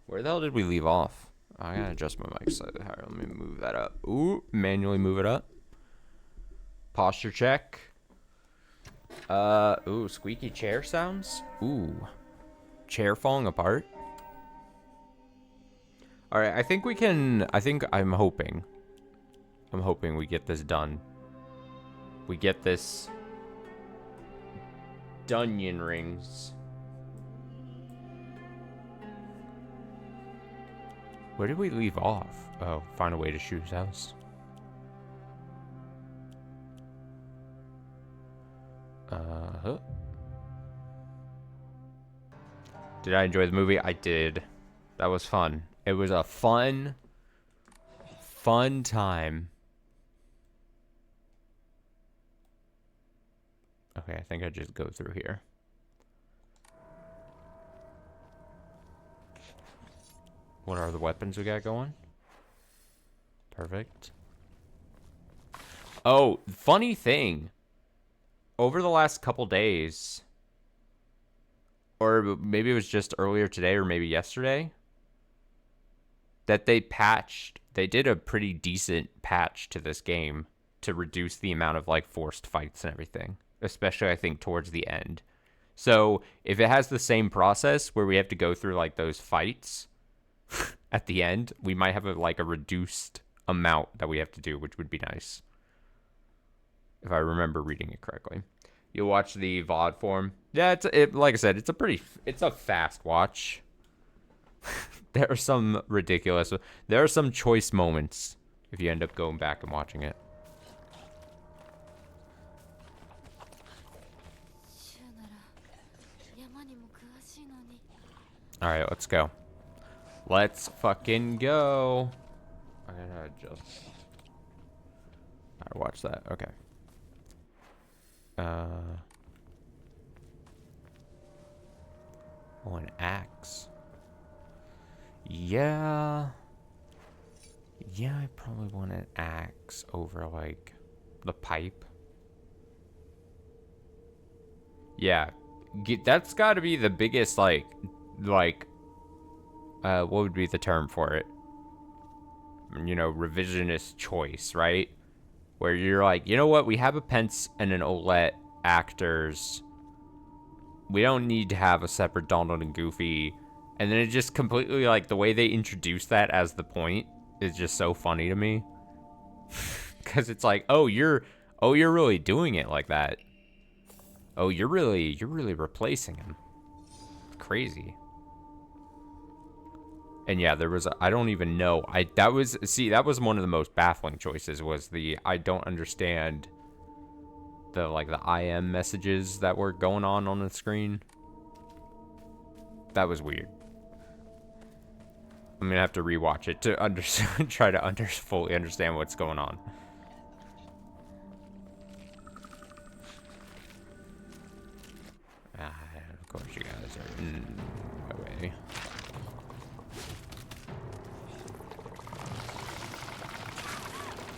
Where the hell did we leave off? I gotta adjust my mic slightly higher. Let me move that up. Ooh, manually move it up. Posture check. Ooh, squeaky chair sounds. Ooh, chair falling apart. All right, I think we can. I'm hoping we get this done. We get this. Dunyan rings. Where did we leave off? Oh, find a way to shoot his house. Huh. Did I enjoy the movie? I did. That was fun. It was a fun time. Okay, I think I just go through here. What are the weapons we got going? Perfect. Oh, funny thing. Over the last couple days, or maybe it was just earlier today or maybe yesterday, that they did a pretty decent patch to this game to reduce the amount of like forced fights and everything, especially I think towards the end. So if it has the same process where we have to go through like those fights at the end, we might have a reduced amount that we have to do, which would be nice. If I remember reading it correctly. You'll watch the VOD form. Yeah, like I said, it's a fast watch. There are some choice moments if you end up going back and watching it. All right, let's go. Let's fucking go. I gotta adjust. All right, watch that. Okay. Oh, an axe. Yeah. Yeah, I probably want an axe over, like, the pipe. Yeah. That's gotta be the biggest, what would be the term for it? You know, revisionist choice, right? Where you're like, you know what? We have a Pence and an Olette actors. We don't need to have a separate Donald and Goofy. And then it just completely, like, the way they introduce that as the point is just so funny to me. Because it's like, oh, you're really doing it like that. Oh, you're really replacing him. It's crazy. And yeah, I don't even know. That was one of the most baffling choices was I don't understand the IM messages that were going on the screen. That was weird. I'm gonna have to rewatch it to try to fully understand what's going on. Of course you guys are in my way.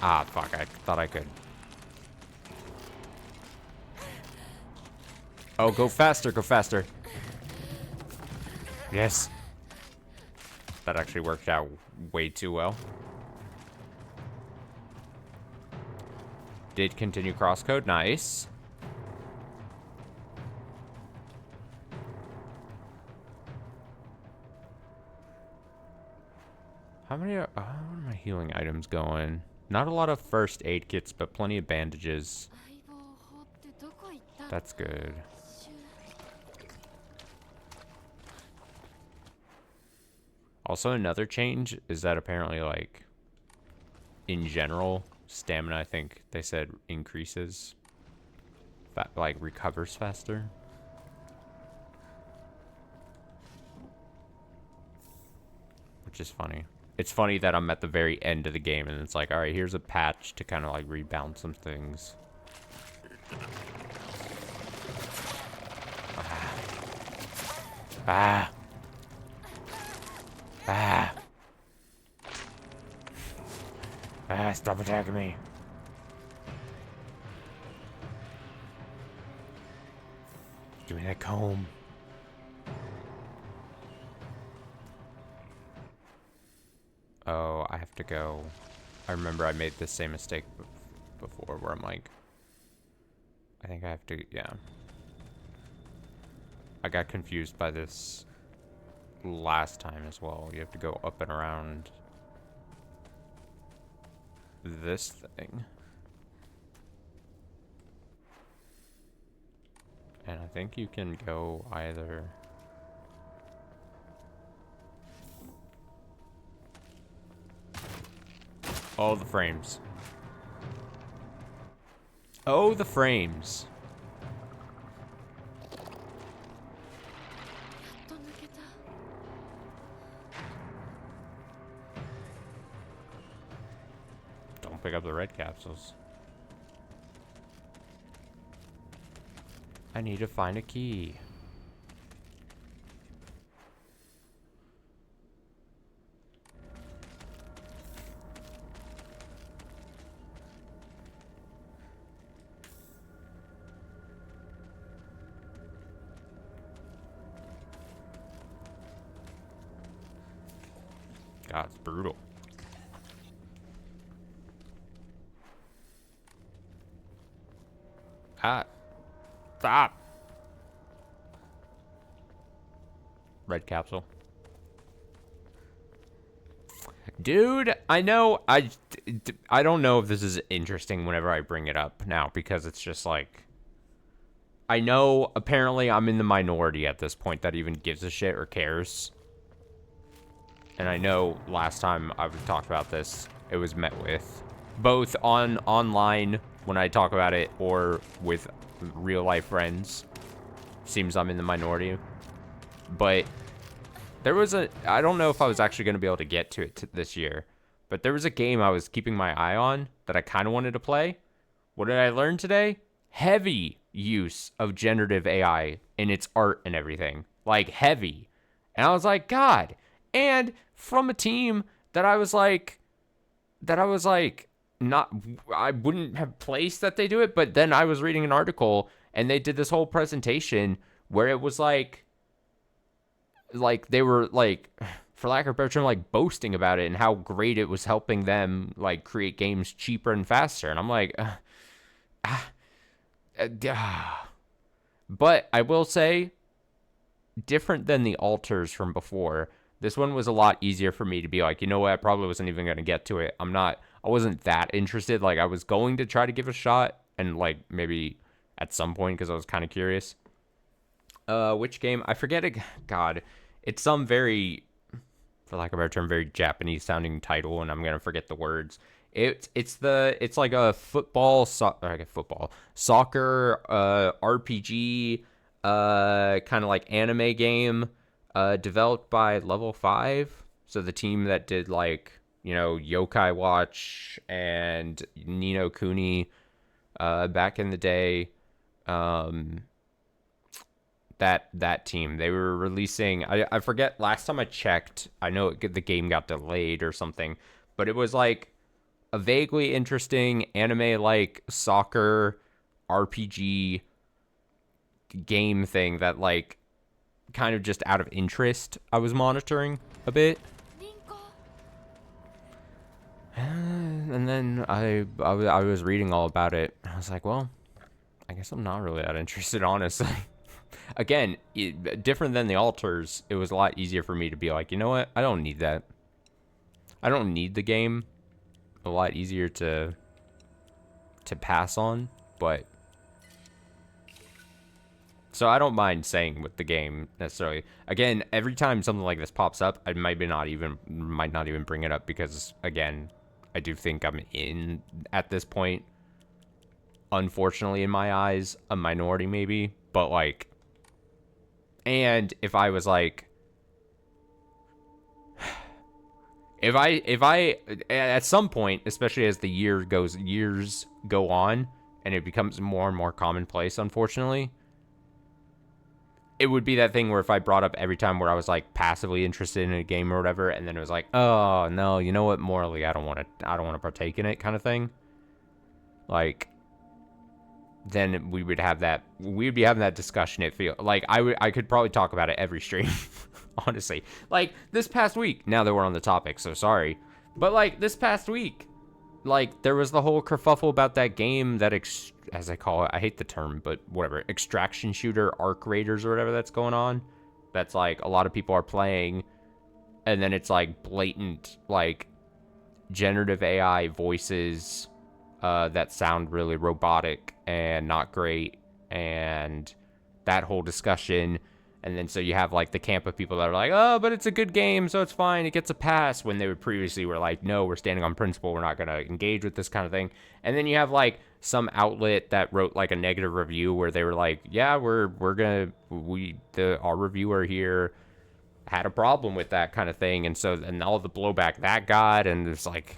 Ah, fuck, I thought I could. Oh, go faster, go faster. Yes. That actually worked out way too well. Did continue crosscode, nice. How are my healing items going? Not a lot of first aid kits, but plenty of bandages. That's good. Also, another change is that apparently, like, in general, stamina, I think they said, increases. Like, recovers faster. Which is funny. It's funny that I'm at the very end of the game and it's like, all right, here's a patch to kind of like rebound some things. Ah. Ah. Ah, stop attacking me. Give me that comb. Oh, I have to go. I remember I made the same mistake before where I'm like, I think I have to, yeah. I got confused by this last time as well. You have to go up and around this thing. And I think you can go either... Oh, the frames. Oh, the frames. Don't pick up the red capsules. I need to find a key. God, it's brutal. Ah. Stop. Red capsule. Dude, I know, I don't know if this is interesting whenever I bring it up now, because it's just like, I know apparently I'm in the minority at this point that even gives a shit or cares. And I know last time I've talked about this, it was met with both online when I talk about it or with real life friends. Seems I'm in the minority. But there was I don't know if I was actually going to be able to get to it this year, but there was a game I was keeping my eye on that I kind of wanted to play. What did I learn today? Heavy use of generative AI in its art and everything. Like, heavy. And I was like, God. And from a team that I was like, not, I wouldn't have placed that they do it, but then I was reading an article and they did this whole presentation where it was like they were like, for lack of a better term, like boasting about it and how great it was helping them like create games cheaper and faster. And I'm like, but I will say, different than the alters from before, this one was a lot easier for me to be like, you know what, I probably wasn't even going to get to it. I wasn't that interested. Like, I was going to try to give it a shot and like maybe at some point because I was kind of curious. Which game? I forget it. God, it's some very, for lack of a better term, very Japanese sounding title, and I'm gonna forget the words. It's like a soccer RPG, kind of like anime game, developed by Level 5. So the team that did like, you know, Yokai Watch and Ni no Kuni, back in the day. That team, they were releasing, I forget, last time I checked, I know the game got delayed or something, but it was like a vaguely interesting anime like soccer RPG game thing that like kind of just out of interest I was monitoring a bit. And then I was reading all about it. I was like, well, I guess I'm not really that interested, honestly. Again, different than the alters, it was a lot easier for me to be like, you know what? I don't need that. I don't need the game. A lot easier to pass on, but so I don't mind saying with the game necessarily. Again, every time something like this pops up, I might not even bring it up because again, I do think I'm in at this point. Unfortunately, in my eyes, a minority maybe, but like. And if I was like, if I at some point, especially as the years go on and it becomes more and more commonplace, unfortunately, it would be that thing where if I brought up every time where I was like passively interested in a game or whatever, and then it was like, oh no, you know what, morally I don't want to partake in it, kind of thing. Like, then we'd be having that discussion. It feel like I could probably talk about it every stream. Honestly, like this past week, now that we're on the topic, so sorry, But like this past week, like there was the whole kerfuffle about that game that as I call it, I hate the term, but whatever, extraction shooter, Arc Raiders or whatever that's going on. That's like a lot of people are playing, and then it's like blatant like generative AI voices that sound really robotic and not great, and that whole discussion. And then so you have like the camp of people that are like, oh, but it's a good game, so it's fine, it gets a pass, when they would previously were like, no, we're standing on principle, we're not going to engage with this kind of thing. And then you have like some outlet that wrote like a negative review where they were like, yeah, our reviewer here had a problem with that kind of thing. And so, and all the blowback that got, and it's like,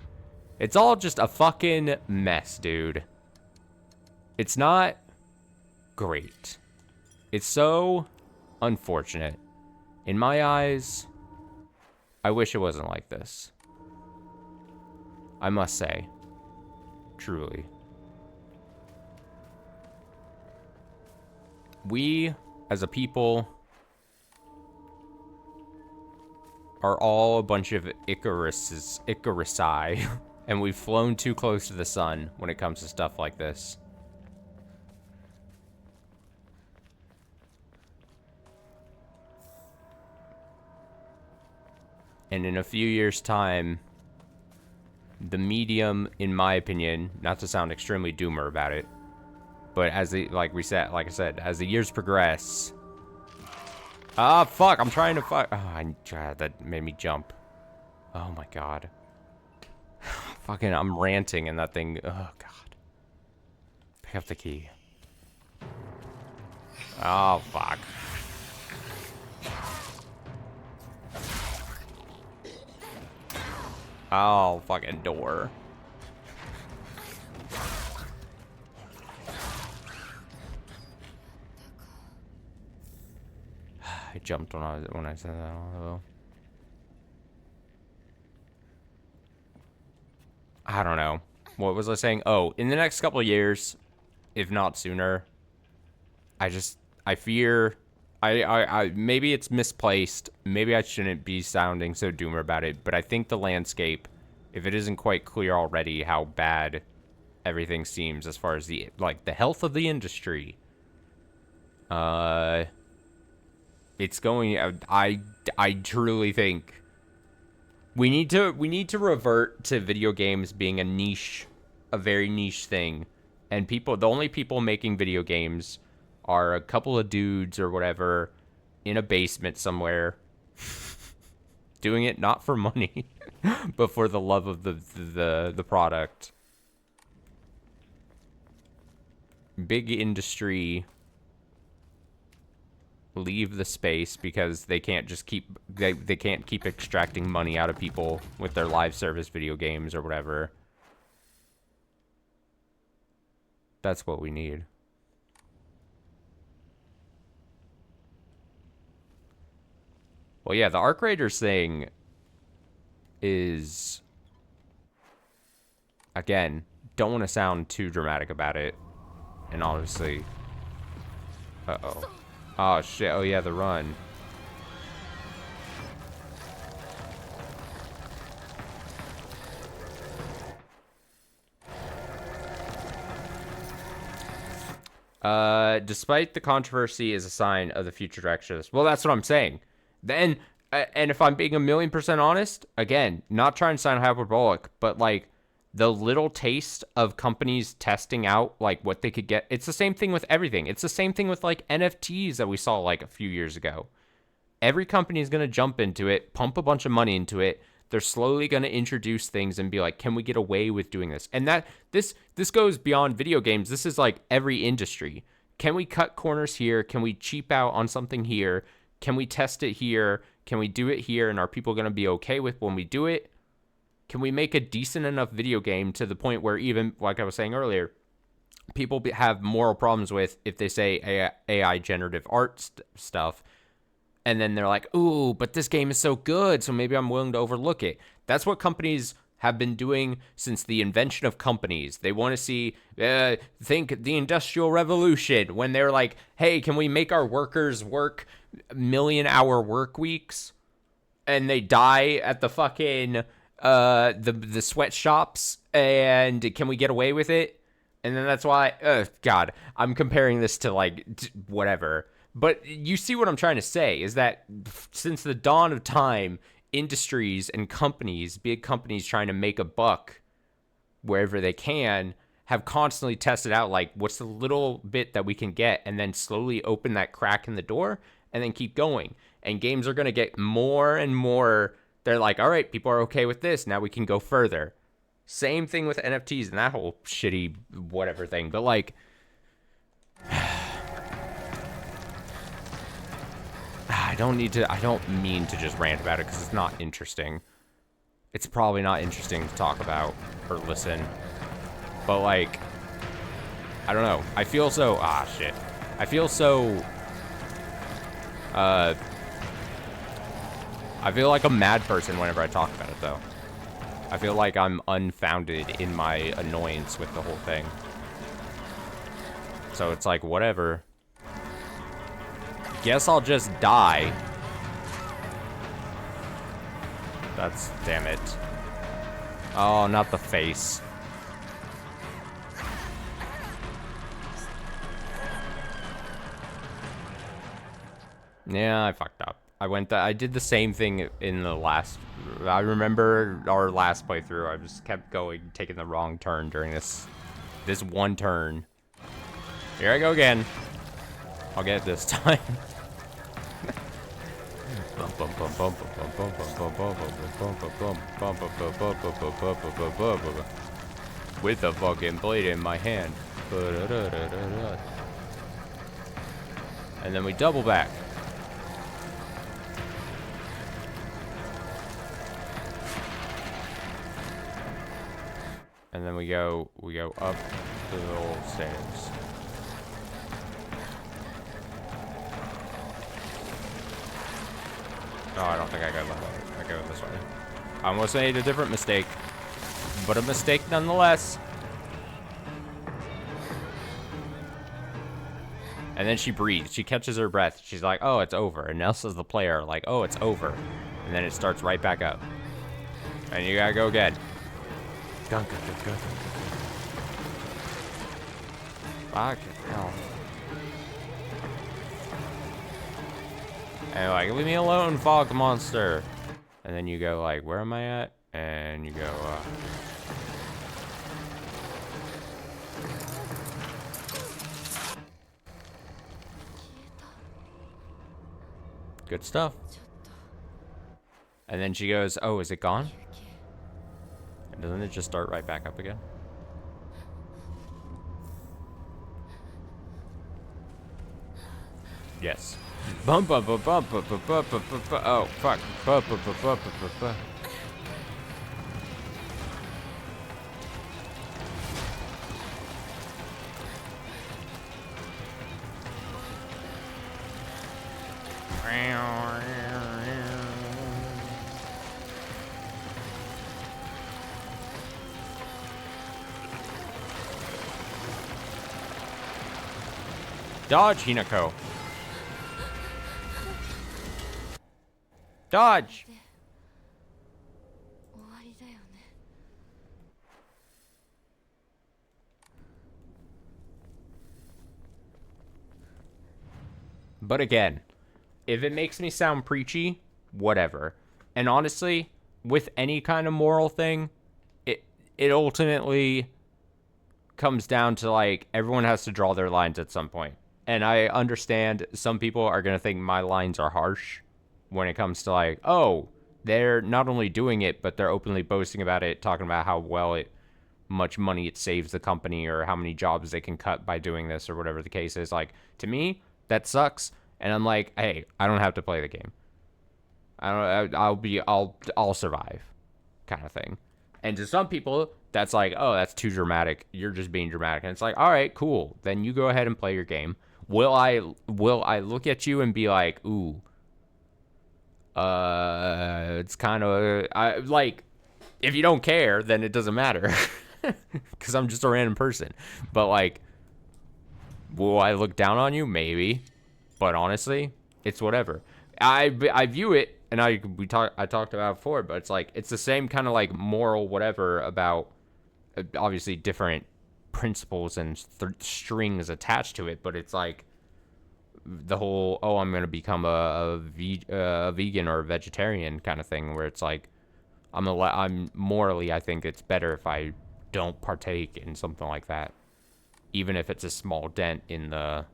it's all just a fucking mess, dude. It's not great. It's so unfortunate. In my eyes, I wish it wasn't like this. I must say. Truly. We, as a people, are all a bunch of Icarusi, and we've flown too close to the sun when it comes to stuff like this. And in a few years' time, the medium, in my opinion, not to sound extremely doomer about it, but like I said, as the years progress. Ah, fuck! I'm trying to fuck. Oh, God, that made me jump. Oh my God. Fucking, I'm ranting and that thing. Oh God. Pick up the key. Oh fuck. Oh, fucking door. I jumped when I said that. Although I don't know. What was I saying? Oh, in the next couple of years, if not sooner, I fear. I maybe it's misplaced. Maybe I shouldn't be sounding so doomer about it, but I think the landscape, if it isn't quite clear already how bad everything seems as far as the health of the industry, it's going. I truly think we need to revert to video games being a very niche thing, and the only people making video games are a couple of dudes or whatever in a basement somewhere doing it not for money but for the love of the product. Big industry, leave the space, because they can't just keep they can't keep extracting money out of people with their live service video games or whatever. That's what we need. Well, yeah, the Arc Raiders thing is, again, don't want to sound too dramatic about it. And honestly, uh-oh. Oh, shit. Oh, yeah, the run. Despite the controversy is a sign of the future direction of this. Well, that's what I'm saying. Then, and if I'm being 1,000,000% honest, again, not trying to sound hyperbolic, but like the little taste of companies testing out like what they could get. It's the same thing with everything. It's the same thing with like NFTs that we saw like a few years ago. Every company is going to jump into it, pump a bunch of money into it. They're slowly going to introduce things and be like, can we get away with doing this? And that this goes beyond video games. This is like every industry. Can we cut corners here? Can we cheap out on something here? Can we test it here? Can we do it here? And are people going to be okay with when we do it? Can we make a decent enough video game to the point where, even like I was saying earlier, people have moral problems with if they say AI generative art stuff, and then they're like, ooh, but this game is so good, so maybe I'm willing to overlook it. That's what companies have been doing since the invention of companies. They want to see, think the Industrial Revolution, when they're like, hey, can we make our workers work 1,000,000-hour work weeks? And they die at the fucking the sweatshops, and can we get away with it? And then that's why, God, I'm comparing this to like whatever. But you see what I'm trying to say is that since the dawn of time, industries and companies, big companies trying to make a buck wherever they can, have constantly tested out like what's the little bit that we can get, and then slowly open that crack in the door and then keep going. And games are going to get more and more. They're like, all right, people are okay with this. Now we can go further. Same thing with NFTs and that whole shitty whatever thing. But like, I don't mean to just rant about it because it's not interesting. It's probably not interesting to talk about or listen. But like, I don't know. I feel so, shit. I feel so, I feel like a mad person whenever I talk about it though. I feel like I'm unfounded in my annoyance with the whole thing. So it's like, whatever. Guess I'll just die. Damn it. Oh, not the face. Yeah, I fucked up. I did the same thing in the last, I remember our last playthrough. I just kept going, taking the wrong turn during this one turn. Here I go again. I'll get it this time. With a fucking blade in my hand. And then we double back. And then we go up the little stairs. No, I don't think I got that way. I go this way. I almost made a different mistake, but a mistake nonetheless. And then she breathes. She catches her breath. She's like, oh, it's over. And else as the player, like, oh, it's over. And then it starts right back up. And you gotta go again. Fucking hell. And like, leave me alone, fog monster. And then you go like, where am I at? And you go, good stuff. And then she goes, oh, is it gone? And doesn't it just start right back up again? Yes. Bump, bump, bump, bump, bump, bump, bump, bump, bump. Oh, fuck. Bump, bump, bump, bump, bump, bump. Dodge, Hinako. Dodge. But again, if it makes me sound preachy, whatever. And honestly, with any kind of moral thing, it ultimately comes down to like everyone has to draw their lines at some point. And I understand some people are going to think my lines are harsh when it comes to like, oh, they're not only doing it, but they're openly boasting about it, talking about how much money it saves the company or how many jobs they can cut by doing this or whatever the case is. Like, to me, that sucks. And I'm like, hey, I don't have to play the game. I'll survive kind of thing. And to some people, that's like, oh, that's too dramatic. You're just being dramatic. And it's like, all right, cool. Then you go ahead and play your game. Will I look at you and be like, ooh, it's kind of, like, if you don't care, then it doesn't matter. Because I'm just a random person. But, like, will I look down on you? Maybe. But honestly, it's whatever. I view it and I talked about it before, but it's like it's the same kind of like moral whatever about obviously different principles and strings attached to it, but it's like the whole I'm gonna become a vegan or a vegetarian kind of thing, where it's like I'm morally, I think it's better if I don't partake in something like that, even if it's a small dent in the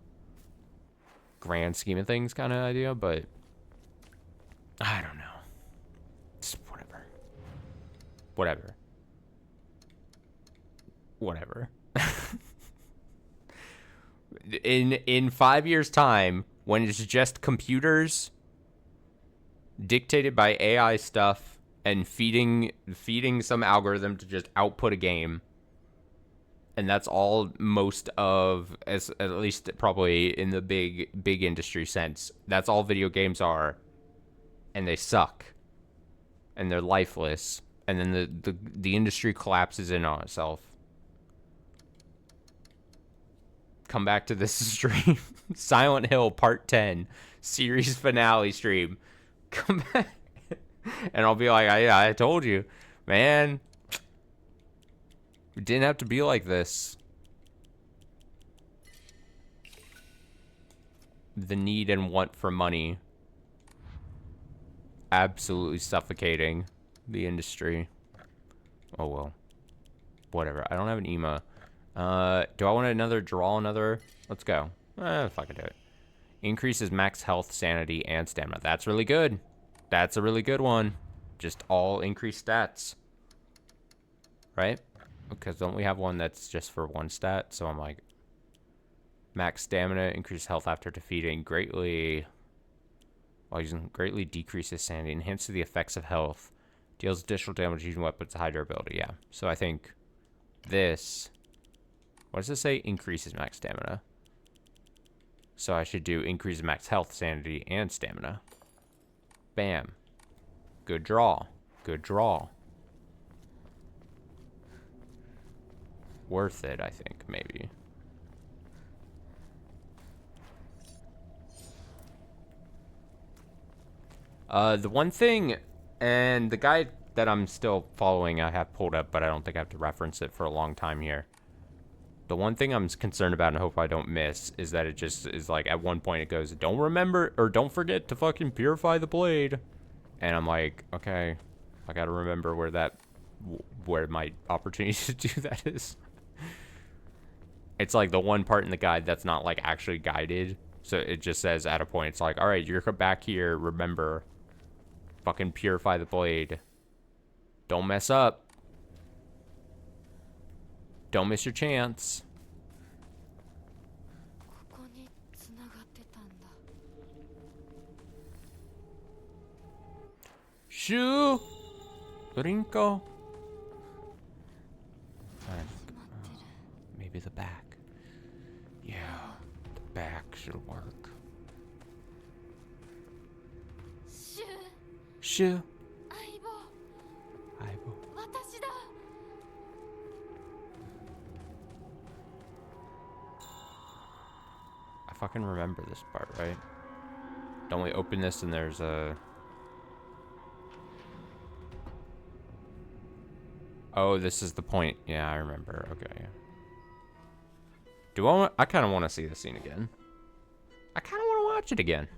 grand scheme of things kind of idea. But I don't know. It's whatever. In 5 years time, when it's just computers dictated by AI stuff and feeding some algorithm to just output a game, and that's all most of, as at least probably in the big industry sense, that's all video games are, and they suck and they're lifeless, and then the industry collapses in on itself. Come back to this stream. Silent Hill Part 10 series finale stream. Come back. And I'll be like, I told you, man. It didn't have to be like this. The need and want for money absolutely suffocating the industry. Oh well. Whatever. I don't have an EMA. Do I want draw another? Let's go. If I can do it. Increases max health, sanity, and stamina. That's really good. That's a really good one. Just all increased stats. Right? Because don't we have one that's just for one stat? So I'm like, max stamina, increase health after defeating greatly. While using greatly decreases sanity, enhances the effects of health, deals additional damage using weapons, high durability. Yeah. So I think this. What does it say? Increases max stamina. So I should do increases max health, sanity, and stamina. Bam. Good draw. Good draw. Worth it, I think, maybe. The one thing, and the guide that I'm still following, I have pulled up, but I don't think I have to reference it for a long time here. The one thing I'm concerned about and hope I don't miss is that it just is like, at one point it goes, don't forget to fucking purify the blade. And I'm like, okay, I gotta remember where my opportunity to do that is. It's like the one part in the guide that's not like actually guided. So it just says at a point, it's like, all right, you're back here. Remember, fucking purify the blade. Don't mess up. Don't miss your chance. Shoo! Rinko. Maybe the back. Yeah, the back should work. Shoo. Aibo. I fucking remember this part, right? Don't we open this and there's a... Oh, this is the point. Yeah, I remember. Okay. I kind of want to see the scene again. I kind of want to watch it again.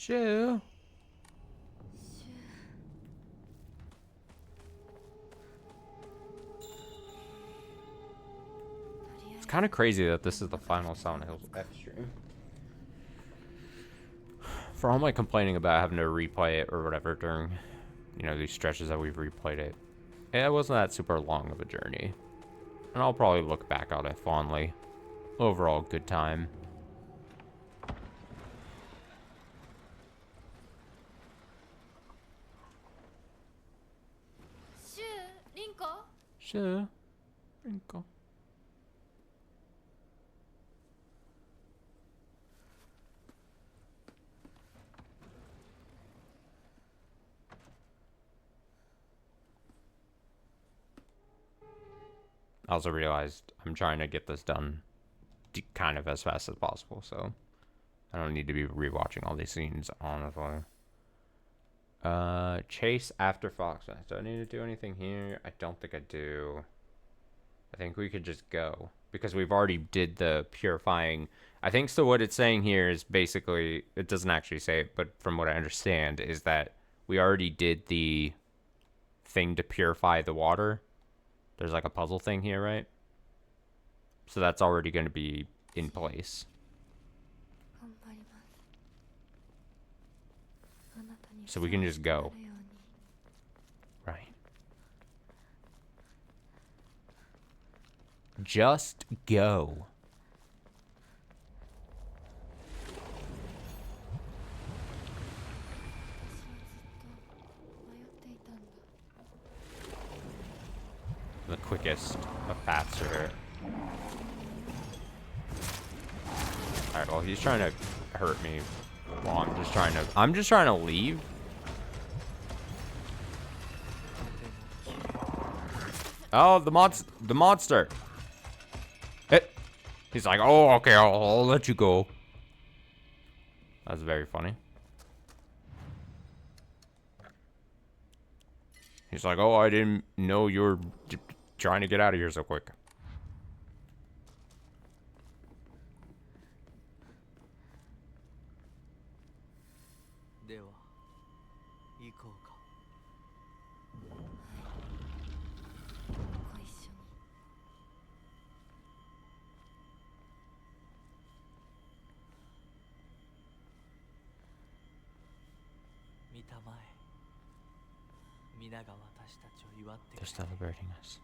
Sure. It's kind of crazy that this is the final Silent Hills F stream. For all my complaining about having to replay it or whatever during, you know, these stretches that we've replayed it, it wasn't that super long of a journey. And I'll probably look back on it fondly. Overall, good time. Sure. Rinko. I also realized I'm trying to get this done kind of as fast as possible, so I don't need to be rewatching all these scenes, honestly. Chase after Fox. Do I need to do anything here? I don't think I do. I think we could just go because we've already did the purifying. I think so. What it's saying here is basically, it doesn't actually say it, but from what I understand is that we already did the thing to purify the water. There's like a puzzle thing here, right? So that's already going to be in place. So we can just go. Right. Just go. The quickest of paths are. Alright, well, he's trying to hurt me. Well, I'm just trying to leave. Oh, the monster. He's like, oh, okay, I'll let you go. That's very funny. He's like, oh, I didn't know you were trying to get out of here so quick. They're celebrating us.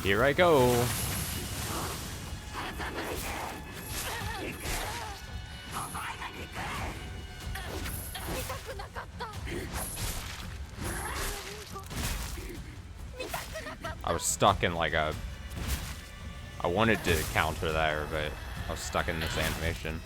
Here I go. I was stuck in like a... I wanted to counter there, but I was stuck in this animation.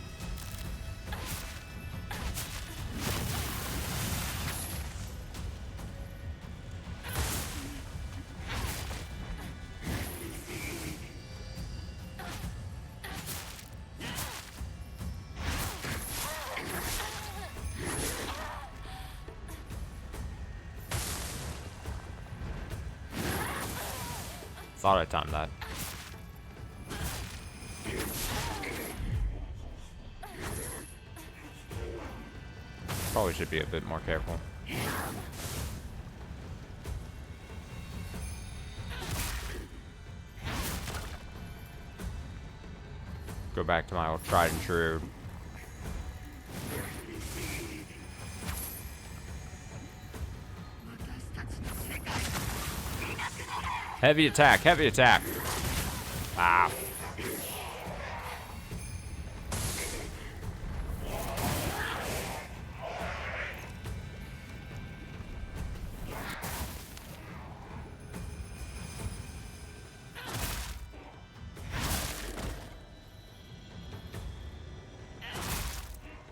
Thought I timed that. Probably should be a bit more careful. Go back to my old tried and true. Heavy attack, heavy attack. Ah.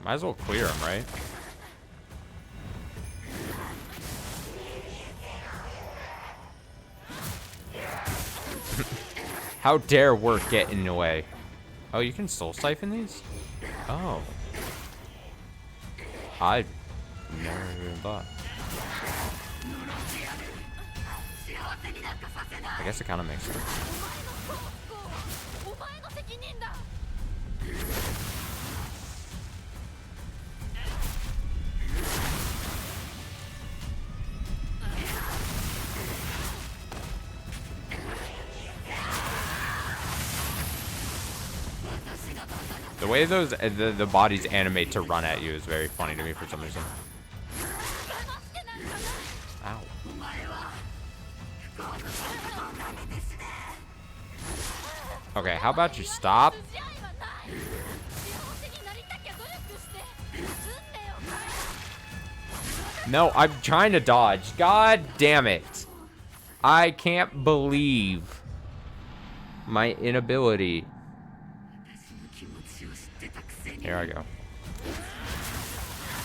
Might as well clear him, right? How dare work get in the way? Oh, you can soul siphon these? Oh. I never even thought. I guess it kind of makes sense. The way those the bodies animate to run at you is very funny to me for some reason. Ow. Okay, how about you stop? No, I'm trying to dodge. God damn it. I can't believe my inability. Here I go.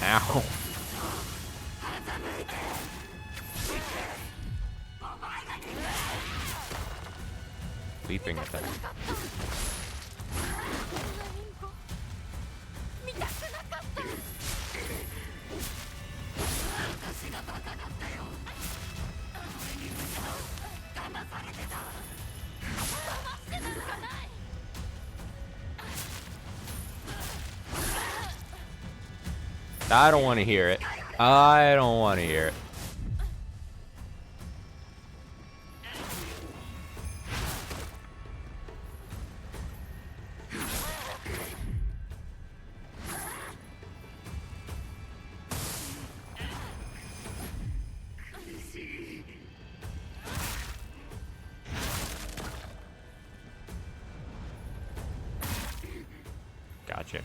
Ow. Leaping at that. I don't want to hear it. I don't want to hear it. Gotcha.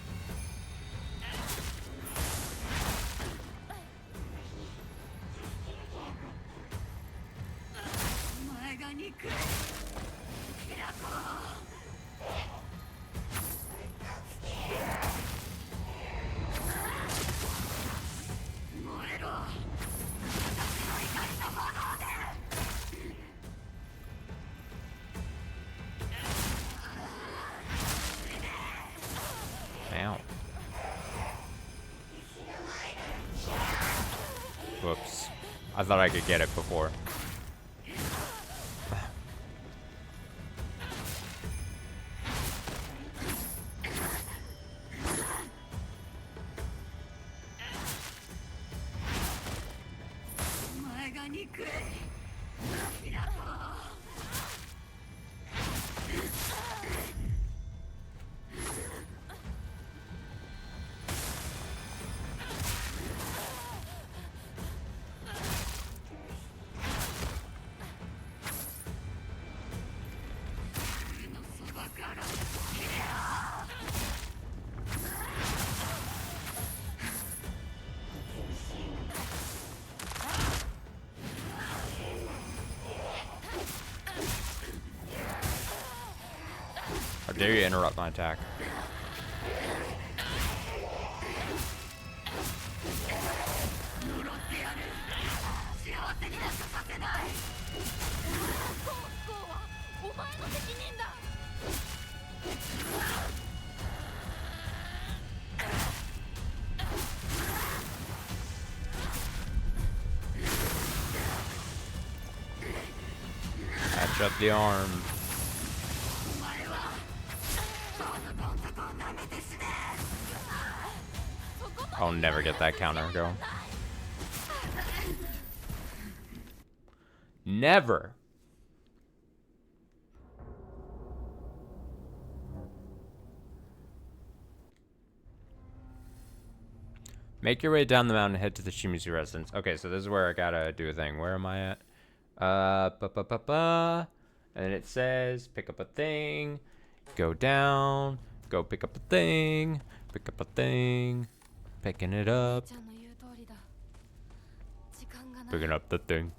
Ow. Whoops. I thought I could get it before. How dare you interrupt my attack? That Finish up the arm. I'll never get that counter, girl. Never. Make your way down the mountain and head to the Shimizu residence. Okay, so this is where I gotta do a thing. Where am I at? And it says pick up a thing, go down, go pick up a thing, pick up a thing, picking it up, picking up the thing.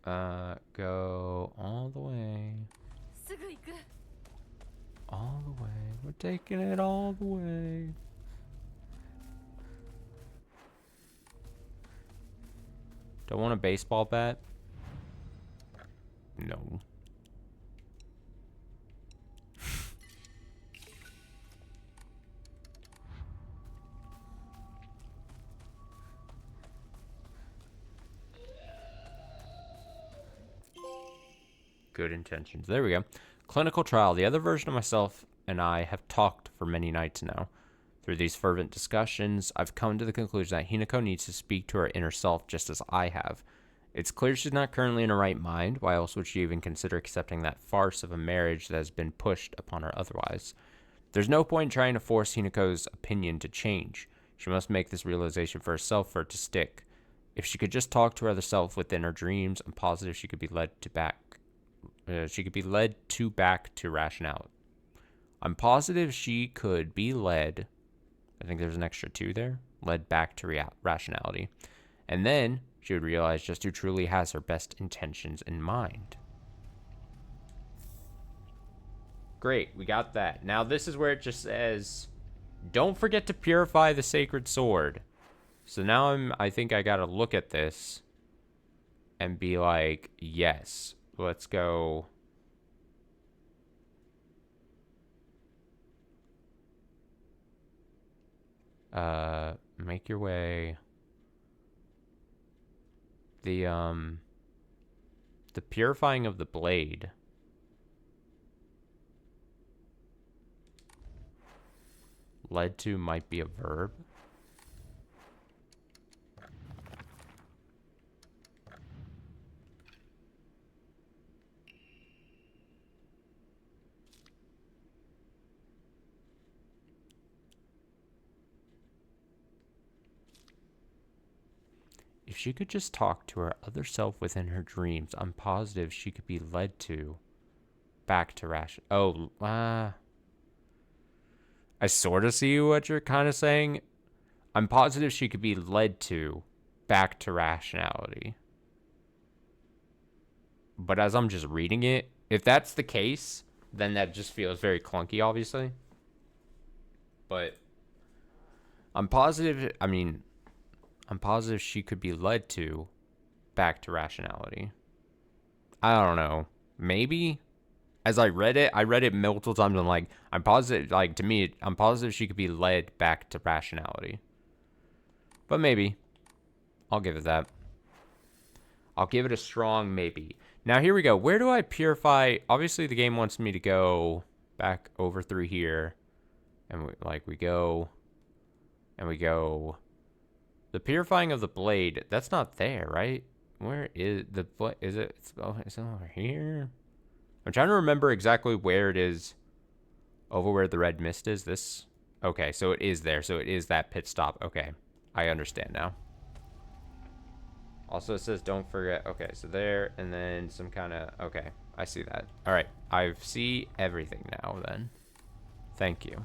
Go all the way. All the way. We're taking it all the way. Don't want a baseball bat? No. Good intentions. There we go. Clinical trial. The other version of myself and I have talked for many nights now. Through these fervent discussions, I've come to the conclusion that Hinako needs to speak to her inner self just as I have. It's clear she's not currently in her right mind. Why else would she even consider accepting that farce of a marriage that has been pushed upon her otherwise? There's no point in trying to force Hinako's opinion to change. She must make this realization for herself for it to stick. If she could just talk to her other self within her dreams, I'm positive she could be led to back to rationality. I'm positive she could be led, I think there's an extra 2 there, led back to rationality. And then she would realize just who truly has her best intentions in mind. Great, we got that. Now this is where it just says, don't forget to purify the sacred sword. So now I think I gotta look at this and be like, yes. Let's go. Make your way. The purifying of the blade. Led to might be a verb. If she could just talk to her other self within her dreams, I'm positive she could be led to back to ration. Oh, I sort of see what you're kind of saying. I'm positive she could be led to back to rationality. But as I'm just reading it, if that's the case, then that just feels very clunky, obviously. But I'm positive, I'm positive she could be led to back to rationality. I don't know. Maybe? As I read it multiple times. I'm like, I'm positive, like, to me, I'm positive she could be led back to rationality. But maybe. I'll give it that. I'll give it a strong maybe. Now, here we go. Where do I purify? Obviously, the game wants me to go back over through here. And, we go. And we go. The purifying of the blade, that's not there, right? Where is the blade? Is it? It's over here? I'm trying to remember exactly where it is. Over where the red mist is. This? Okay, so it is there. So it is that pit stop. Okay, I understand now. Also, it says don't forget. Okay, so there, and then some kind of... Okay, I see that. All right, I see everything now then. Thank you.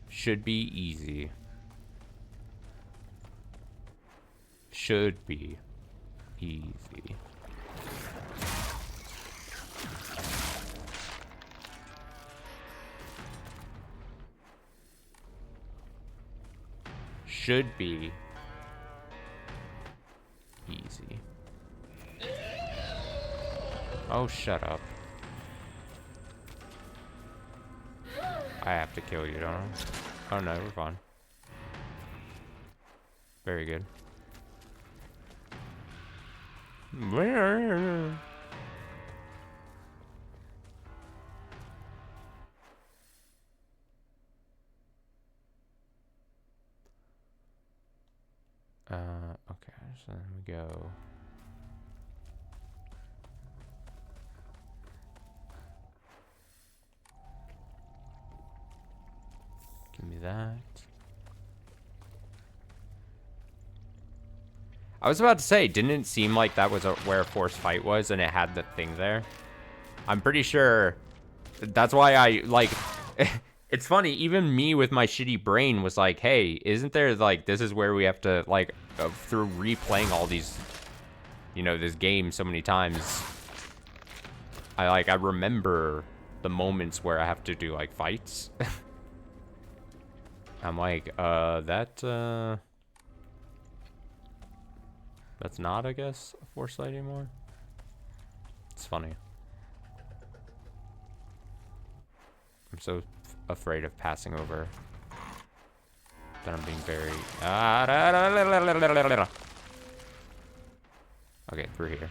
Should be easy. Should be easy. Should be easy. Oh, shut up. I have to kill you, don't I? Oh no, we're fine. Very good. Okay, so then we go. Give me that. I was about to say, didn't it seem like that was where a forced fight was and it had the thing there? I'm pretty sure that's why I, like, it's funny, even me with my shitty brain was like, hey, isn't there, like, this is where we have to, like, through replaying all these, you know, this game so many times, I remember the moments where I have to do, like, fights. I'm like, that's not, I guess, a force light anymore. It's funny. I'm so afraid of passing over that I'm being very... Okay, through here.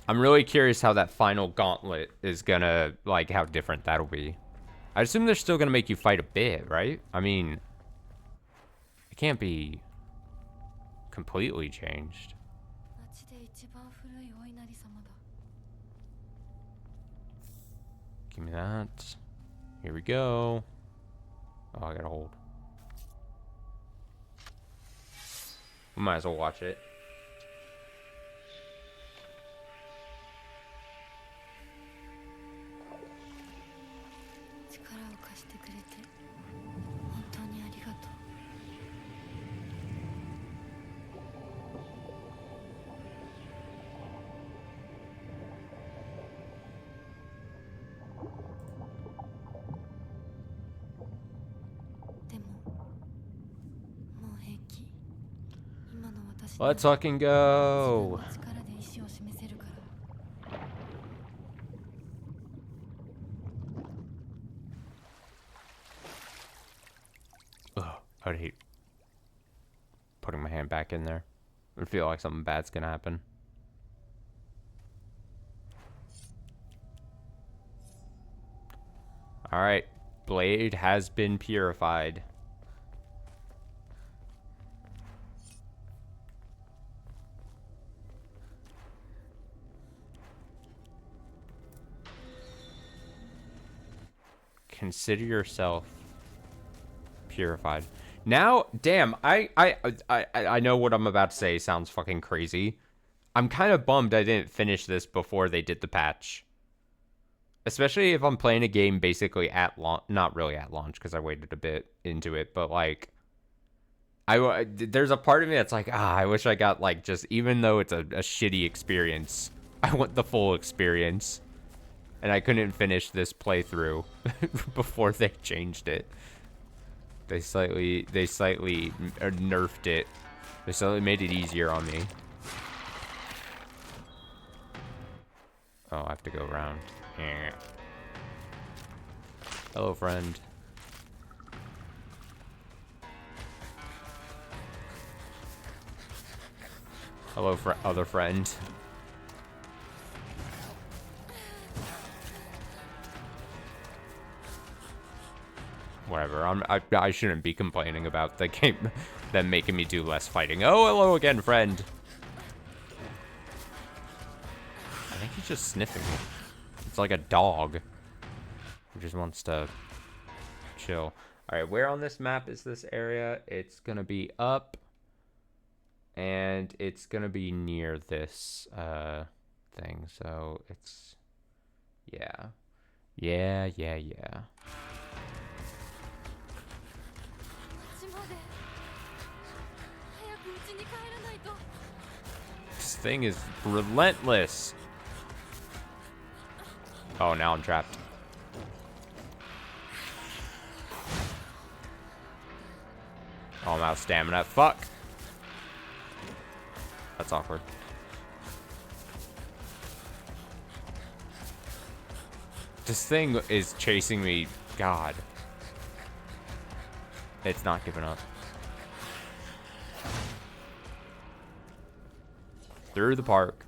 I'm really curious how that final gauntlet is gonna, like, how different that'll be. I assume they're still gonna make you fight a bit, right? I mean, it can't be completely changed. Give me that. Here we go. Oh, I gotta hold. We might as well watch it. Let's fucking go. Ugh, I would hate putting my hand back in there. I would feel like something bad's gonna happen. Alright, blade has been purified. Consider yourself purified. Now, damn, I know what I'm about to say sounds fucking crazy. I'm kind of bummed I didn't finish this before they did the patch. Especially if I'm playing a game basically at launch, not really at launch because I waited a bit into it, but like, there's a part of me that's like, I wish I got like just, even though it's a shitty experience, I want the full experience. And I couldn't finish this playthrough before they changed it. They slightly nerfed it. They slightly made it easier on me. Oh, I have to go around. Yeah. Hello, friend. Hello, other friend. Whatever. I shouldn't be complaining about the game them making me do less fighting. Oh, hello again, friend. I think he's just sniffing me. It's like a dog who just wants to chill. All right, where on this map is this area? It's gonna be up, and it's gonna be near this thing. So it's yeah. This thing is relentless. Oh, now I'm trapped. Oh, I'm out of stamina. Fuck. That's awkward. This thing is chasing me. God. It's not giving up. Through the park.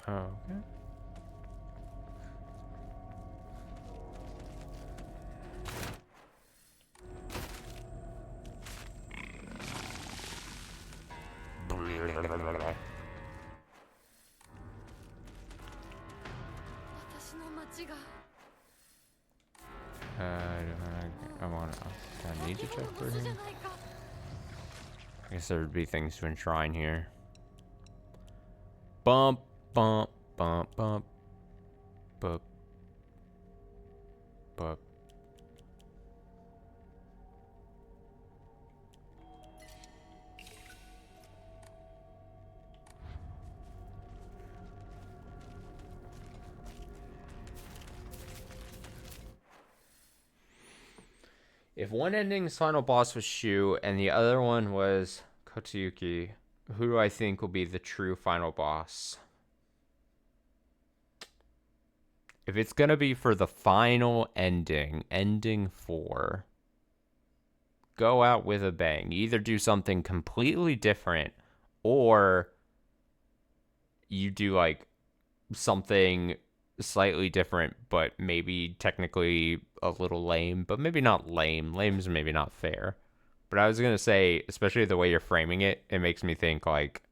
Oh, okay. I need to check for him. I guess there would be things to enshrine here. Bump, bump, bump, bump, bump, bump. If one ending's final boss was Shu and the other one was Kotsuyuki, who do I think will be the true final boss? If it's going to be for the final ending, ending 4, go out with a bang. Either do something completely different or you do like something slightly different, but maybe technically a little lame, but maybe not lame. Lame's maybe not fair. But I was going to say, especially the way you're framing it, it makes me think like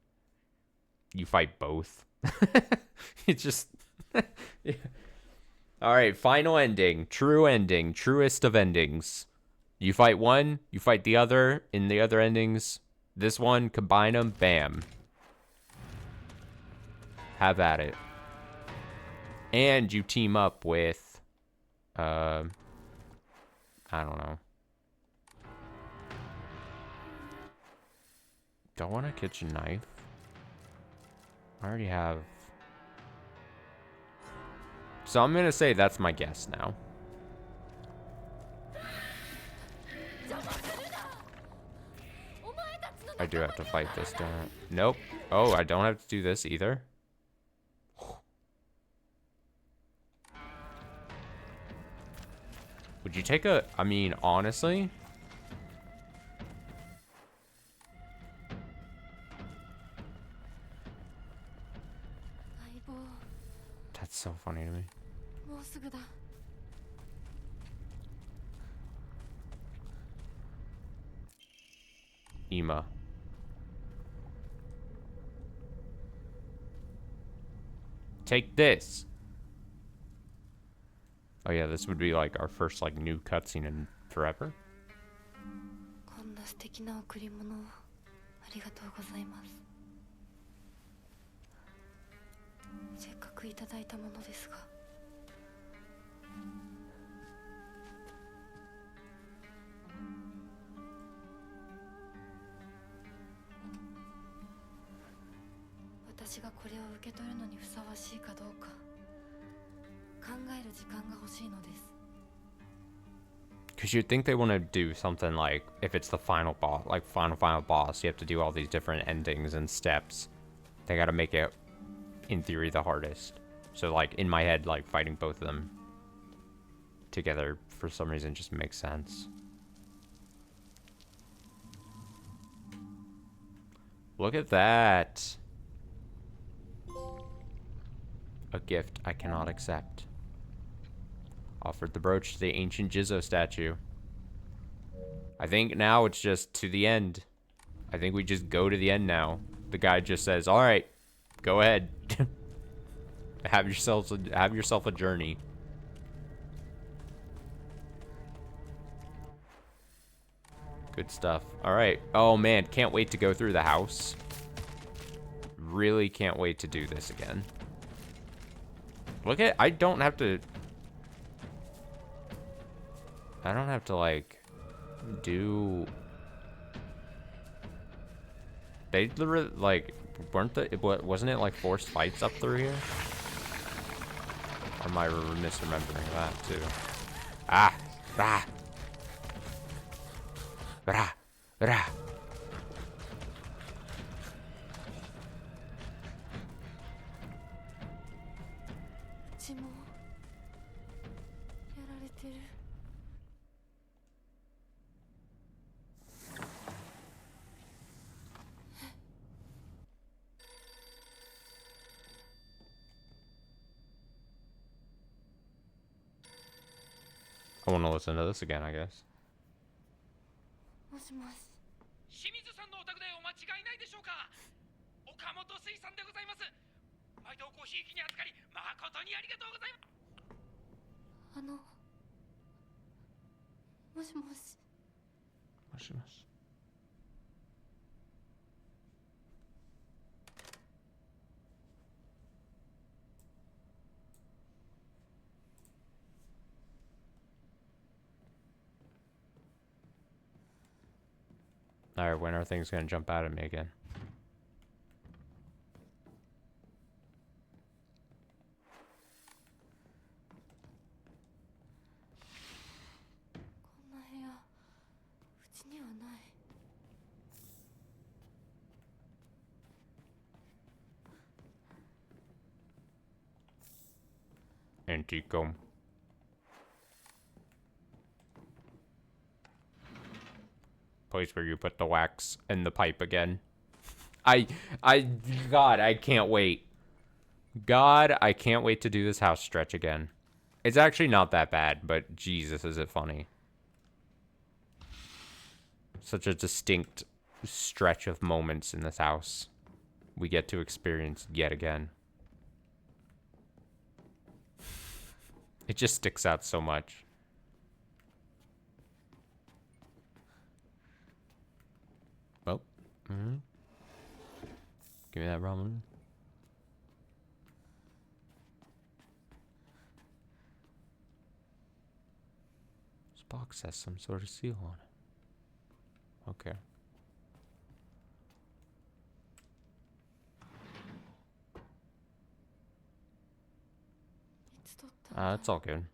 you fight both. It's just... yeah. All right, final ending, truest of endings. You fight one, you fight the other. In the other endings, this one, combine them, bam. Have at it. And you team up with, I don't know. Don't want a kitchen knife. I already have. So I'm gonna say that's my guess now. I do have to fight this, don't I? Nope. Oh, I don't have to do this either. Would you take a... I mean, honestly... That's so funny to me. Ima. Take this. Oh yeah, this would be like our first like new cutscene in forever. Because you'd think they want to do something like, if it's the final boss, like final boss, you have to do all these different endings and steps. They got to make it, in theory, the hardest. So like in my head, like fighting both of them together for some reason just makes sense. Look at that. A gift I cannot accept. Offered the brooch to the ancient Jizzo statue. I think now it's just to the end. I think we just go to the end now. The guy just says, all right, go ahead. Have yourself a journey. Good stuff. All right. Oh, man. Can't wait to go through the house. Really can't wait to do this again. Look at... I don't have to, like, do... They literally, like, wasn't it, like, forced fights up through here? Or am I misremembering that, too? Ah! Rah! Rah! Rah! I want to listen to this again, I guess. Alright, when are things gonna jump out at me again? Antico. Place where you put the wax in the pipe again. God, I can't wait. God, I can't wait to do this house stretch again. It's actually not that bad, but Jesus, is it funny. Such a distinct stretch of moments in this house we get to experience yet again. It just sticks out so much. Oh. Give me that ramen. This box has some sort of seal on it. Okay. It's all good.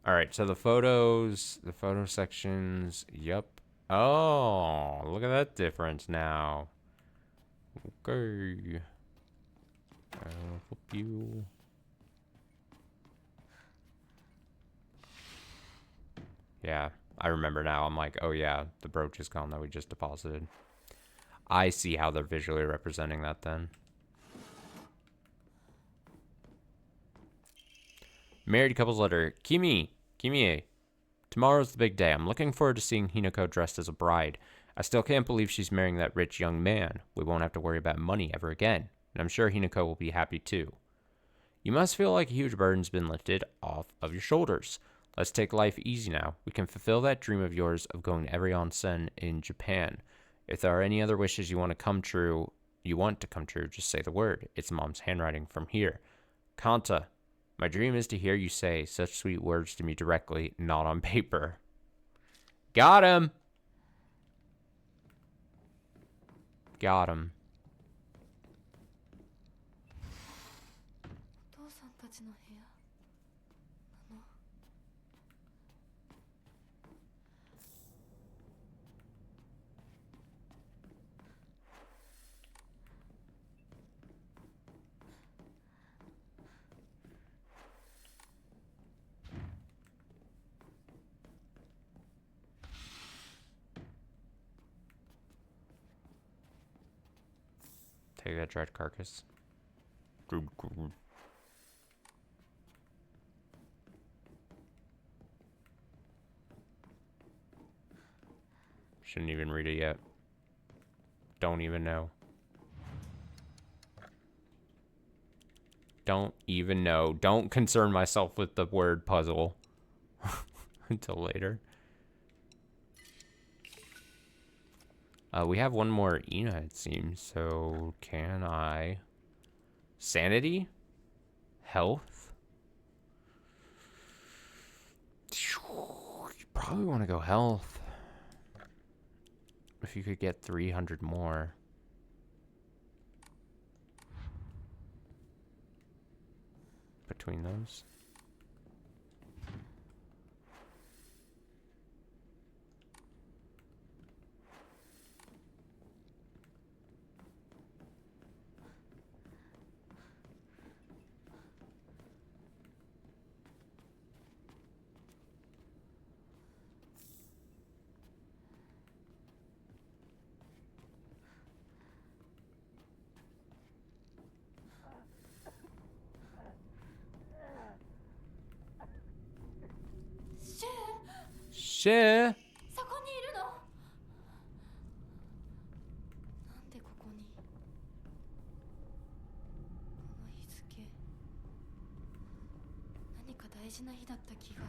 Alright, so the photo sections, yep. Oh, look at that difference now. Okay. I'll flip you. Yeah, I remember now. I'm like, oh yeah, the brooch is gone that we just deposited. I see how they're visually representing that then. Married couple's letter. Kimie. Tomorrow's the big day. I'm looking forward to seeing Hinako dressed as a bride. I still can't believe she's marrying that rich young man. We won't have to worry about money ever again. And I'm sure Hinako will be happy too. You must feel like a huge burden's been lifted off of your shoulders. Let's take life easy now. We can fulfill that dream of yours of going to every onsen in Japan. If there are any other wishes you want to come true, just say the word. It's Mom's handwriting from here. Kanta. My dream is to hear you say such sweet words to me directly, not on paper. Got him! Got him. Take that dried carcass. Shouldn't even read it yet. Don't even know. Don't even know. Don't concern myself with the word puzzle until later. We have one more Ina, it seems. So can I... Sanity? Health? You probably want to go health. If you could get 300 more. Between those. Shit. そこにいるの？なんでここに？この日付。何か大事な日だった気が。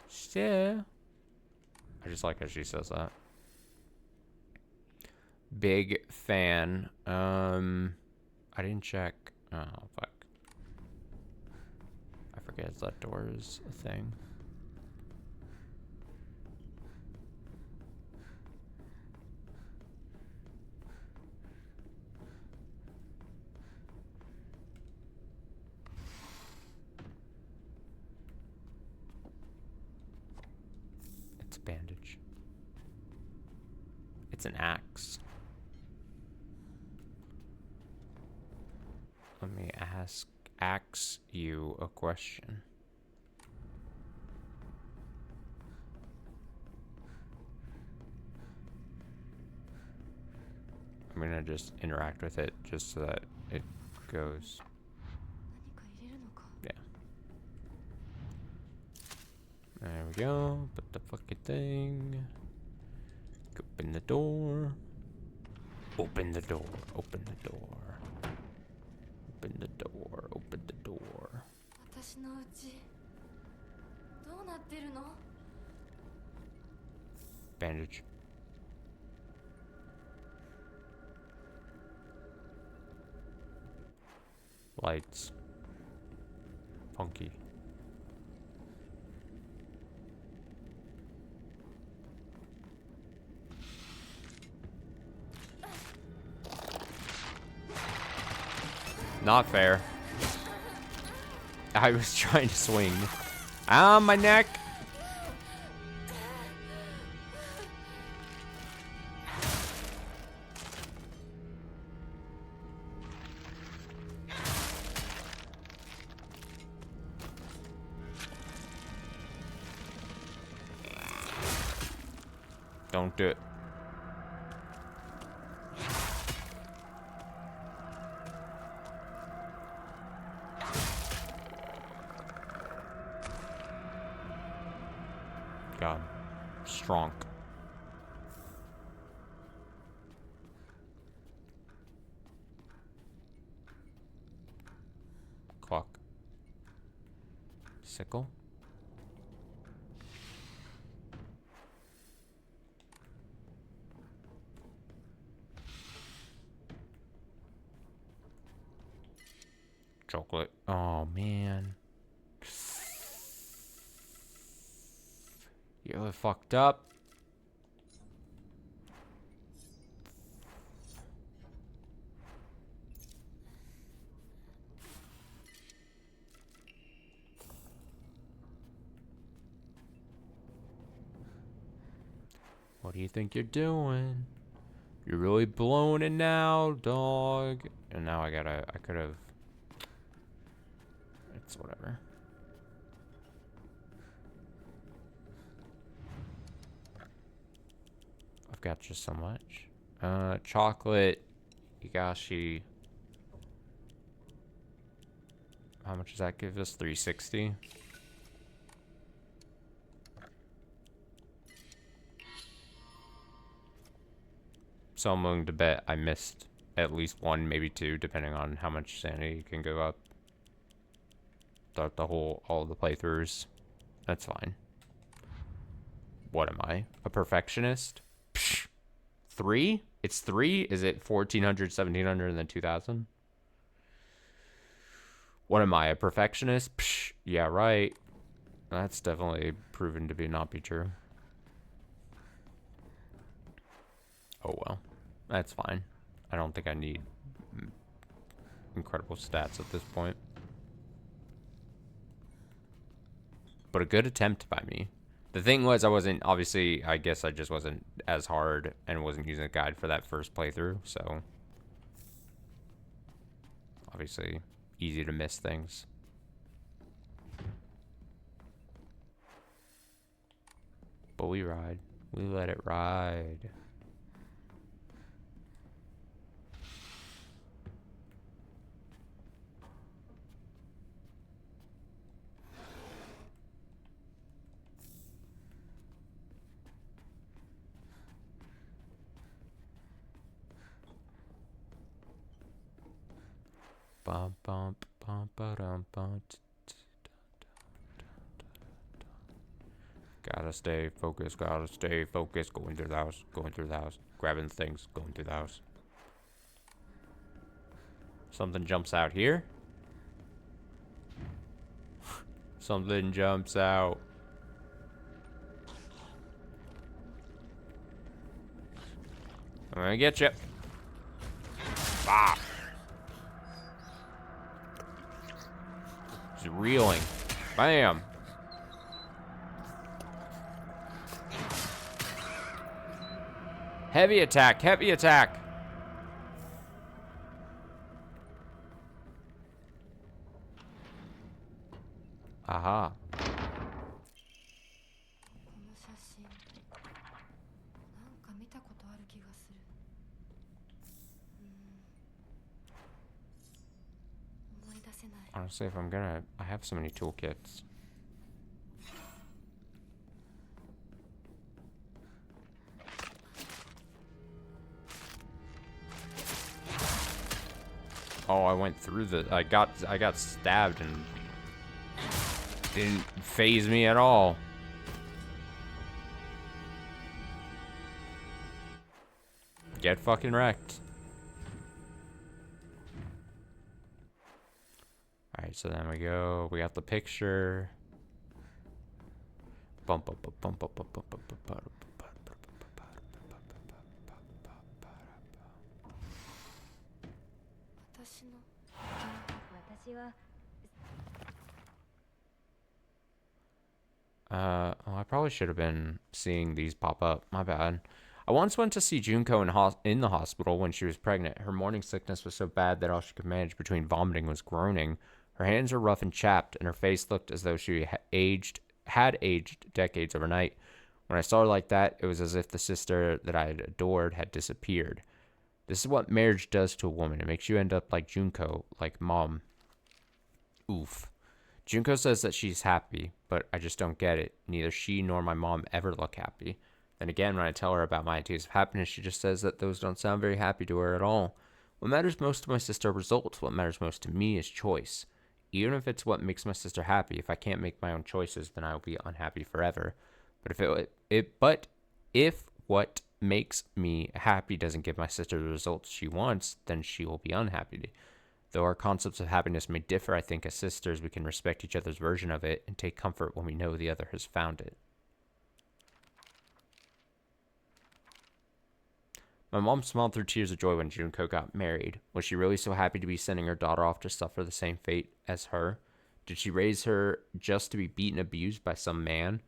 Shit. I just like how she says that. Big fan. I didn't check. Oh, fuck. I forget that door is a thing. It's a bandage. It's an axe. Let me ask you a question. I'm gonna just interact with it just so that it goes. 何か入れるのか。 Yeah. There we go. Put the fucking thing. Open the door. Open the door. Open the door. Open the door. Open the door. 私のうちどうなってるの？ Bandage. Lights. Funky. Not fair. I was trying to swing. Ah, my neck. Don't do it. God. Strong. Clock. Sickle. Chocolate. Oh, man. You really fucked up. What do you think you're doing? You're really blowing it now, dog. And now I could have. It's whatever. I've got just so much. Chocolate, Higurashi. How much does that give us? 360. So I'm willing to bet I missed at least one, maybe two, depending on how much sanity can go up throughout all of the playthroughs. That's fine. What am I? A perfectionist? Psh, 3? It's 3? Is it 1400, 1700, and then 2000? What am I? A perfectionist? Psh, yeah, right. That's definitely proven to not be true. Oh well. That's fine. I don't think I need incredible stats at this point. But a good attempt by me. The thing was, I wasn't, obviously, I guess I just wasn't as hard and wasn't using a guide for that first playthrough, so. Obviously, easy to miss things. But we ride. We let it ride. Bump, bump, bump, ba-dum, bump. Gotta stay focused, going through the house, grabbing things, going through the house. Something jumps out here. Something jumps out. I'm gonna get you. Ah! He's reeling. Bam! Heavy attack, heavy attack! Aha. この写真なんか見たことある気がする。思い出せない。 Honestly, if I have so many toolkits. Oh, I went through I got stabbed and didn't phase me at all. Get fucking wrecked. Alright, so then we got the picture. Bump up, bump up, bump up, bump up, bump up. Oh, I probably should have been seeing these pop up. My bad. I once went to see Junko in the hospital when she was pregnant. Her morning sickness was so bad that all she could manage between vomiting was groaning. Her hands were rough and chapped, and her face looked as though she had aged decades overnight. When I saw her like that, it was as if the sister that I had adored had disappeared. This is what marriage does to a woman. It makes you end up like Junko, like Mom. Oof. Junko says that she's happy, but I just don't get it. Neither she nor my mom ever look happy. Then again, when I tell her about my ideas of happiness, she just says that those don't sound very happy to her at all. What matters most to my sister are results. What matters most to me is choice. Even if it's what makes my sister happy, if I can't make my own choices, then I will be unhappy forever. But if what makes me happy doesn't give my sister the results she wants, then she will be unhappy. Though our concepts of happiness may differ, I think as sisters we can respect each other's version of it and take comfort when we know the other has found it. My mom smiled through tears of joy when Junko got married. Was she really so happy to be sending her daughter off to suffer the same fate as her? Did she raise her just to be beaten and abused by some man?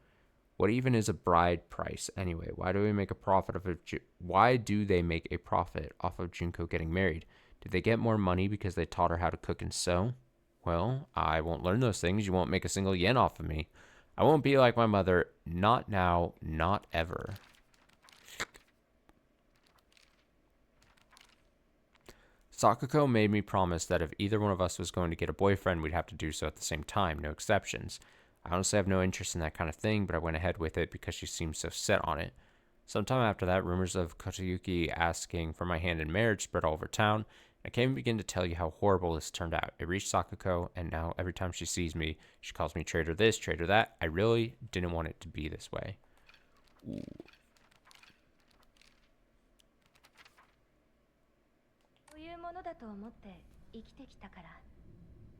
What even is a bride price anyway? Why do they make a profit off of Junko getting married? Did they get more money because they taught her how to cook and sew? Well, I won't learn those things. You won't make a single yen off of me. I won't be like my mother. Not now, not ever. Sakuko made me promise that if either one of us was going to get a boyfriend, we'd have to do so at the same time, no exceptions. I honestly have no interest in that kind of thing, but I went ahead with it because she seemed so set on it. Sometime after that, rumors of Kotoyuki asking for my hand in marriage spread all over town. I can't even begin to tell you how horrible this turned out. It reached Sakuko, and now every time she sees me, she calls me traitor this, traitor that. I really didn't want it to be this way. そういうものだと思って生きてきたから。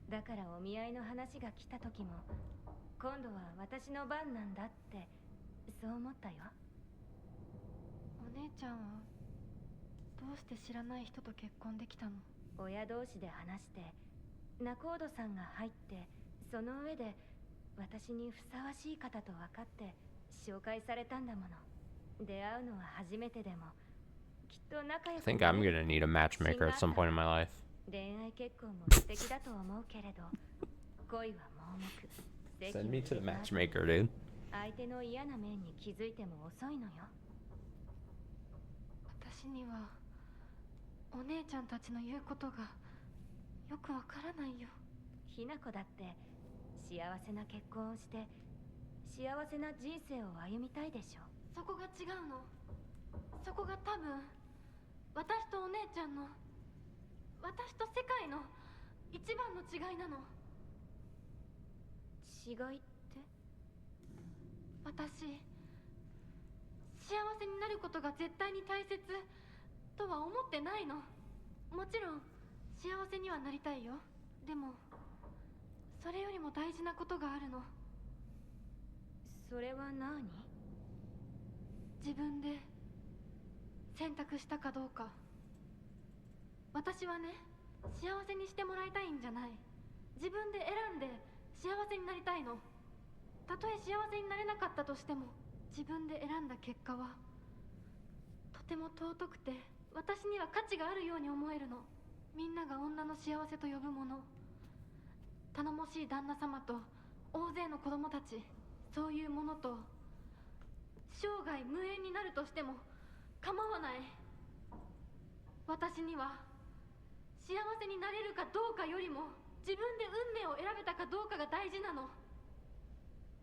だからお見合いの話が来た時も、今度は私の番なんだってそう思ったよ。お姉ちゃんはどうして知らない人と結婚できたの？親同士で話して、仲人さんが入って、その上で私にふさわしい方と分かって紹介されたんだもの。出会うのは初めてでも、きっと仲良 I く think な I'm れる gonna need a matchmaker at some point in my life. 恋愛結婚も素敵だと思うけれど、恋は盲目。 Send me to the matchmaker, dude. 相手の嫌な面に気づいても遅いのよ。私にはお姉ちゃんたちの言うことがよくわからないよ。ひな子だって幸せな結婚をして幸せな人生を歩みたいでしょ。そこが違うの。そこが多分私とお姉ちゃんの、私と世界の一番の違いなの。違いって？私、幸せになることが絶対に大切とは思ってないの。もちろん幸せにはなりたいよ。でもそれよりも大事なことがあるの。それは何？自分で選択したかどうか。私はね、幸せにしてもらいたいんじゃない。自分で選んで幸せになりたいの。たとえ幸せになれなかったとしても、自分で選んだ結果はとても尊くて、私には価値があるように思えるの。みんなが女の幸せと呼ぶもの、頼もしい旦那様と大勢の子供たち、そういうものと生涯無縁になるとしても構わない。私には幸せになれるかどうかよりも、自分で運命を選べたかどうかが大事なの。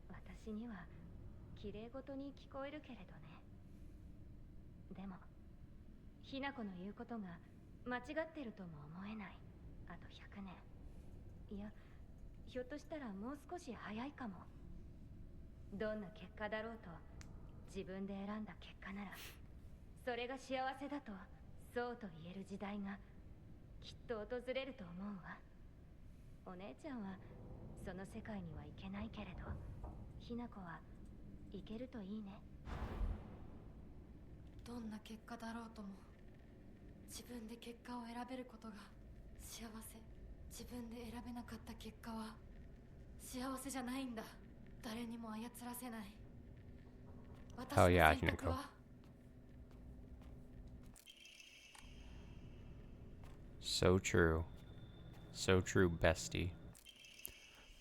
私には綺麗事に聞こえるけれどね。でもひな子の言うことが間違ってるとも思えない。あと100年、いや、ひょっとしたらもう少し早いかも。どんな結果だろうと、自分で選んだ結果ならそれが幸せだとそうと言える時代がきっと訪れると思うわ。お姉ちゃんはその世界には行けないけれど、ひな子は行けるといいね。どんな結果だろうとも、自分で結果を選べることが幸せ。自分で選べなかった結果は幸せじゃないんだ。誰にも操らせない。私の yeah, 選択は。So true. So true, bestie.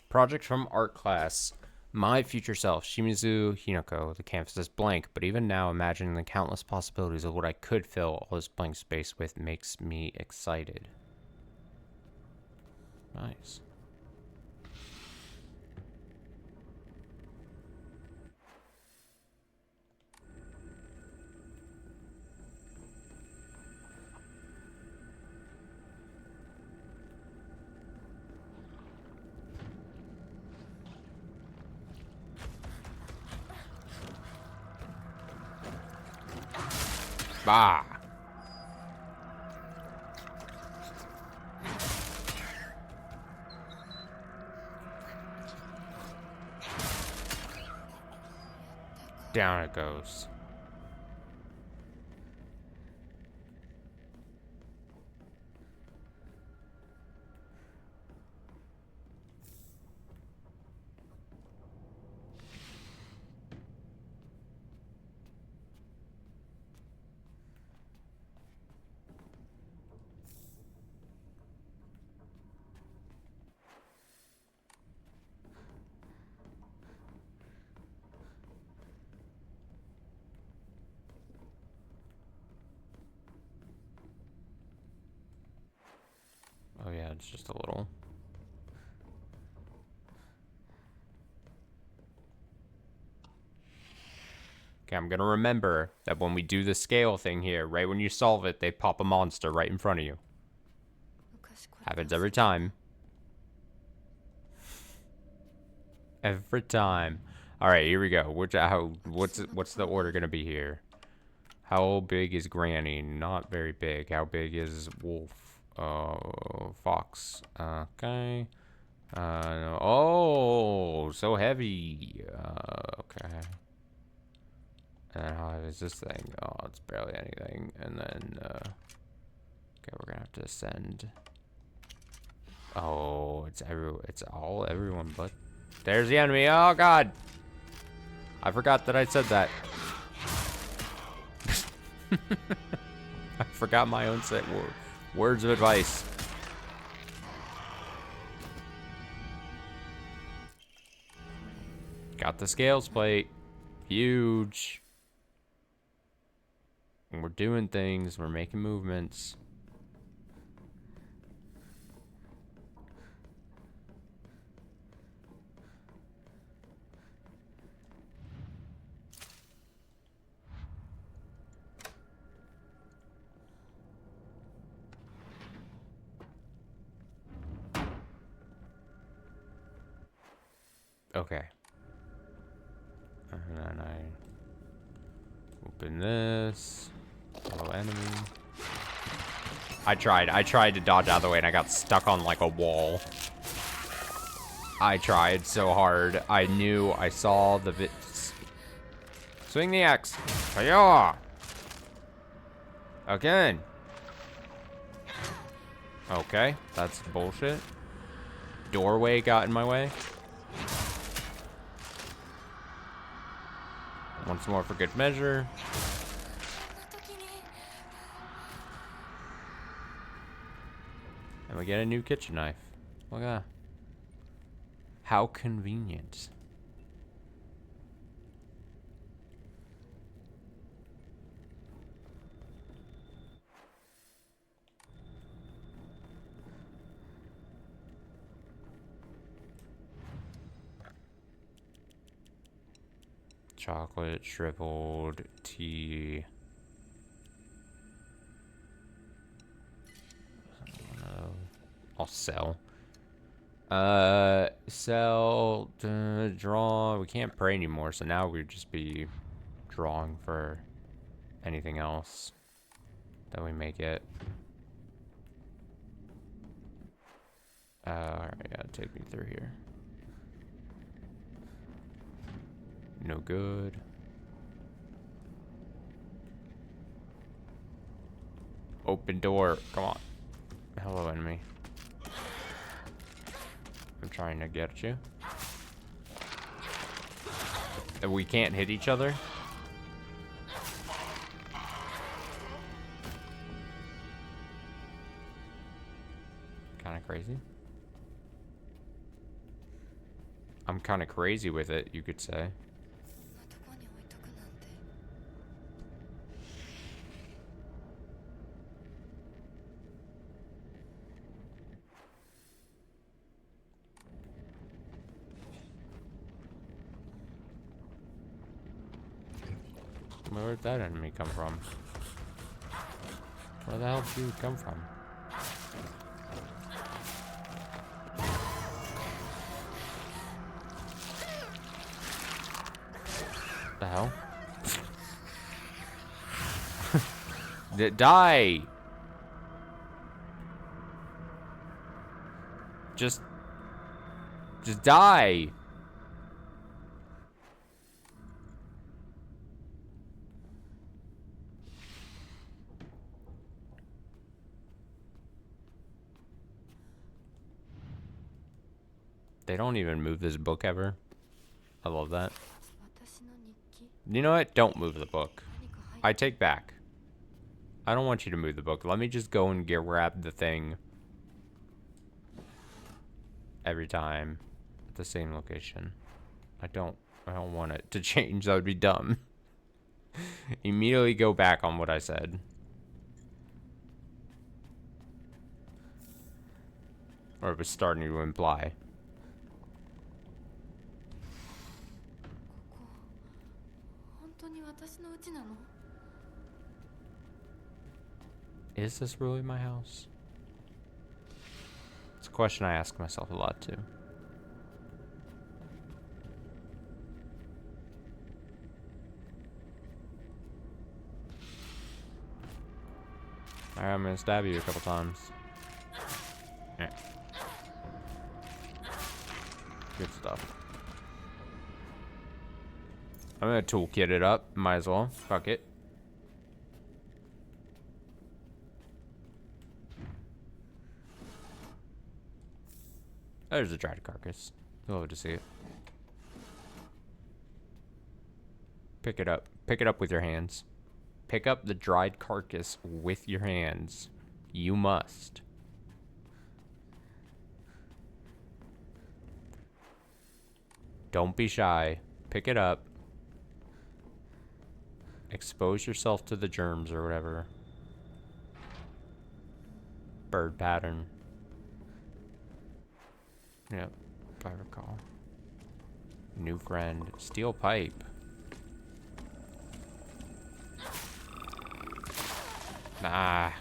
Project from art class. My future self, Shimizu Hinako. The canvas is blank, but even now, imagining the countless possibilities of what I could fill all this blank space with makes me excited. Nice. Bah! Down it goes. Oh yeah, it's just a little. Okay, I'm gonna remember that when we do the scale thing here, right when you solve it, they pop a monster right in front of you. Happens every time. Every time. All right, here we go. What's the order gonna be here? How big is Granny? Not very big. How big is Wolf? Fox. Okay. Oh, so heavy. Okay. And how heavy is this thing? Oh, it's barely anything. And then, okay, we're gonna have to ascend. Oh, it's everyone but. There's the enemy. Oh, God. I forgot that I said that. I forgot my own set words of advice. Got the scales plate. Huge. And we're doing things. We're making movements. Okay. And then I open this. Hello, enemy. I tried to dodge out of the way and I got stuck on like a wall. I tried so hard. I knew I saw the bits. Swing the axe. Hiya! Again. Okay, that's bullshit. Doorway got in my way. Once more for good measure. And we get a new kitchen knife. Look at that. How convenient. Chocolate, shriveled, tea. I'll sell. Sell, draw. We can't pray anymore, so now we'd just be drawing for anything else that we may get. Alright, yeah, take me through here. No good. Open door. Come on. Hello, enemy. I'm trying to get you. We can't hit each other. Kind of crazy. I'm kind of crazy with it, you could say. Where'd that enemy come from? Where the hell did you come from? The hell? Die! Just die! They don't even move this book ever. I love that. You know what? Don't move the book. I take back. I don't want you to move the book. Let me just go and grab the thing every time at the same location. I don't want it to change. That would be dumb. Immediately go back on what I said. Or it was starting to imply. Is this really my house? It's a question I ask myself a lot too. I'm gonna stab you a couple times. Yeah. Good stuff. I'm gonna toolkit it up. Might as well. Fuck it. There's a dried carcass. You'll love to see it. Pick it up. Pick it up with your hands. Pick up the dried carcass with your hands. You must. Don't be shy. Pick it up. Expose yourself to the germs or whatever. Bird pattern. Yep, if I recall. New friend. Steel pipe. Nah.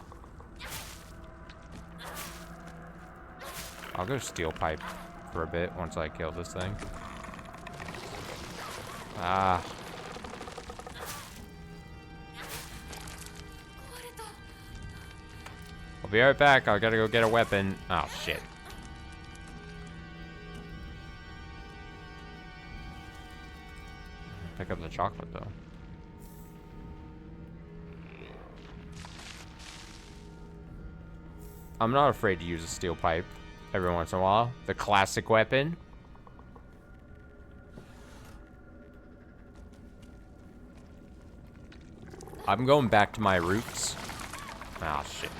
I'll go steel pipe for a bit once I kill this thing. Ah. I'll be right back. I gotta go get a weapon. Oh, shit. Pick up the chocolate, though. I'm not afraid to use a steel pipe every once in a while. The classic weapon. I'm going back to my roots. Ah, shit.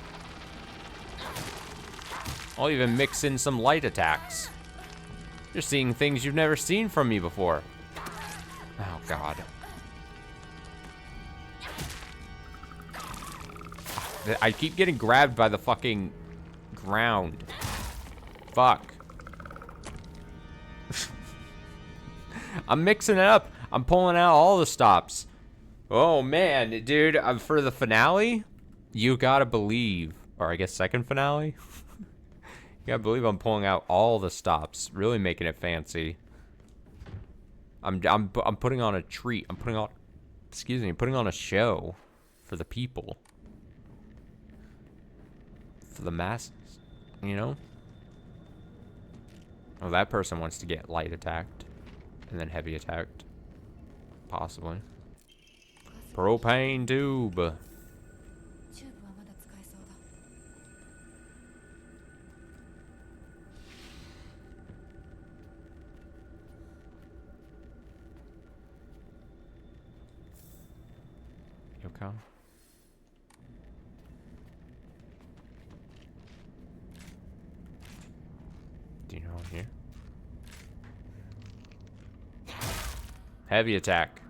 I'll even mix in some light attacks. You're seeing things you've never seen from me before. Oh, God. I keep getting grabbed by the fucking ground. Fuck. I'm mixing it up. I'm pulling out all the stops. Oh, man, dude. For the finale, you gotta believe. Or I guess second finale. You gotta believe I'm pulling out all the stops. Really making it fancy. I'm putting on a treat. I'm putting on a show for the people. For the masses, you know? Oh, that person wants to get light attacked and then heavy attacked. Possibly. Propane tube. You okay? Do you know I'm here? Heavy attack.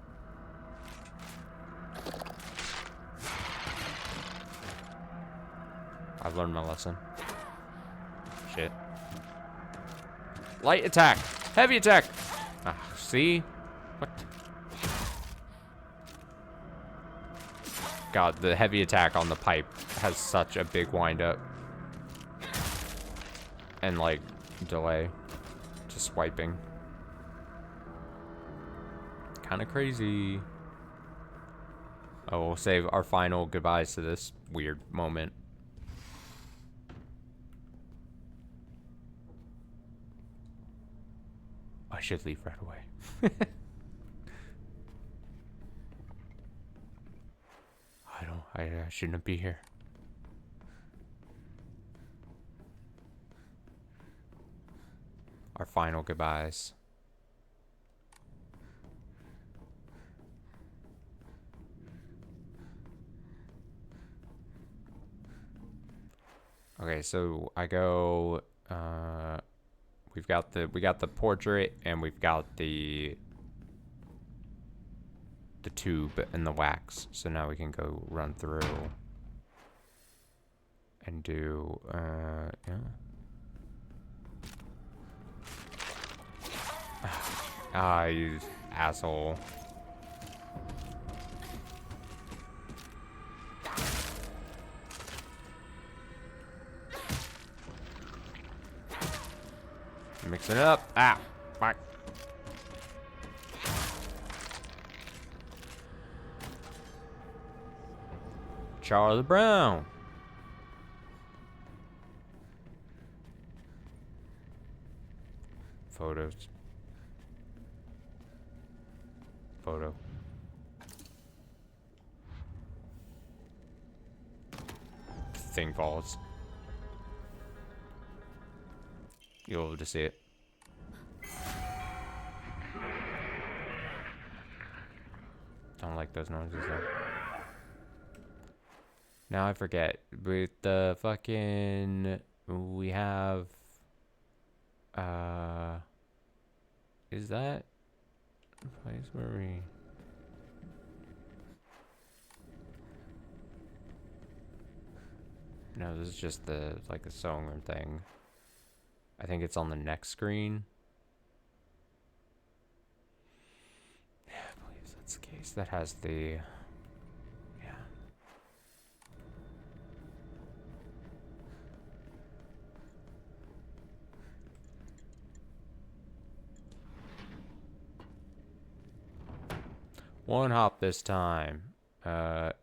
I've learned my lesson. Shit. Light attack. Heavy attack. Ah, see? What? God, the heavy attack on the pipe has such a big windup. And, like, delay. Just swiping. Kind of crazy. Oh, we'll save our final goodbyes to this weird moment. I should leave right away. I shouldn't be here. Our final goodbyes. Okay, so I go, we got the portrait and we've got the tube and the wax. So now we can go run through and do, yeah. Ah, you asshole. Mix it up. Ah, fuck. Charlie Brown. photos. Photo. Thing falls. You'll be able to see it. Don't like those noises though. Now I forget. With the fucking... We have... Is that... the place where we... No, this is just the, like, the sewing room thing. I think it's on the next screen. Yeah, I believe that's the case. That has the... Yeah. One hop this time.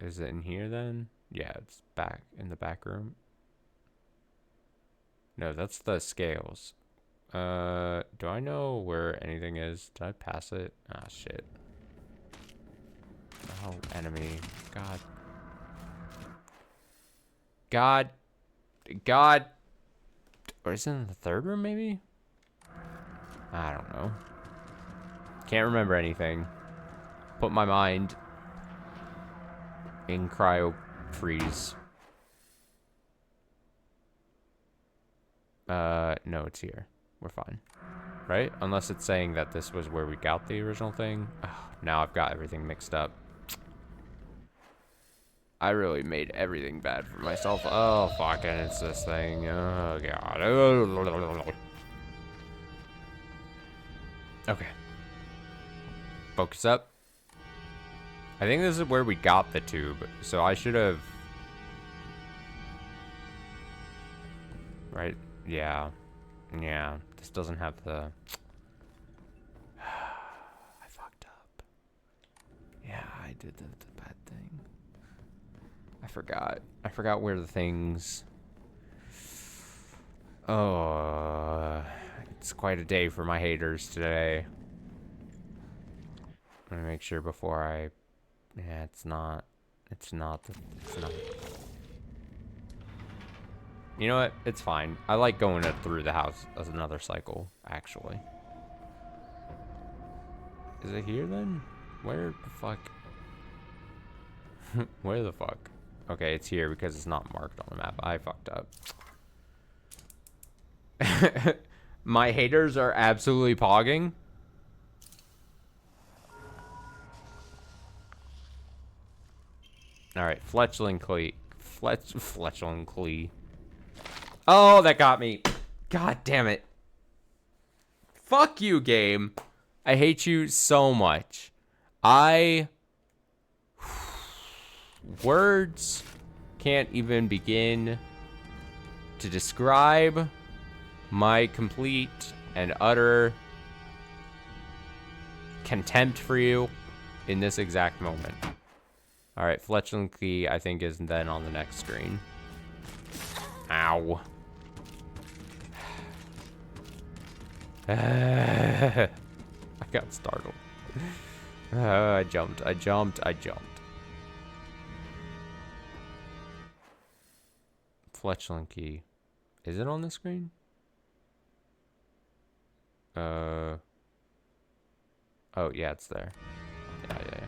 Is it in here then? Yeah, it's back in the back room. No, that's the scales. Do I know where anything is? Did I pass it? Ah, shit. Oh, enemy. God. God. God. Or is it in the third room, maybe? I don't know. Can't remember anything. Put my mind in cryo freeze. No, it's here. We're fine. Right? Unless it's saying that this was where we got the original thing. Oh, now I've got everything mixed up. I really made everything bad for myself. Oh, fucking, it's this thing. Oh, God. Okay. Focus up. I think this is where we got the tube, so I should have... Right? Yeah. Yeah. This doesn't have the... I fucked up. Yeah, I did the bad thing. I forgot. I forgot where the things... Oh... It's quite a day for my haters today. I'm gonna make sure before I... Yeah, it's not. It's not. You know what? It's fine. I like going through the house as another cycle, actually. Is it here then? Where the fuck? Where the fuck? Okay, it's here because it's not marked on the map. I fucked up. My haters are absolutely pogging. All right, Fletchling Clee. Oh, that got me. God damn it. Fuck you, game. I hate you so much. Words can't even begin to describe my complete and utter contempt for you in this exact moment. All right, Fletchling Key, I think, is then on the next screen. Ow. I got startled. I jumped. Fletchling Key. Is it on the screen? Oh, yeah, it's there. Yeah.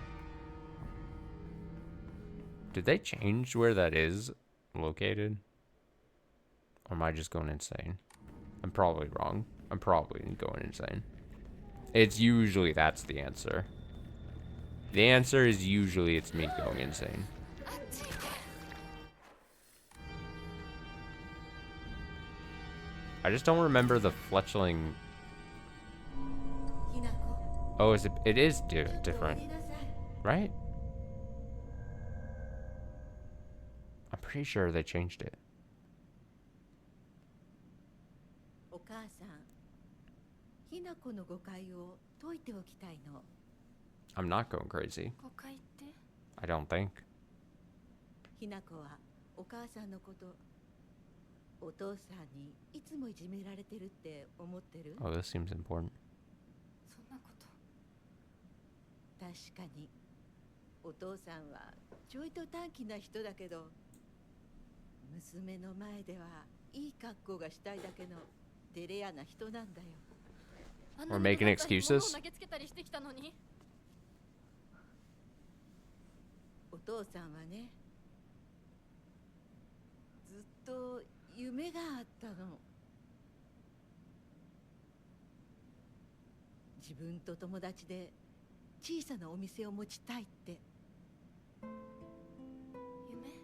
Did they change where that is located? Or am I just going insane? I'm probably wrong. I'm probably going insane. It's usually that's the answer. The answer is usually it's me going insane. I just don't remember the Fletchling. Oh, is it? It is different, right? I'm pretty sure they changed it. I'm not going crazy. I don't think. お父さんにいつもいじめられてるって思ってる？ Oh, this seems important. そんなこと。確かにお父さんはちょいと短気な人だけど、娘の前ではいい格好がしたいだけの照れ屋な人なんだよ。あん We're な making に硬い物を excuses? 投げつけたりしてきたのに。お父さんはね、ずっと夢があったの。自分と友達で小さなお店を持ちたいって。夢？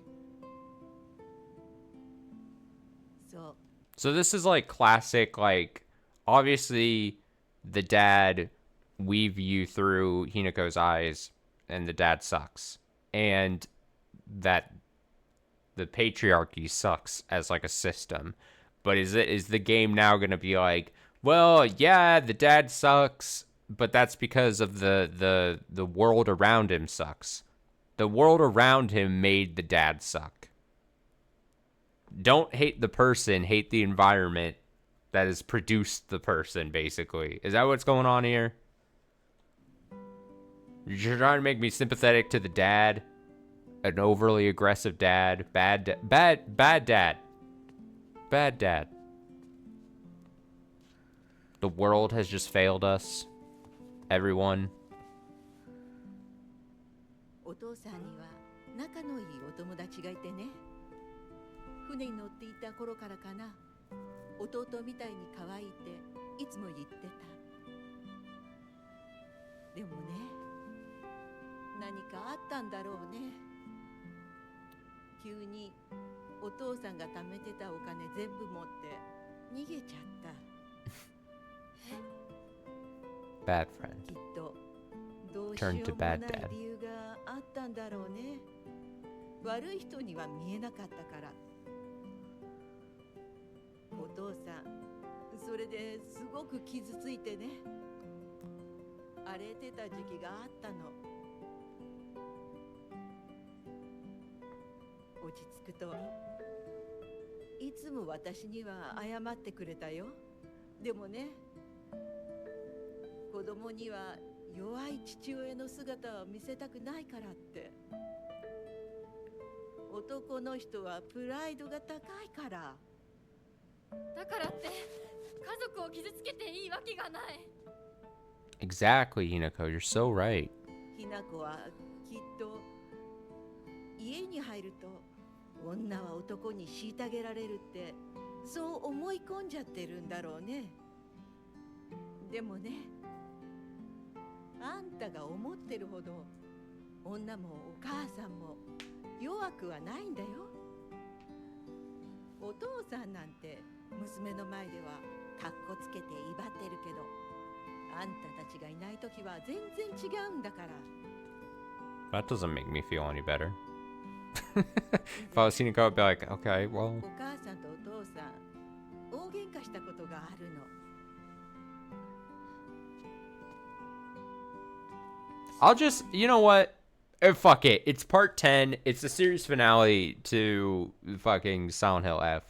そう。 So this is like classic, like, obviously the dad, we view through Hinako's eyes, and the dad sucks. And that the patriarchy sucks as like a system. But is the game now gonna be like, well, yeah, the dad sucks, but that's because of the world around him sucks. The world around him made the dad suck. Don't hate the person, hate the environment that has produced the person, basically. Is that what's going on here? You're trying to make me sympathetic to the dad? An overly aggressive dad? Bad dad. Bad dad. The world has just failed us. Everyone. お父さんには仲のいいお友達がいてね。船に乗っていた頃からかな、弟みたいに可愛いっていつも言ってた。でもね、何かあったんだろうね。急にお父さんが貯めてたお金全部持って逃げちゃった。Bad friend. きっとどうしよう Turn to もな bad い dad. 理由があったんだろうね。悪い人には見えなかったから。お父さん、それですごく傷ついてね。荒れてた時期があったの。落ち着くといつも私には謝ってくれたよ。でもね、子供には弱い父親の姿を見せたくないからって。男の人はプライドが高いから。だからって家族を傷つけていいわけがない。 Exactly, Hinako. You're so right. ひな子はきっと家に入ると女は男に虐げられるってそう思い込んじゃってるんだろうね。でもね、あんたが思ってるほど女もお母さんも弱くはないんだよ。お父さんなんて娘の前ではカッコつけて威張ってるけど、あんたたちがいないときは全然違うんだから。 That doesn't make me feel any better. If I was Hinako, I'd be like, okay, well. お母さんとお父さん大喧嘩したことがあるの。 I'll just, you know what? Fuck it. It's part 10. It's the series finale to fucking Silent Hill F.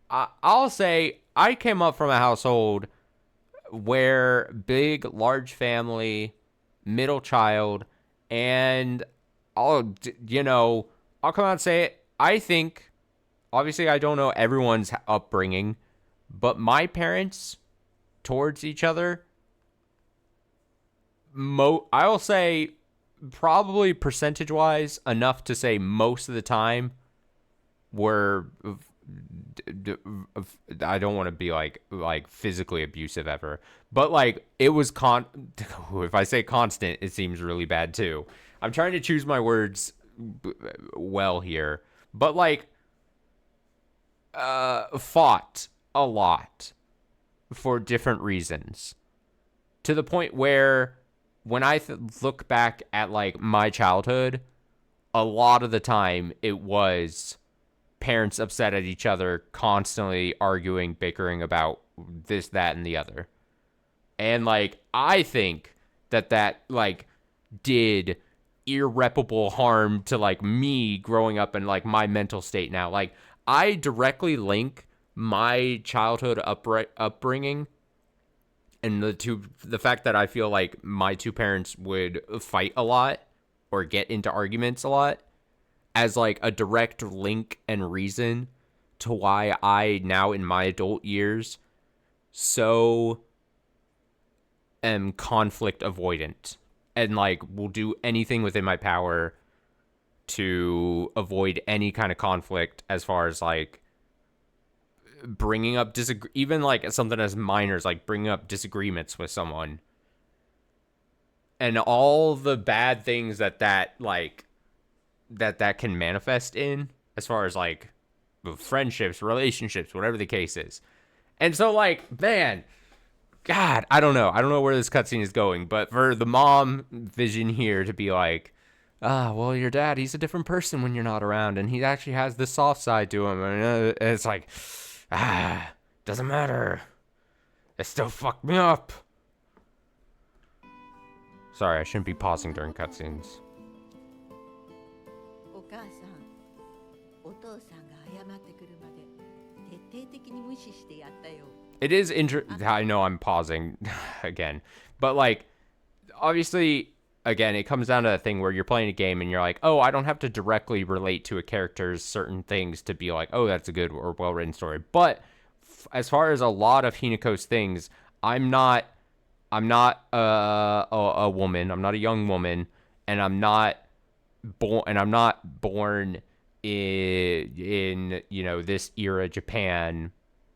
I'll say I came up from a household where big, large family, middle child, and I'll come out and say it. I think, obviously I don't know everyone's upbringing, but my parents towards each other, I'll say probably percentage-wise enough to say most of the time were, I don't want to be like physically abusive ever, but like it was if I say constant, it seems really bad too. I'm trying to choose my words well here, but like fought a lot for different reasons, to the point where when I look back at like my childhood, a lot of the time it was parents upset at each other, constantly arguing, bickering about this, that, and the other. And like, I think that like did irreparable harm to like me growing up and like my mental state now. Like, I directly link my childhood upbringing and the fact that I feel like my two parents would fight a lot or get into arguments a lot as like a direct link and reason to why I now in my adult years so am conflict avoidant and like will do anything within my power to avoid any kind of conflict as far as like bringing up even like something as minor as like bringing up disagreements with someone and all the bad things that like that can manifest in as far as like friendships, relationships, whatever the case is. And so like, man, God, I don't know where this cutscene is going, but for the mom vision here to be like, well, your dad, he's a different person when you're not around, and he actually has this soft side to him, and it's like, doesn't matter. It still fucked me up. Sorry, I shouldn't be pausing during cutscenes. お母さん、お父さんが謝ってくるまで徹底的に無視してやったよ。It is I know I'm pausing again, but like, obviously, again, it comes down to that thing where you're playing a game and you're like, oh, I don't have to directly relate to a character's certain things to be like, oh, that's a good or well-written story. But as far as a lot of Hinako's things, I'm not a woman. I'm not a young woman, and I'm not born in you know, this era Japan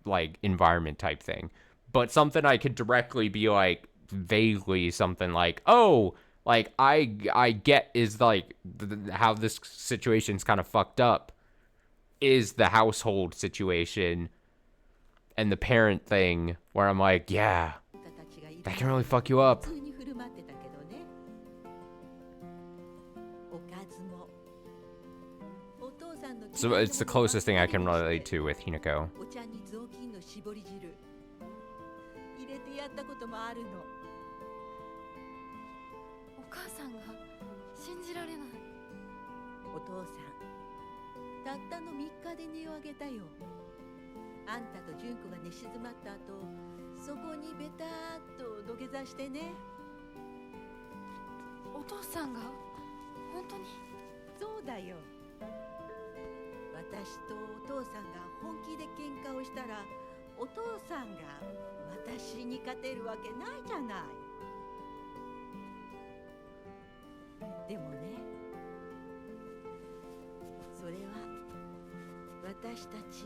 like environment type thing. But something I could directly be like vaguely something like, oh, like I get is like how this situation's kind of fucked up is the household situation and the parent thing where I'm like, yeah, that can really fuck you up. So it's the closest thing I can relate to with Hinako. お母さんが信じられない。お父さん、たったの3日で値を上げたよ。あんたと純子が寝静まった後、そこにベターっと土下座してね。お父さんが本当に？そうだよ。私とお父さんが本気で喧嘩をしたら、お父さんが私に勝てるわけないじゃない。でもね、それは私たち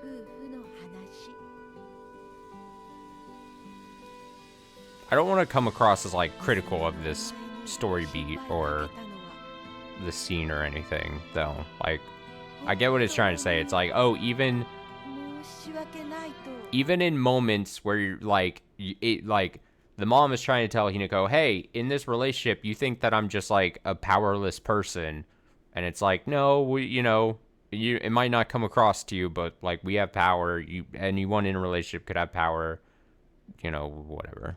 夫婦の話。I don't want to come across as like critical of this story beat or the scene or anything, though. Like, I get what it's trying to say. It's like, oh, even in moments where you're like, like the mom is trying to tell Hinako, hey, in this relationship, you think that I'm just like a powerless person, and it's like, no, you know, it might not come across to you, but like we have power. Anyone in a relationship could have power, you know, whatever.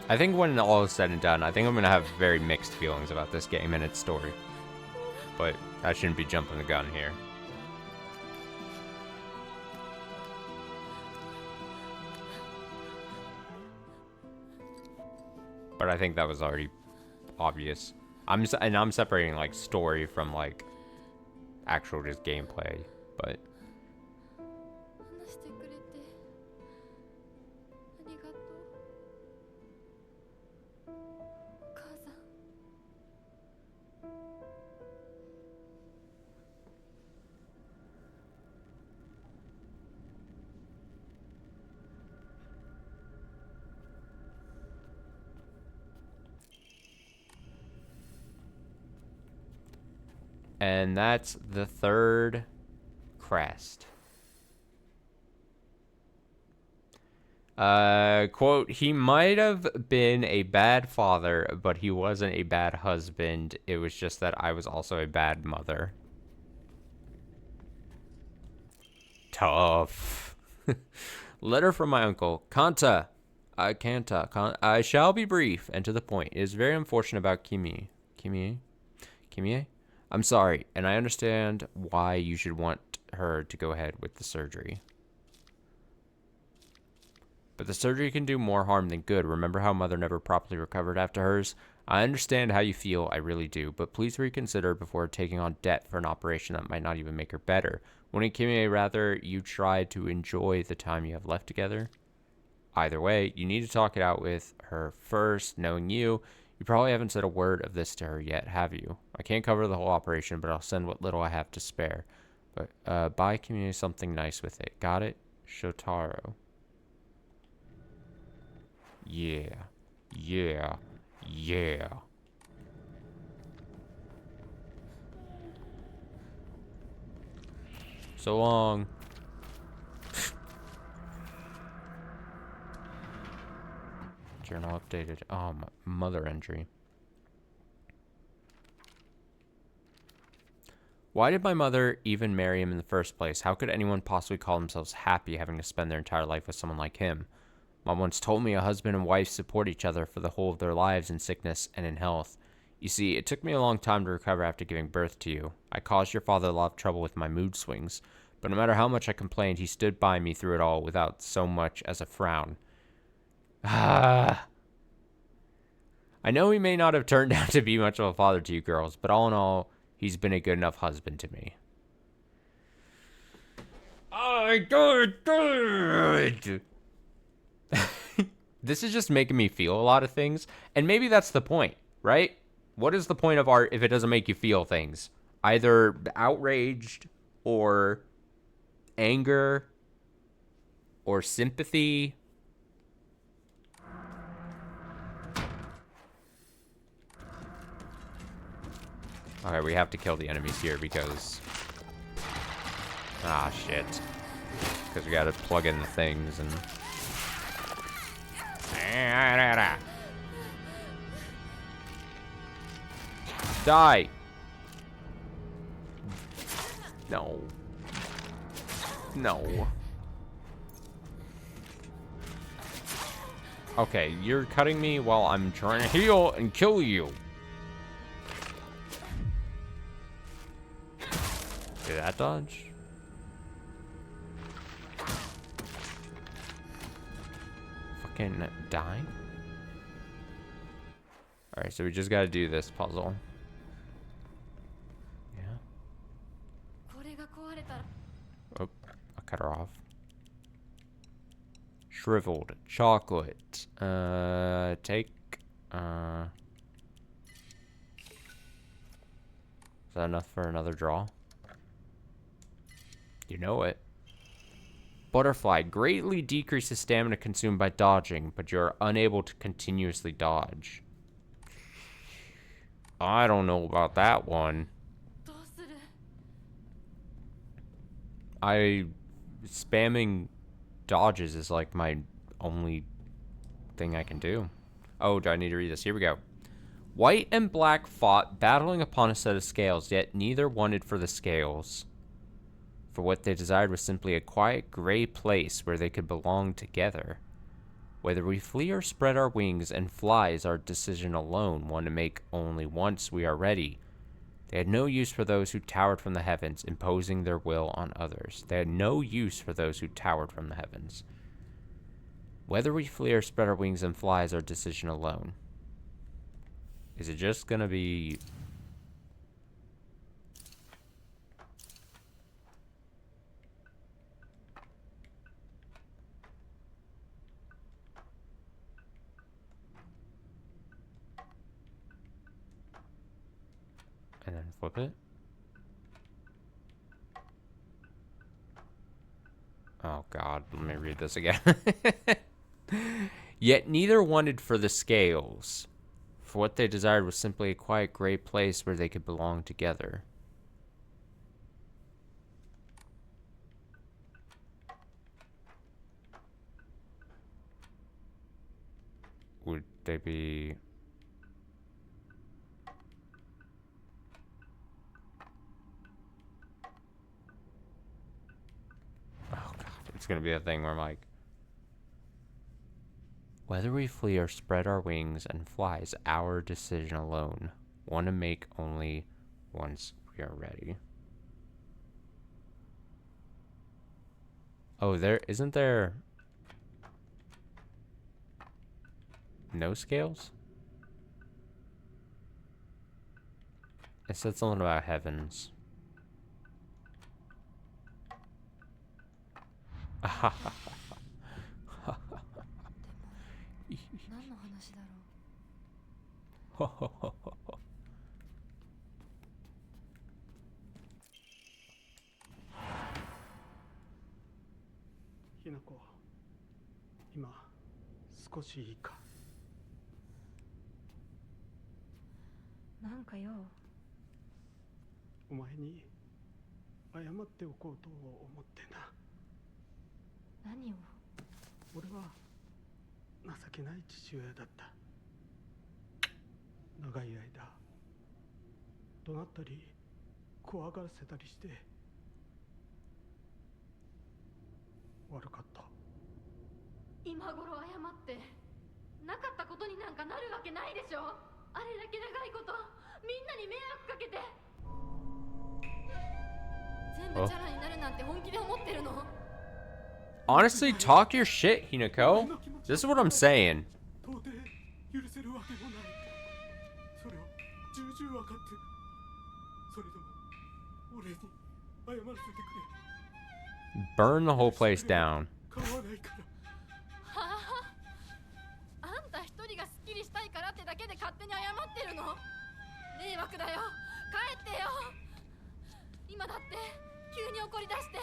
I think when all is said and done, I think I'm going to have very mixed feelings about this game and its story. But I shouldn't be jumping the gun here. But I think that was already obvious. I'm separating like story from like actual just gameplay, but 話してくれてありがとう。お母さん。And that's the third crest. Quote, he might have been a bad father, but he wasn't a bad husband. It was just that I was also a bad mother. Tough. Letter from my uncle. Kanta. I shall be brief and to the point. It is very unfortunate about Kimi. Kimie? I'm sorry, and I understand why you should want her to go ahead with the surgery. But the surgery can do more harm than good. Remember how Mother never properly recovered after hers? I understand how you feel, I really do, but please reconsider before taking on debt for an operation that might not even make her better. Wouldn't Kimie rather you try to enjoy the time you have left together? Either way, you need to talk it out with her first. Knowing you probably haven't said a word of this to her yet, have you? I can't cover the whole operation, but I'll send what little I have to spare. But buy Kimie something nice with it. Got it? Shotaro. Yeah. Yeah. Yeah. So long. Journal updated. Oh, mother entry. Why did my mother even marry him in the first place? How could anyone possibly call themselves happy having to spend their entire life with someone like him? Mom once told me a husband and wife support each other for the whole of their lives in sickness and in health. You see, it took me a long time to recover after giving birth to you. I caused your father a lot of trouble with my mood swings, but no matter how much I complained, he stood by me through it all without so much as a frown. Ah. I know he may not have turned out to be much of a father to you girls, but all in all, he's been a good enough husband to me. I good. This is just making me feel a lot of things, and maybe that's the point, right? What is the point of art if it doesn't make you feel things? Either outraged, or anger, or sympathy. Okay, we have to kill the enemies here because... Ah, shit. Because we gotta plug in the things and... Die! No. No. Okay, you're cutting me while I'm trying to heal and kill you. Did that dodge? Fucking die? Alright, so we just gotta do this puzzle. Yeah. Oh, I cut her off. Shriveled chocolate. Take. Is that enough for another draw? You know it. Butterfly greatly decreases stamina consumed by dodging, but you're unable to continuously dodge. I don't know about that one. Spamming dodges is like my only thing I can do. Oh, do I need to read this? Here we go. White and black fought, battling upon a set of scales, yet neither wanted for the scales. For what they desired was simply a quiet gray place where they could belong together. Whether we flee or spread our wings and fly is our decision alone, one to make only once we are ready. They had no use for those who towered from the heavens, imposing their will on others. They had no use for those who towered from the heavens. Whether we flee or spread our wings and fly is our decision alone. Is it just gonna be... and then flip it? Oh god, let me read this again. Yet neither wanted for the scales. For what they desired was simply a quiet gray place where they could belong together. would they be? Oh god, it's gonna be a thing where I'm like, whether we flee or spread our wings and fly is our decision alone. One to make only once we are ready. Oh, isn't there no scales? It said something about heavens. 何の話だろひなこ、今少しいいか。なんかよ。お前に謝っておこうと思ってな。何を。俺は情けない父親だった。長い間怒鳴ったり怖がらせたりして悪かった。今頃謝ってなかったことになんかなるわけないでしょ。あれだけ長いことみんなに迷惑かけて全部チャラになるなんて本気で思ってるの。 Honestly, talk your shit, Hinako. This is what I'm saying. 到底許せるわけもない。それを重々分かってる。それでも俺に謝らせてくれ。 Burn the whole place down. 構わないから。はあ、あんた一人がスッキリしたいからってだけで勝手に謝ってるの。迷惑だよ、帰ってよ。今だって急に怒り出して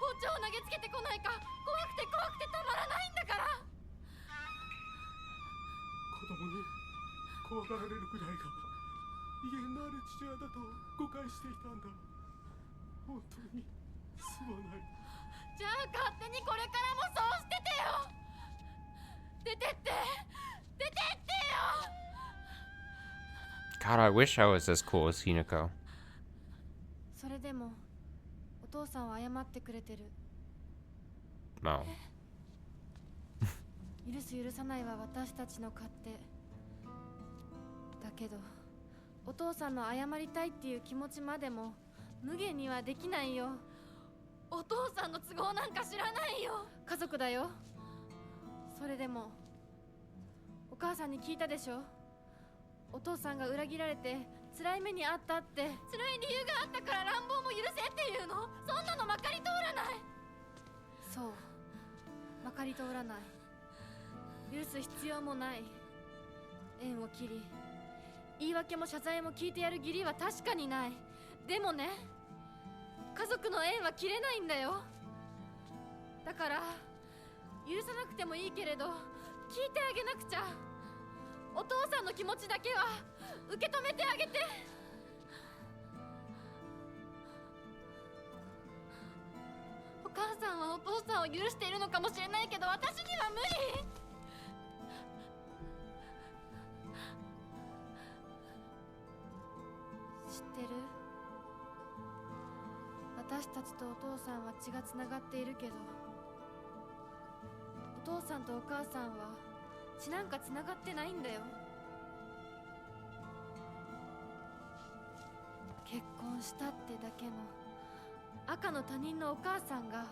包丁を投げつけてこないか怖くてたまらないんだから。子供に怖がられるくらいが威厳のある父親だと誤解していたんだ。本当にすまない。じゃあ勝手にこれからもそうしててよ。出てって出てってよ。 God, I wish I was as cool as Hinako. それでもお父さんは謝ってくれてる。 No. 許す許さないは私たちの勝手だけど、お父さんの謝りたいっていう気持ちまでも無限にはできないよ。お父さんの都合なんか知らないよ。家族だよ。それでもお母さんに聞いたでしょ。お父さんが裏切られて辛い目にあったって。辛い理由があったから乱暴も許せっていうの。そんなのまかり通らない。そう、まかり通らない。許す必要もない。縁を切り言い訳も謝罪も聞いてやる義理は確かにない。でもね、家族の縁は切れないんだよ。だから許さなくてもいいけれど聞いてあげなくちゃ。お父さんの気持ちだけは受け止めてあげて。お母さんはお父さんを許しているのかもしれないけど私には無理。知ってる？私たちとお父さんは血がつながっているけど、お父さんとお母さんは血なんかつながってないんだよ。結婚したってだけの赤の他人のお母さんが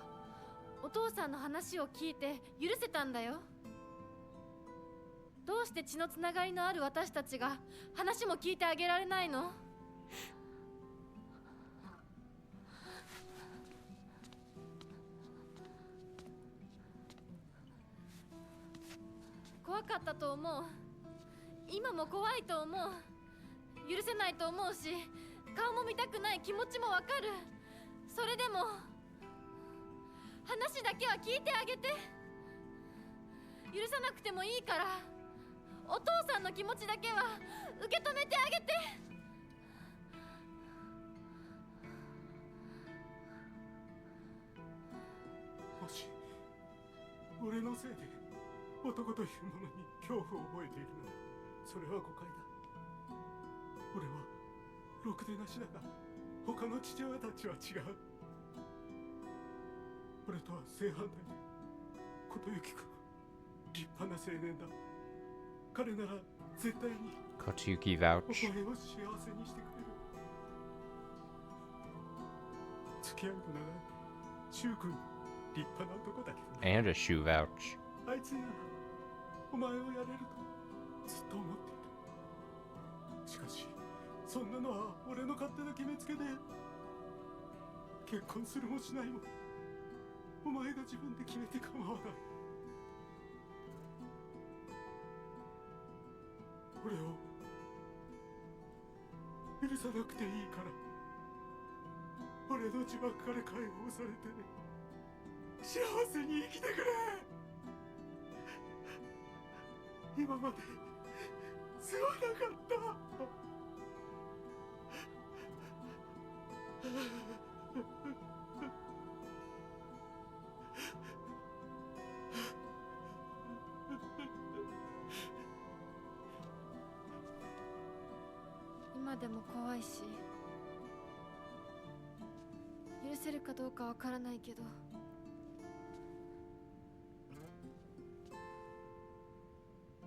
お父さんの話を聞いて許せたんだよ。どうして血のつながりのある私たちが話も聞いてあげられないの？怖かったと思う。今も怖いと思う。許せないと思うし、顔も見たくない気持ちもわかる。それでも話だけは聞いてあげて。許さなくてもいいからお父さんの気持ちだけは受け止めてあげて。もし俺のせいで男というものに恐怖を覚えているならそれは誤解だ。俺はろくでなしだが他の父親たちは違う。俺とは正反対で、琴行君は立派な青年だ。彼なら絶対に Kotoyuki お vouch. 前を幸せにしてくれる。付き合いの長い柊君、立派な男だけどね。 And a shoe vouch. あいつならお前をやれるとずっと思っていた。しかしそんなのは俺の勝手な決めつけで、結婚するもしないもお前が自分で決めて構わない。俺を許さなくていいから、俺の呪縛から解放されて幸せに生きてくれ。今まですまなかった。今でも怖いし、許せるかどうかわからないけど、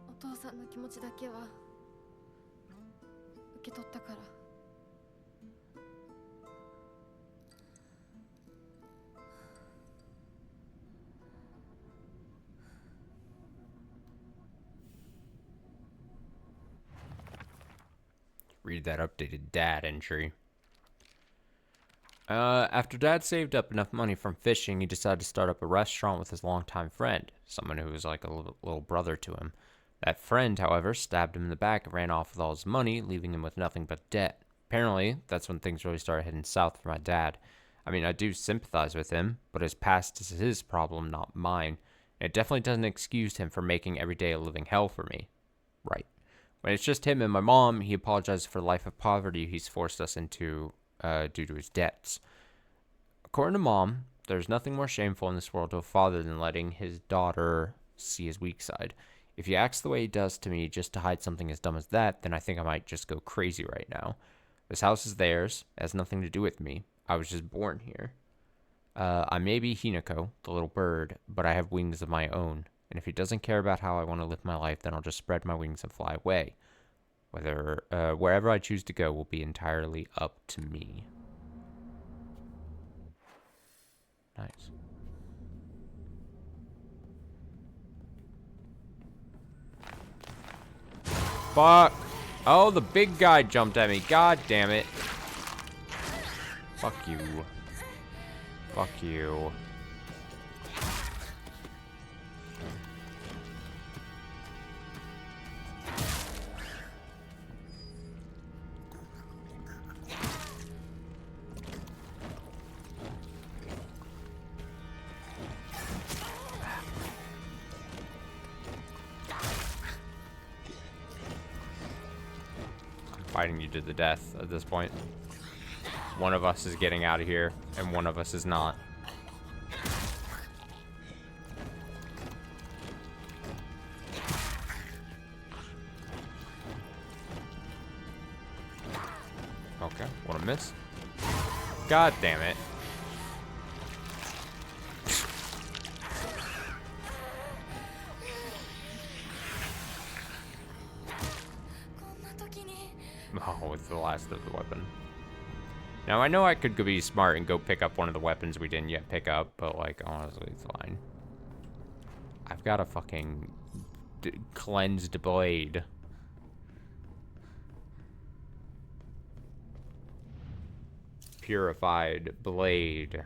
お父さんの気持ちだけは受け取ったから。Read that updated dad entry. After Dad saved up enough money from fishing, he decided to start up a restaurant with his longtime friend, someone who was like a little brother to him. That friend, however, stabbed him in the back and ran off with all his money, leaving him with nothing but debt. Apparently, that's when things really started heading south for my dad. I mean, I do sympathize with him, but his past is his problem, not mine. And it definitely doesn't excuse him for making every day a living hell for me. Right. When it's just him and my mom, he apologizes for the life of poverty he's forced us into due to his debts. According to Mom, there's nothing more shameful in this world to a father than letting his daughter see his weak side. If he acts the way he does to me just to hide something as dumb as that, then I think I might just go crazy right now. This house is theirs. It has nothing to do with me. I was just born here. I may be Hinako, the little bird, but I have wings of my own. And if he doesn't care about how I want to live my life, then I'll just spread my wings and fly away. Wherever I choose to go will be entirely up to me. Nice. Fuck! Oh, the big guy jumped at me. God damn it. Fuck you. Fuck you. Fighting you to the death at this point. One of us is getting out of here, and one of us is not. Okay, what a miss. God damn it. Oh, it's the last of the weapon. Now, I know I could go be smart and go pick up one of the weapons we didn't yet pick up, but, like, honestly, it's fine. I've got a fucking cleansed blade. Purified blade.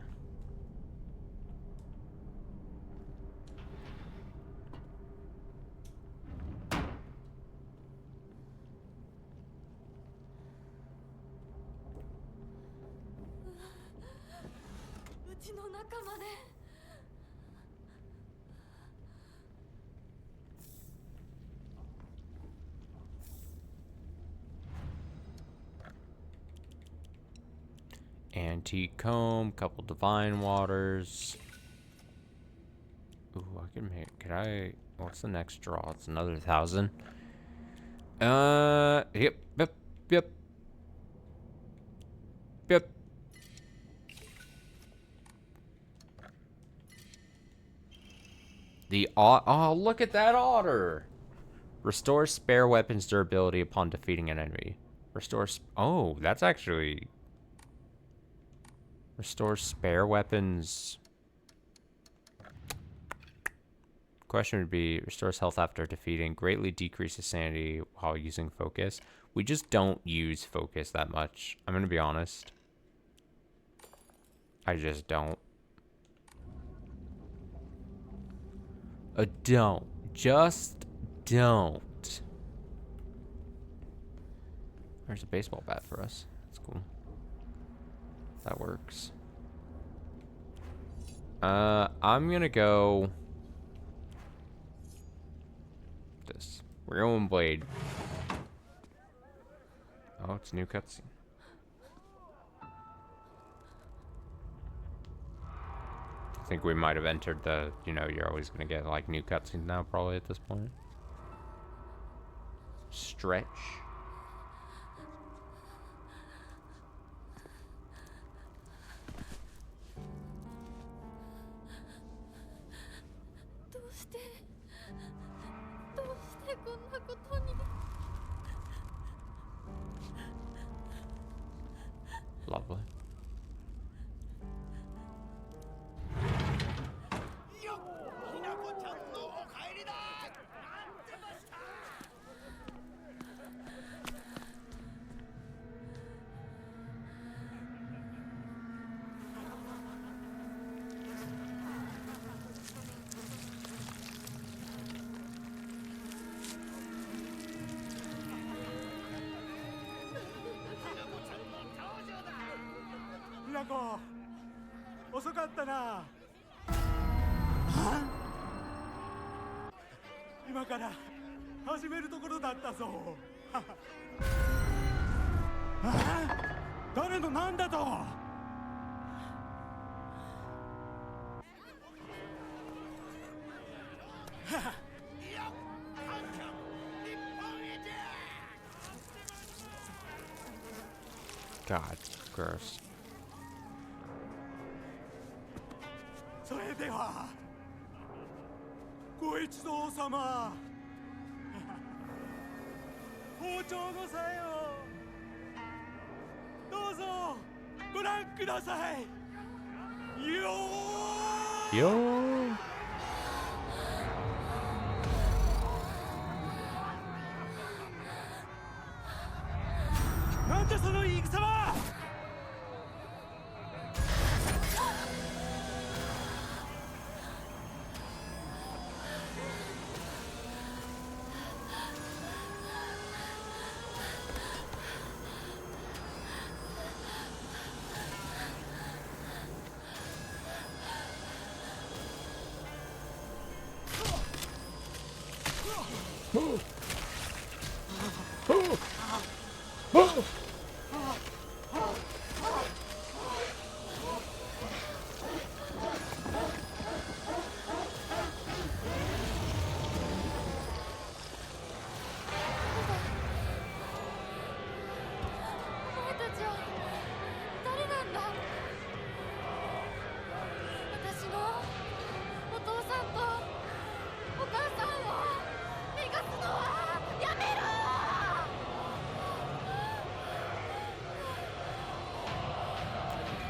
Antique comb, couple divine waters. Ooh, I can make. Could I? What's the next draw? It's another 1,000. Yep, yep, yep, yep. Oh, look at that otter. Restores spare weapons durability upon defeating an enemy. Oh, that's actually. Restores spare weapons. Question would be, restores health after defeating, greatly decreases sanity while using focus. We just don't use focus that much. I'm gonna be honest. I just don't. Just don't. There's a baseball bat for us. That's cool. That works. I'm gonna go this. We're going blade. Oh, it's a new cutscene. I think we might have entered the, you're always gonna get like new cutscenes now probably at this point. Stretch. Lovely.遅かったな。今から始めるところだったぞ。誰のなんだと。God, gross. それではご一同様、包丁のさえをどうぞご覧ください。よー。よー。なんだその言い草は。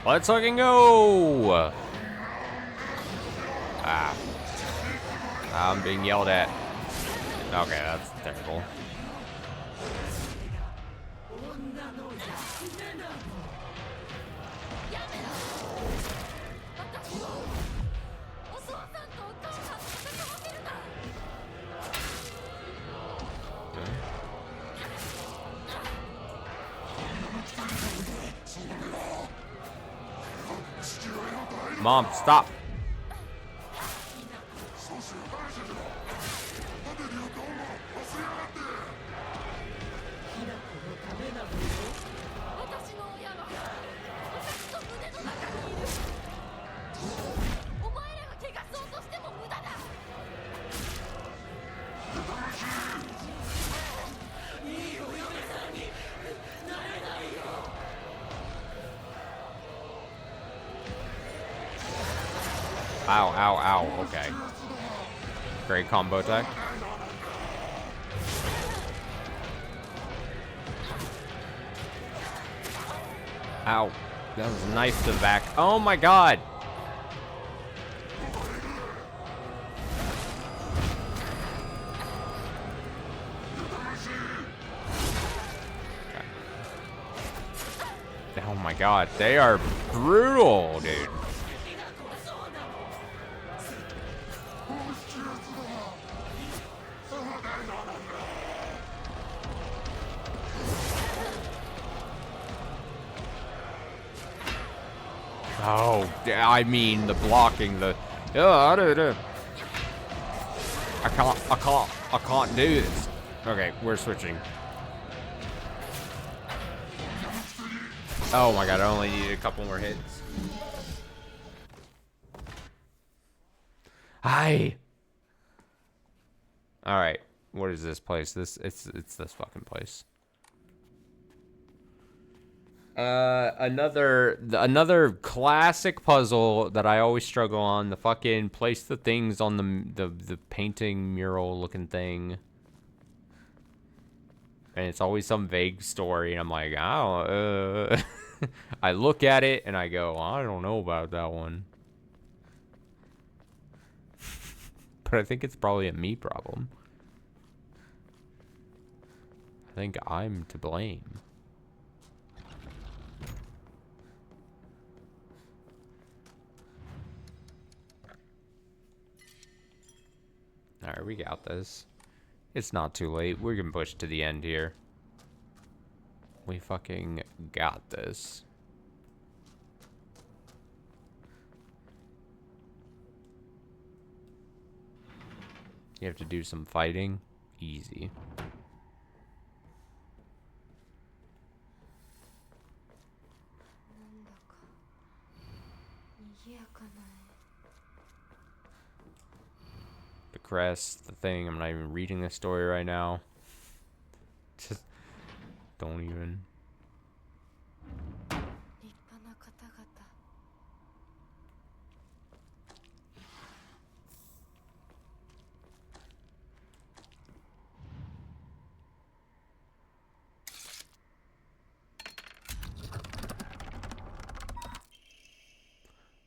Let's fucking go! Ah. I'm being yelled at. Okay, that's terrible. Mom, stop. Ow, ow, ow. Okay. Great combo tech. Ow. That was a knife to the back. Oh my god! Oh my god, they are brutal, dude. Oh, I mean the blocking, the I can't do this. Okay, we're switching. Oh my god, I only needed a couple more hits. Hi. All right, what is this place? It's this fucking place. Another classic puzzle that I always struggle on. The fucking place the things on the painting mural looking thing. And it's always some vague story, and I'm like, I don't, I look at it, and I go, I don't know about that one. But I think it's probably a me problem. I think I'm to blame. Alright, we got this. It's not too late. We're gonna push to the end here. We fucking got this. You have to do some fighting. Easy. The crest, the thing. I'm not even reading the story right now. Just don't even.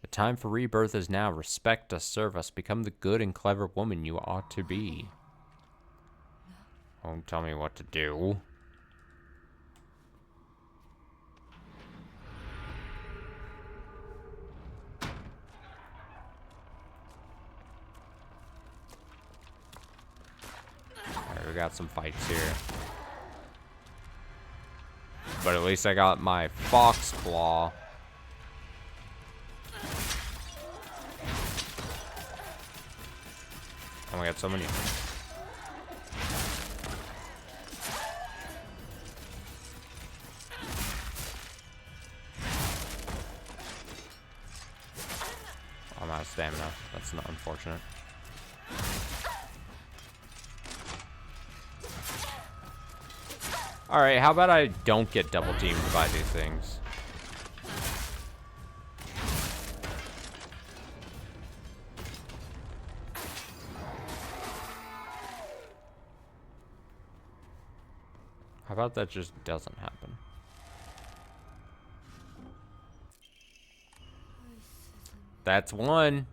The time for rebirth is now. Respect us, serve us, become the good and clever woman you ought to be. Don't tell me what to do. Alright, we got some fights here. But at least I got my fox claw. Oh my god, so many. I'm out of stamina. That's not unfortunate. Alright, how about I don't get double teamed by these things? How about that just doesn't happen? That's one.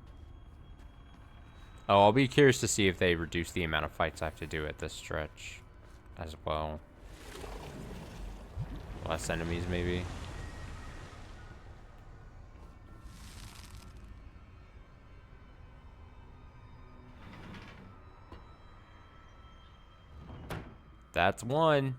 Oh, I'll be curious to see if they reduce the amount of fights I have to do at this stretch as well. Less enemies, maybe. That's one.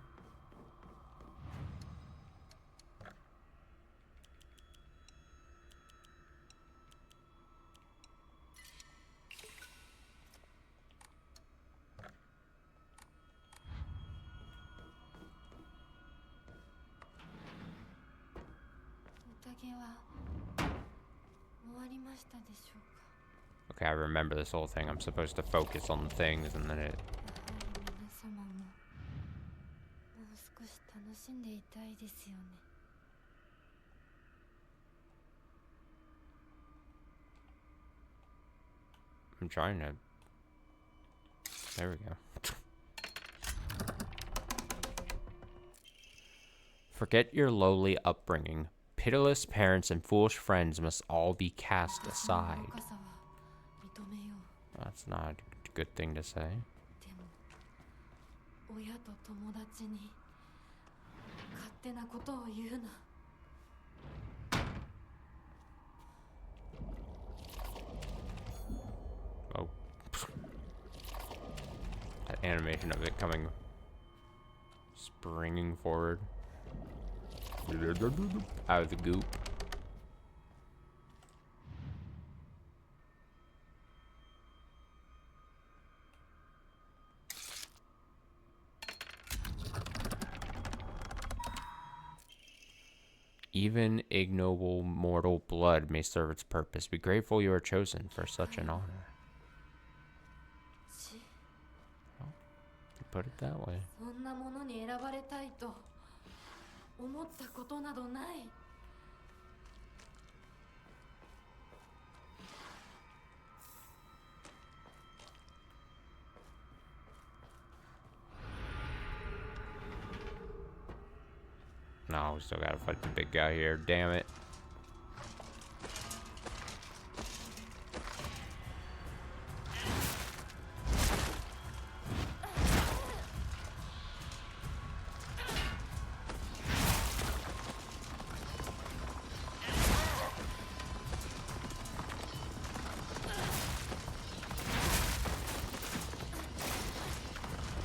Okay, I remember this whole thing. I'm supposed to focus on the things and then it... I'm trying to. There we go. Forget your lowly upbringing. Pitiless parents and foolish friends must all be cast aside. That's not a good thing to say. 親と友達に勝手なことを言うな。Oh. That animation of it coming. Springing forward. Out of the goop. Even ignoble mortal blood may serve its purpose. Be grateful you are chosen for such an honor. Well, you put it that way. そんなものに選ばれたいと思ったことなどない。No, we still gotta fight the big guy here. Damn it.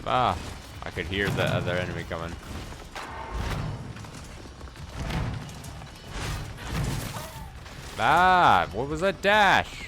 Ah, I could hear the other enemy coming. Ah, what was that dash?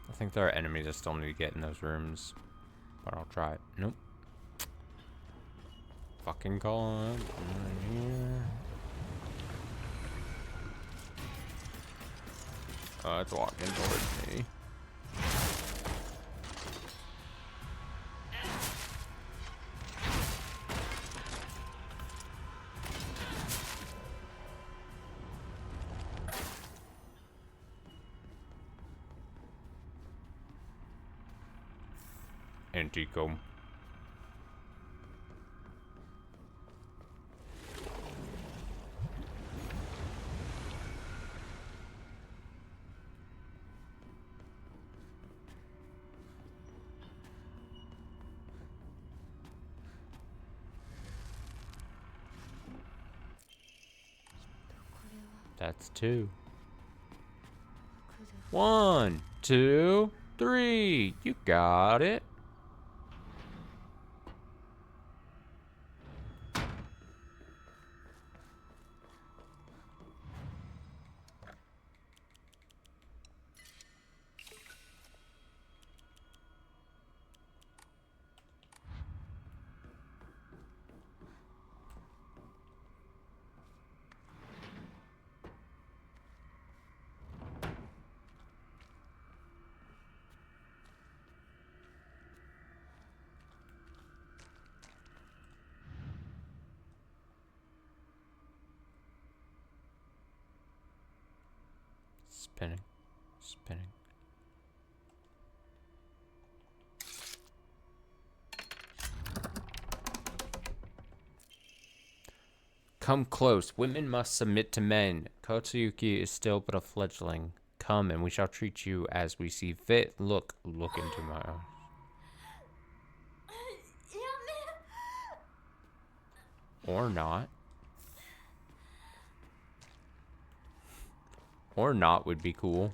I think there are enemies I still need to get in those rooms, but I'll try it. Nope. Fucking call on here. Oh, it's walking towards me. Antico. That's 2. 1, 2, 3. You got it. Spinning, spinning. Come close. Women must submit to men. Kotsuyuki is still but a fledgling. Come, and we shall treat you as we see fit. Look into my eyes. や Or not. Or not would be cool.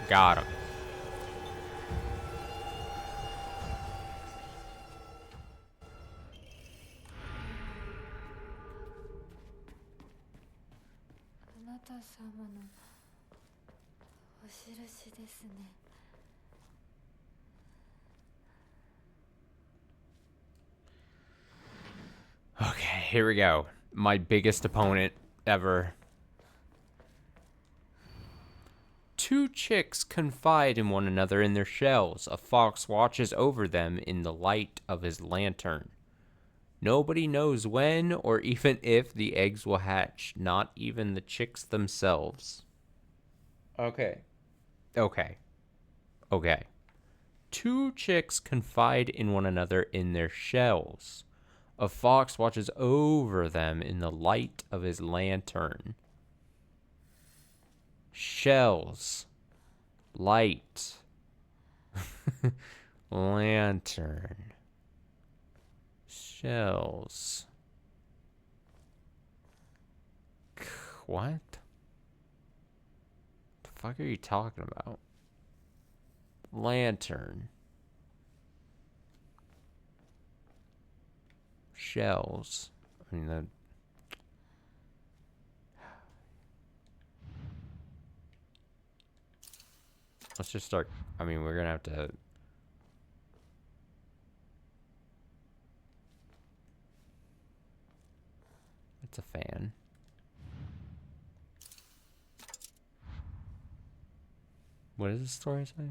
Got him. Okay, here we go. My biggest opponent ever. Two chicks confide in one another in their shells. A fox watches over them in the light of his lantern. Nobody knows when or even if the eggs will hatch, not even the chicks themselves. Okay. Two chicks confide in one another in their shells. A fox watches over them in the light of his lantern. Shells. Light. Lantern. Shells. What? The fuck are you talking about? Lantern. Shells. I mean, that. Let's just start. I mean, we're gonna have to. It's a fan. What does the story say?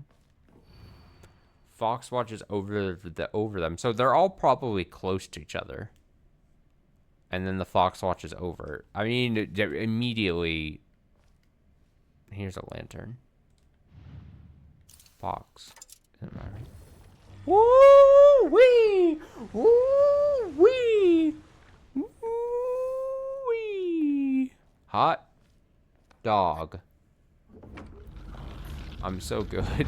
Fox watches over them, so they're all probably close to each other. And then the fox watches over. I mean, immediately. Here's a lantern. Fox. Doesn't matter. Woo wee! Woo wee! Woo wee! Hot dog. I'm so good.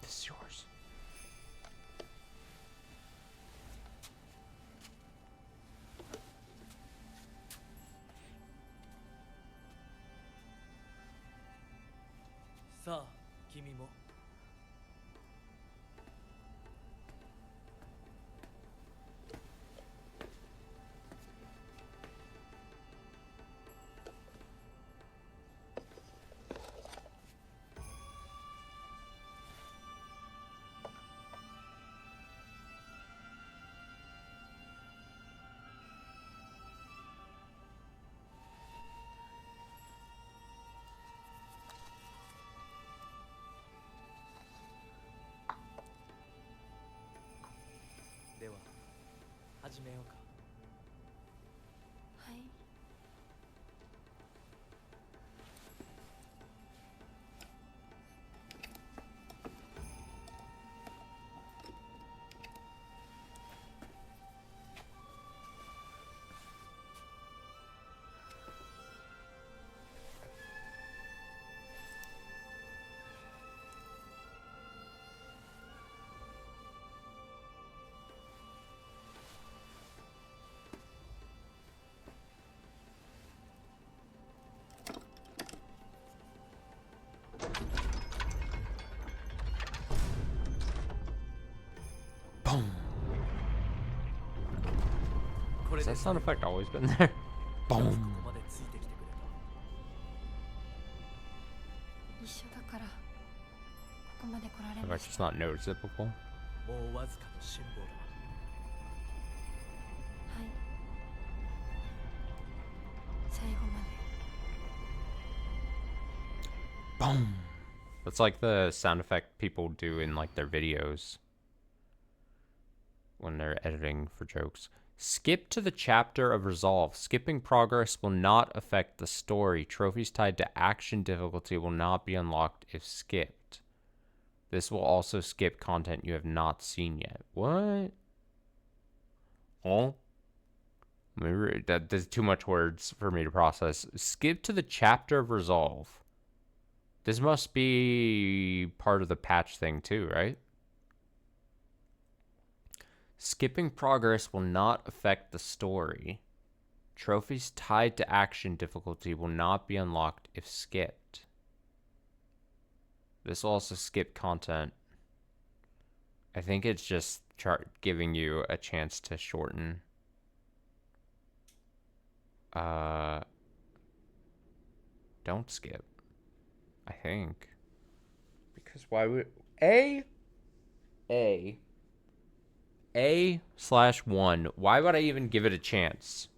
This is yours. Sa, kimi mo. Dewa, 始めようか。はい。Boom. これ Has で that 最 sound 後 effect always been there? こ Boom. こまでついてきてくれ一緒だからここまで来られ Have ま I し just た。 not noticed it before? た。もうわずかの辛抱だ。はい最後まで。 Boom. That's like the sound effect people do in like their videos when they're editing for jokes. Skip to the chapter of resolve. Skipping progress will not affect the story. Trophies tied to action difficulty will not be unlocked if skipped. This will also skip content you have not seen yet. What? Oh? Maybe there's too much words for me to process. Skip to the chapter of resolve. This must be part of the patch thing too, right? Skipping progress will not affect the story. Trophies tied to action difficulty will not be unlocked if skipped. This will also skip content. I think it's just giving you a chance to shorten. Don't skip. I think. Because why would A/1, why would I even give it a chance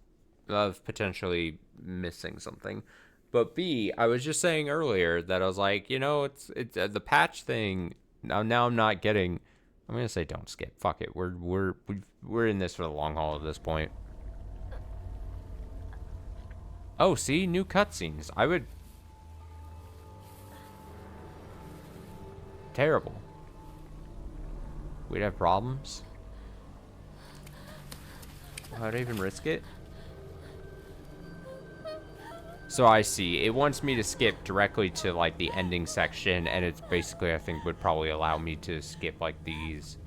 of potentially missing something? But B, I was just saying earlier that I was like, you know, it's the patch thing. Now I'm not getting. I'm gonna say don't skip. Fuck it. We're in this for the long haul at this point. Oh, see, new cutscenes. I would. Terrible. We'd have problems. How'd I even risk it? So I see. It wants me to skip directly to like the ending section, and it's basically, I think, would probably allow me to skip like this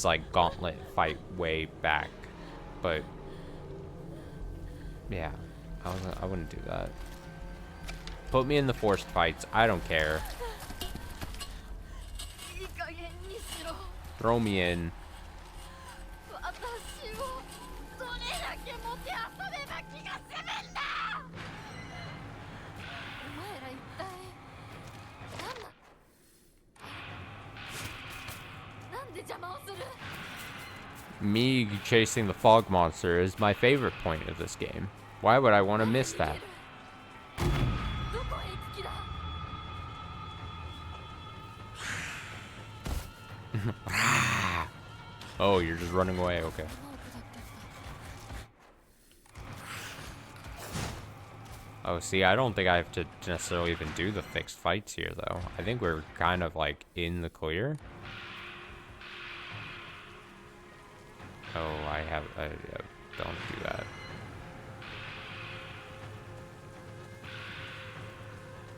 like gauntlet fight way back. But yeah, I wouldn't do that. Put me in the forced fights. I don't care. いい加減にしろ。 Throw me in. 私をどれだけもてあそべば気が済むんだ。お前ら一体なんで邪魔をする。 Me chasing the fog monster is my favorite point of this game. Why would I want to miss that? どこへ行く気だ。 Oh, you're just running away. Okay. Oh, see, I don't think I have to necessarily even do the fixed fights here, though. I think we're kind of, like, in the clear. Oh, yeah, don't do that.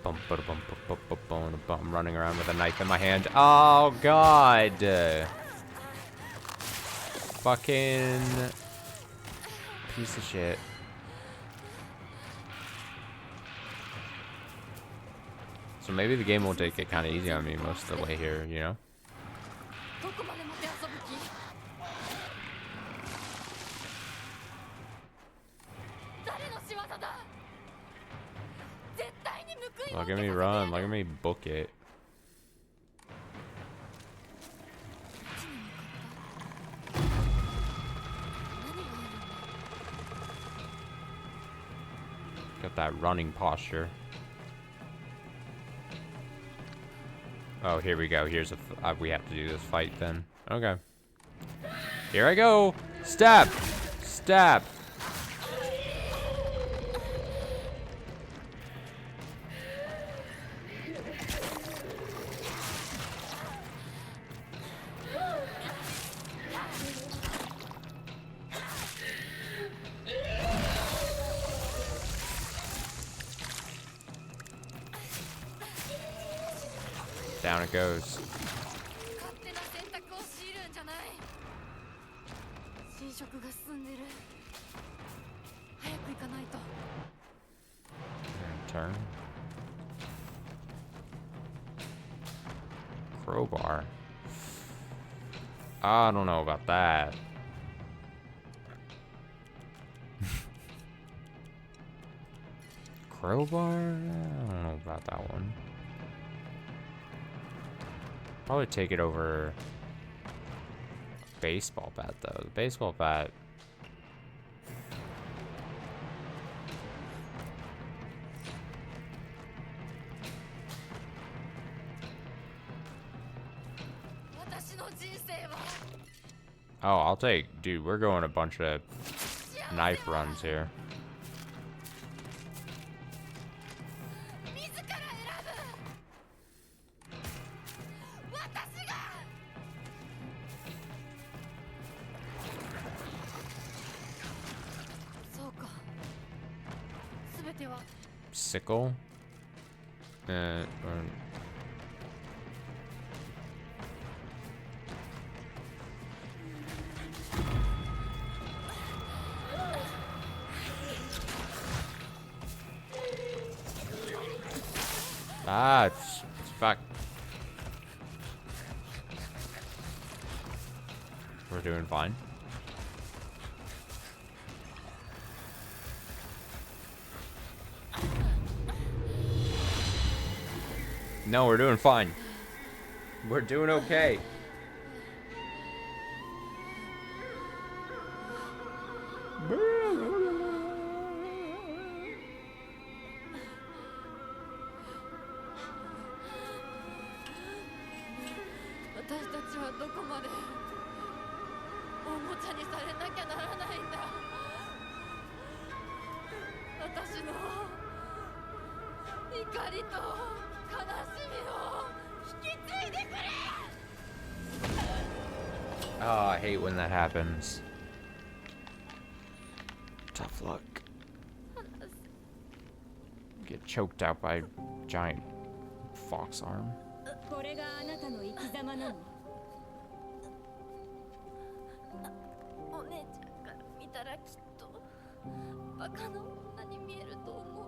I'm running around with a knife in my hand. Oh, God! Fucking piece of shit. So maybe the game will take it kind of easy on me most of the way here, you know? どこまでもてあそぶ気。誰の仕業だ。絶対に報いを Look 受 at け me させて run. や Look る。 at me book it. Got that running posture. Oh, here we go. Here's we have to do this fight then. Okay. Here I go. Stab. Stab. Down it goes. 勝手な選択を強いるんじゃない。侵食が進んでる。早く行かないと。 Turn. Crowbar. I don't know about that. Crowbar? I don't know about that one. Probably take it over baseball bat though. The baseball bat. Oh, I'll take, dude, we're going a bunch of knife runs here. Sickle? Or... Ah, it's fuck. We're doing fine. No, we're doing fine. We're doing okay. Oh, I hate when that happens. Tough luck. Get choked out by a giant fox arm. これがあなたの生き様なの？お姉ちゃんから見たらきっとバカな女に見えると思う。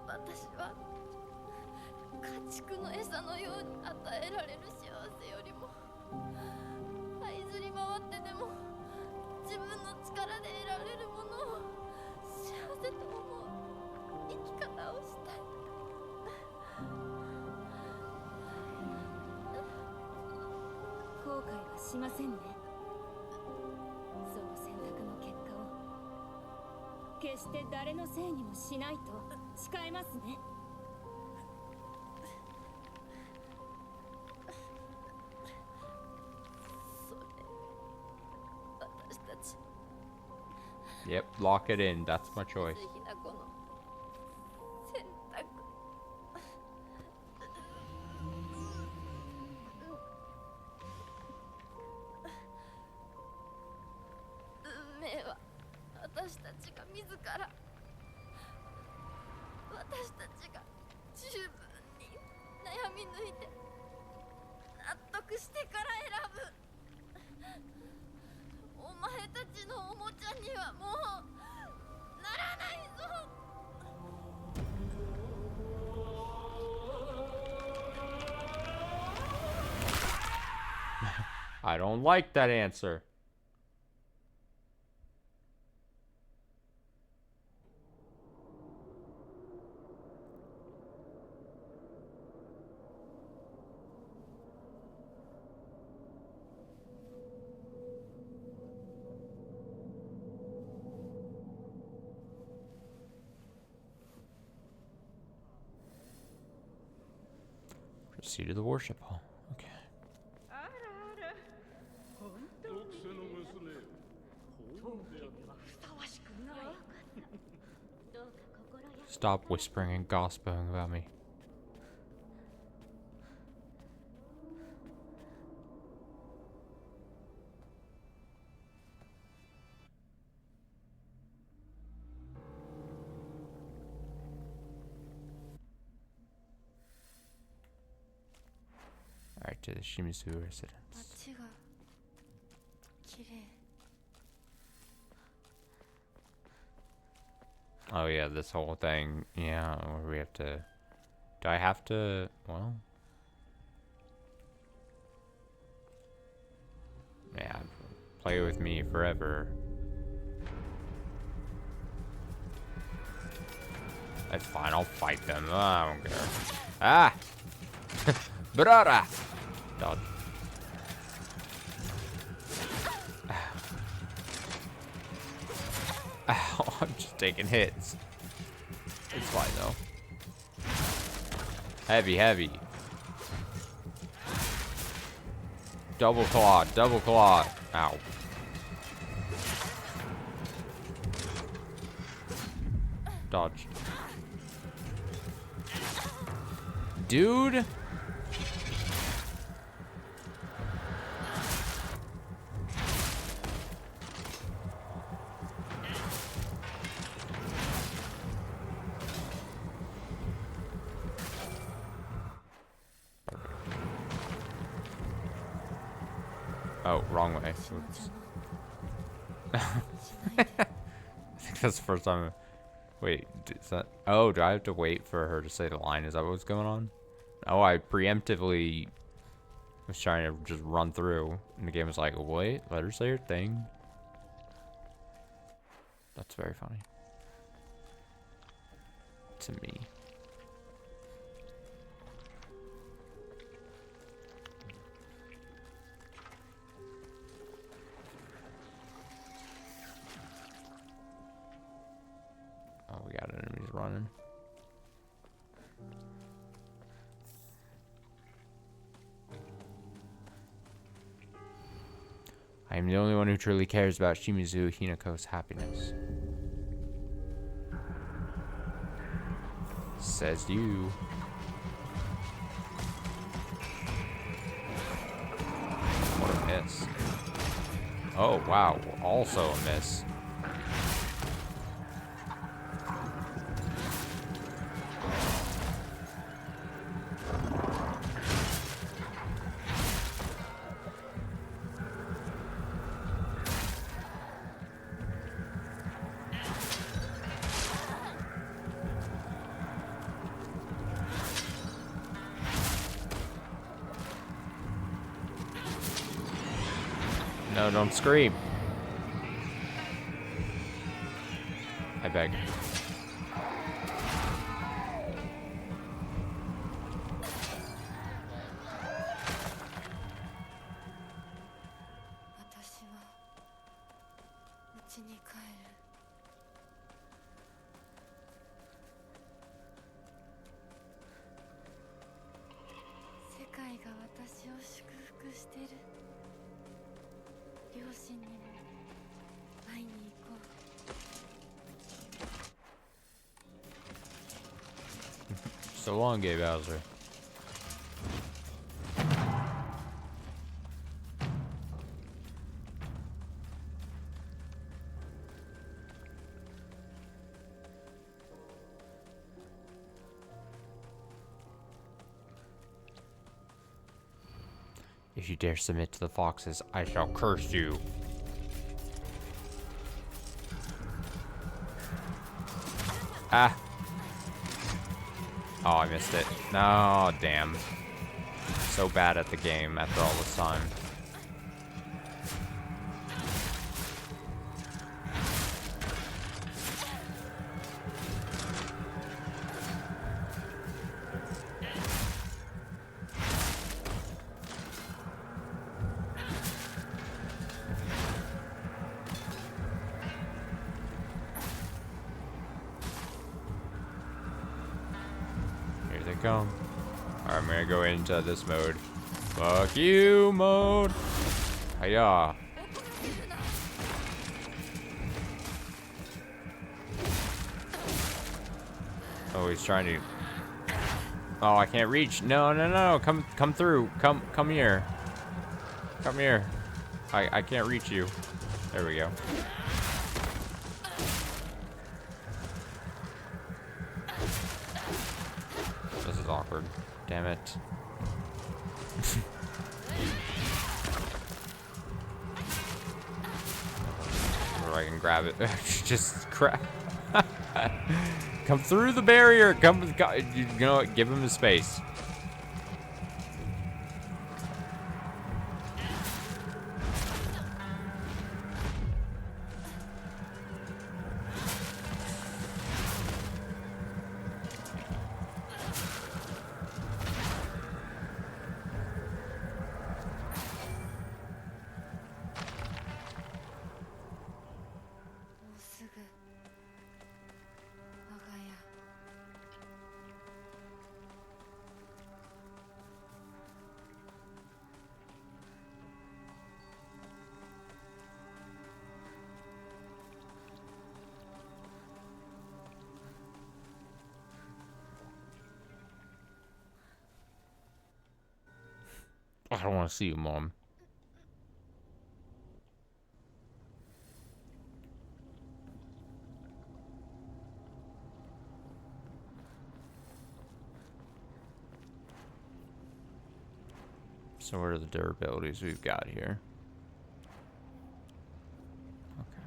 私は家畜の餌のように与えられる幸せよりも這いずり回ってでも自分の力で得られるものを幸せと思う生き方をしたい。後悔はしませんね。その選択の結果を決して誰のせいにもしないと誓いますね。Yep, lock it in. That's my choice. 運命は私たちが自ら私たちが十分に悩み抜いて納得してから選ぶ。お前たちのおもちゃにはもうならないぞ。I don't like that answer. Proceed to the worship hall. Okay. ふさわしくない。どうか心や。 Stop whispering and gossiping about me. Alright, to the Shimizu residence. 街が綺麗。 Oh yeah, this whole thing. Yeah, where we have to... Do I have to... Well... Play with me forever. That's fine, I'll fight them. I don't care. Ah! Brother! Dodge. Ow, I'm just taking hits. It's fine though. Heavy, heavy. Double claw, double claw. Ow. Dodged. Dude. Oh, wrong way. I think that's the first time. Wait, is that? Oh, do I have to wait for her to say the line? Is that what's going on? Oh, I preemptively was trying to just run through, and the game was like, wait, let her say her thing. That's very funny. To me. Oh, we got enemies running. I am the only one who truly cares about Shimizu Hinako's happiness. Says you. What a miss. Oh, wow. Also a miss. No, don't scream. I beg. So long, Gay Bowser. If you dare submit to the foxes, I shall curse you. Ah. Oh, I missed it. No, damn. So bad at the game after all this time. Alright, I'm gonna go into this mode. Fuck you mode. Hiya. Oh, he's trying to. Oh, I can't reach. No, no, no. Come through. Come here. Come here. I can't reach you. There we go. This is awkward. Damn it. Or I can grab it. Just crap. Come through the barrier. Come, you know what? Give him the space. I don't want to see you, Mom. So what are the durabilities we've got here? Okay.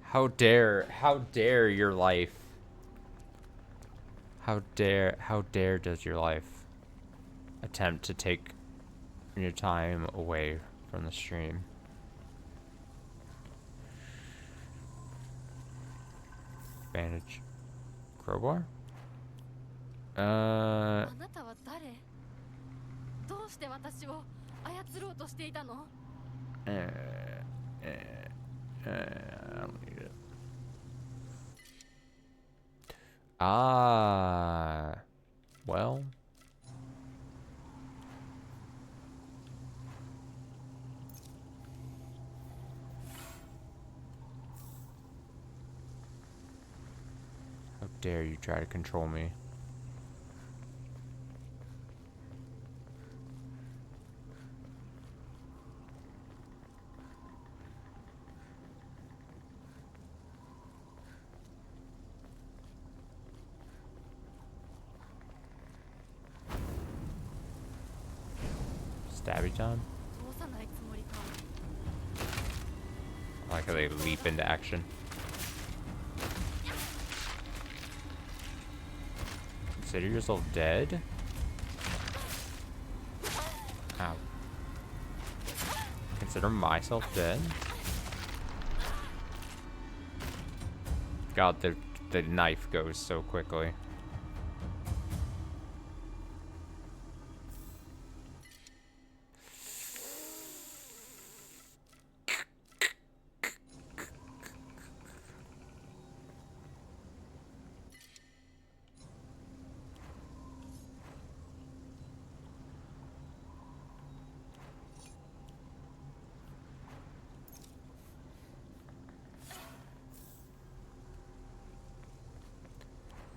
How dare your life? How dare does your life attempt to take your time away from the stream? Bandage. Crowbar? あなたは誰？どうして私を操ろうとしていたの？ I don't need it. Ah, well. How dare you try to control me? Stabby time? I like how they leap into action. Consider yourself dead? Ow. Consider myself dead? God, the knife goes so quickly.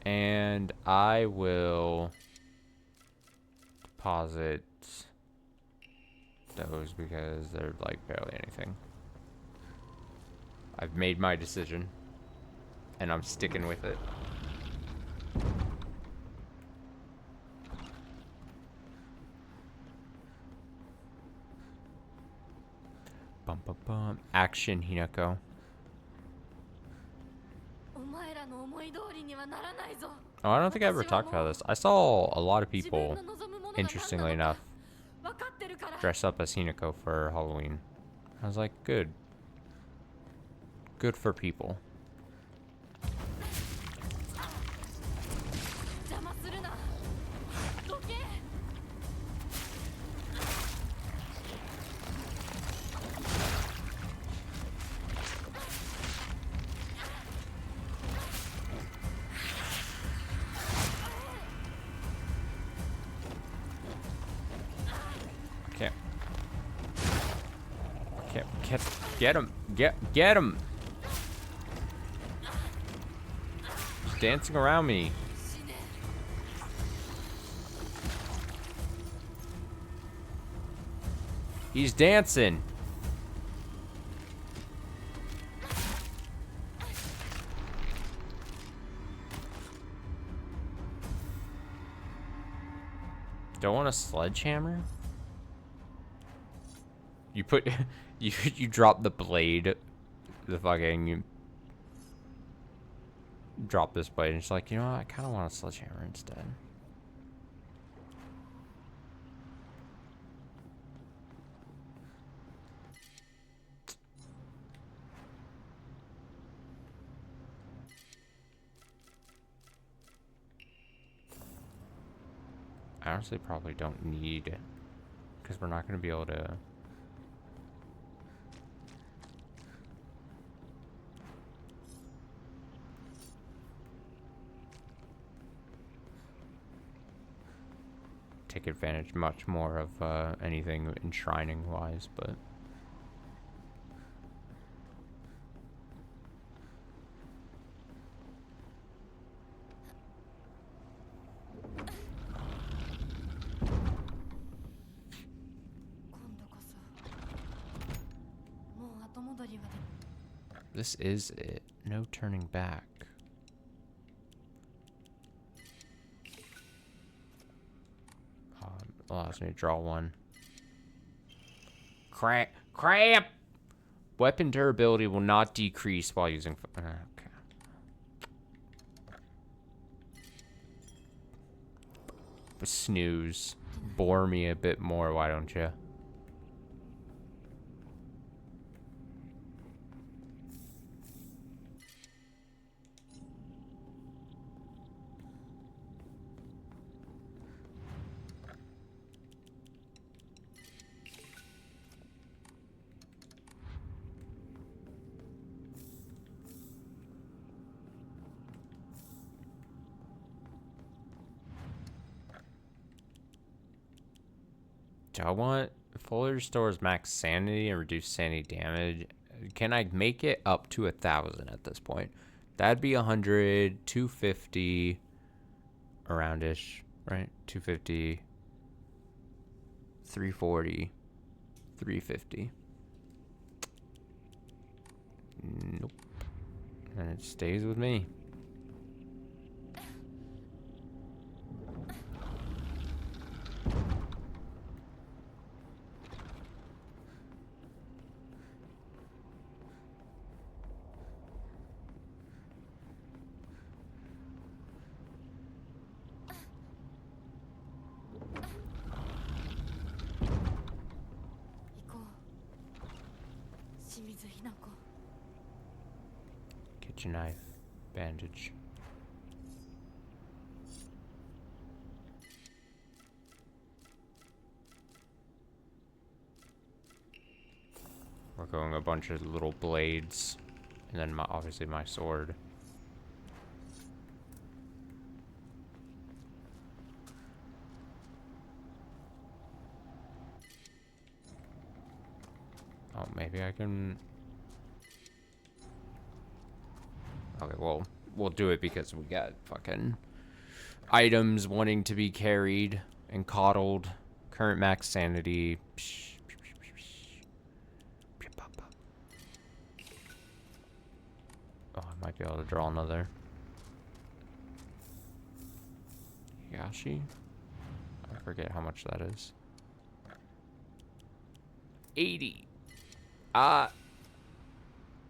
And I will deposit those because they're like barely anything. I've made my decision and I'm sticking with it. Bum bum bum. Action, Hinako. Oh, I don't think I ever talked about this. I saw a lot of people, interestingly enough, dress up as Hinako for Halloween. I was like, good. Good for people. Get him. Get him. He's dancing around me. He's dancing. Don't want a sledgehammer? You put you drop the blade, you drop this blade and it's like, you know what, I kinda want a sledgehammer instead. I honestly probably don't need, because we're not going to be able to. Take advantage much more of anything enshrining wise, but this is it. No turning back. Allows me to draw one. Crap! Weapon durability will not decrease while using. Okay. Snooze. Bore me a bit more, why don't you? Do I want fully restores max sanity and reduce sanity damage? Can I make it up to 1,000 at this point? That'd be 100, 250, aroundish, right? 250, 340, 350. Nope. And it stays with me. Get your knife. Bandage. We're going a bunch of little blades. And then obviously my sword. Oh, maybe I can. Okay, well, we'll do it because we got fucking items wanting to be carried and coddled. Current max sanity. Oh, I might be able to draw another. Higurashi? I forget how much that is. 80.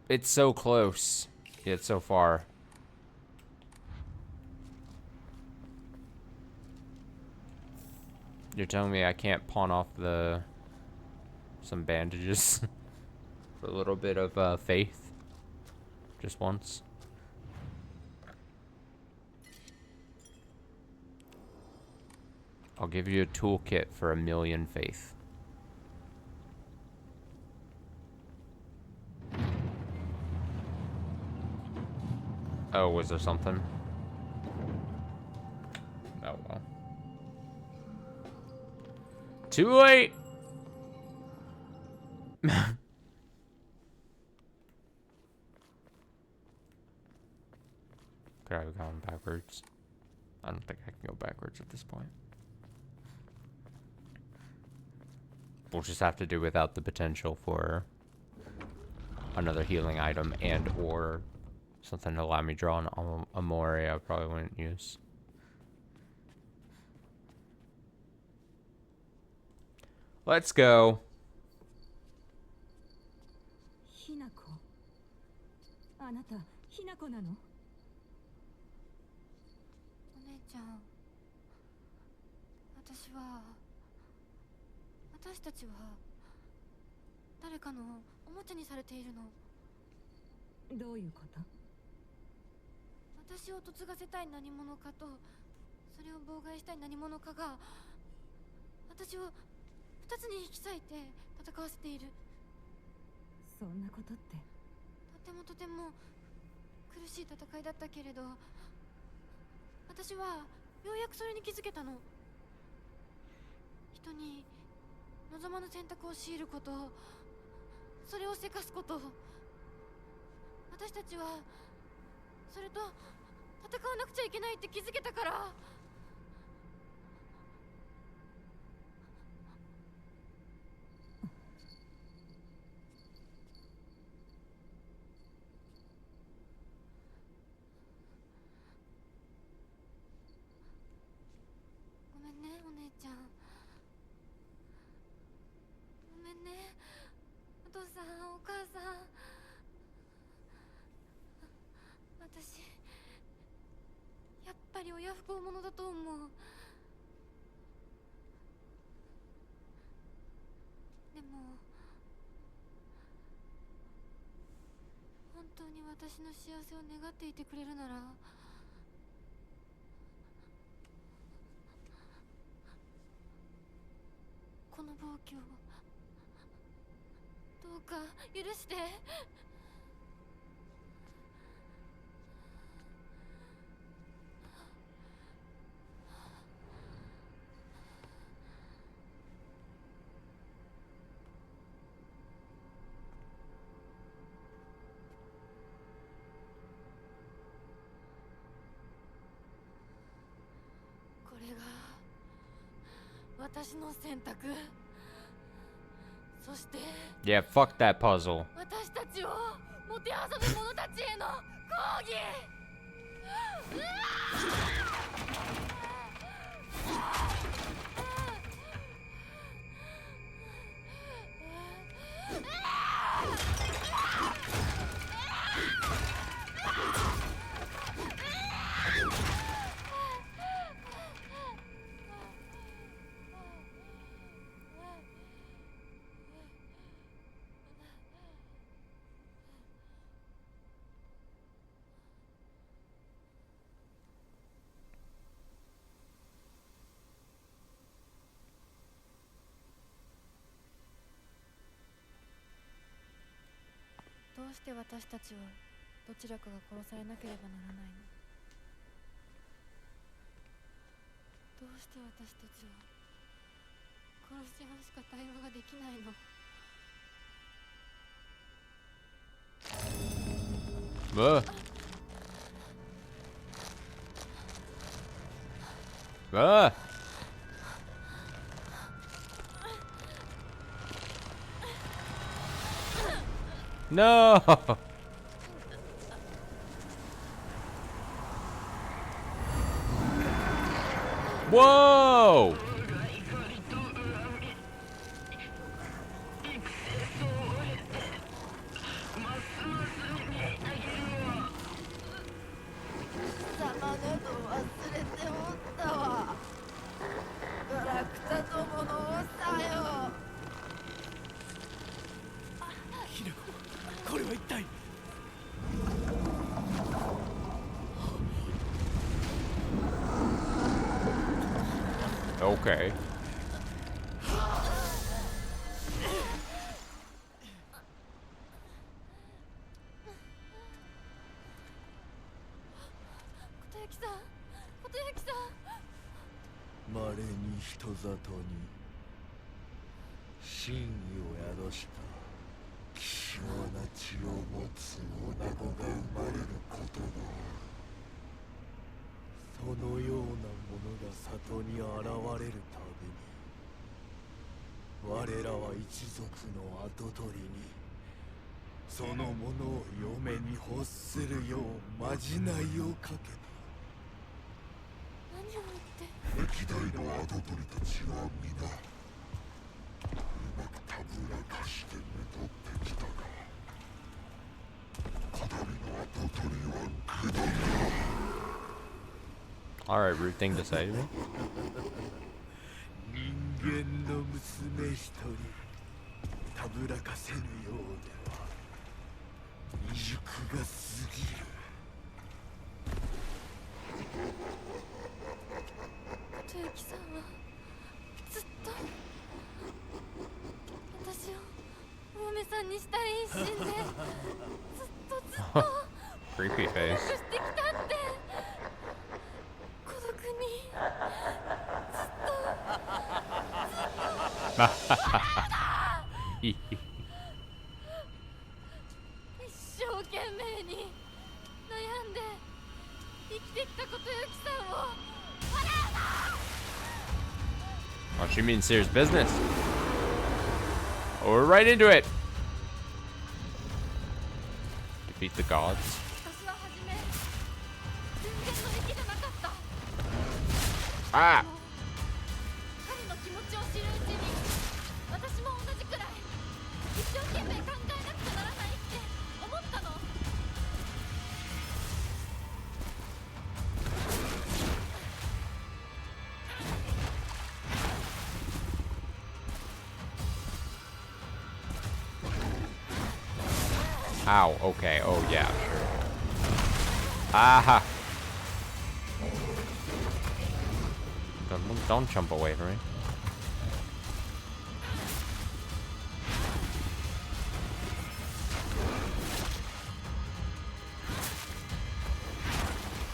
It's so close, yet so far. You're telling me I can't pawn off some bandages for a little bit of faith? Just once? I'll give you a toolkit for 1,000,000 faith. Oh, was there something? Oh, well. Too late! Could I have gone backwards? I don't think I can go backwards at this point. We'll just have to do without the potential for another healing item and or something to allow me to draw an Amore I probably wouldn't use. Let's go. Hinako. あなた、Hinako なの？お姉ちゃん、私たちは誰かのおもちゃにされているの。どういうこと？私を嫁がせたい何者かとそれを妨害したい何者かが私を二つに引き裂いて戦わせている。そんなことって。とても苦しい戦いだったけれど、私はようやくそれに気づけたの。人に望まぬ選択を強いること、それをせかすこと、私たちはそれと戦わなくちゃいけないって気づけたから。ごめんね、お姉ちゃん。ごめんね、お父さん、お母さん。私やっぱり親不孝者だと思う。でも本当に私の幸せを願っていてくれるなら、この暴挙をどうか許して。これが私の選択。そして Yeah, fuck that puzzle. 私たちをもてあそぶ者たちへの抗議。どうして私たちはどちらかが殺されなければならないの？どうして私たちは殺し合うしか対話ができないの？Ugh. Ugh. No. Whoa. Okay. 稀に人里に真意を宿した希少な血を持つ女子が生まれることがある。そのようなものが里に現れるたびに我らは一族の跡取りにそのものを嫁に欲するようまじないをかけた。何を言って。歴代の跡取りたちは皆うまくたぶらかしてめとってきたが、ただりの跡取りは愚鈍だ。Alright, rude thing to say to me. 人間の娘一人たぶらかせぬようでは未熟が過ぎる。face. してきたって孤独に一生懸命に悩んで生きてきたことゆきさんを Oh, she means serious business. Oh, we're right into it. Defeat the gods. 私は初め全然乗り気じゃなかった Ah! 彼の気持ちを知るうちに私も同じくらい一生懸命考えなくちゃならないって思ったの Ow, okay, oh yeah, sure. Aha! Don't jump away from me.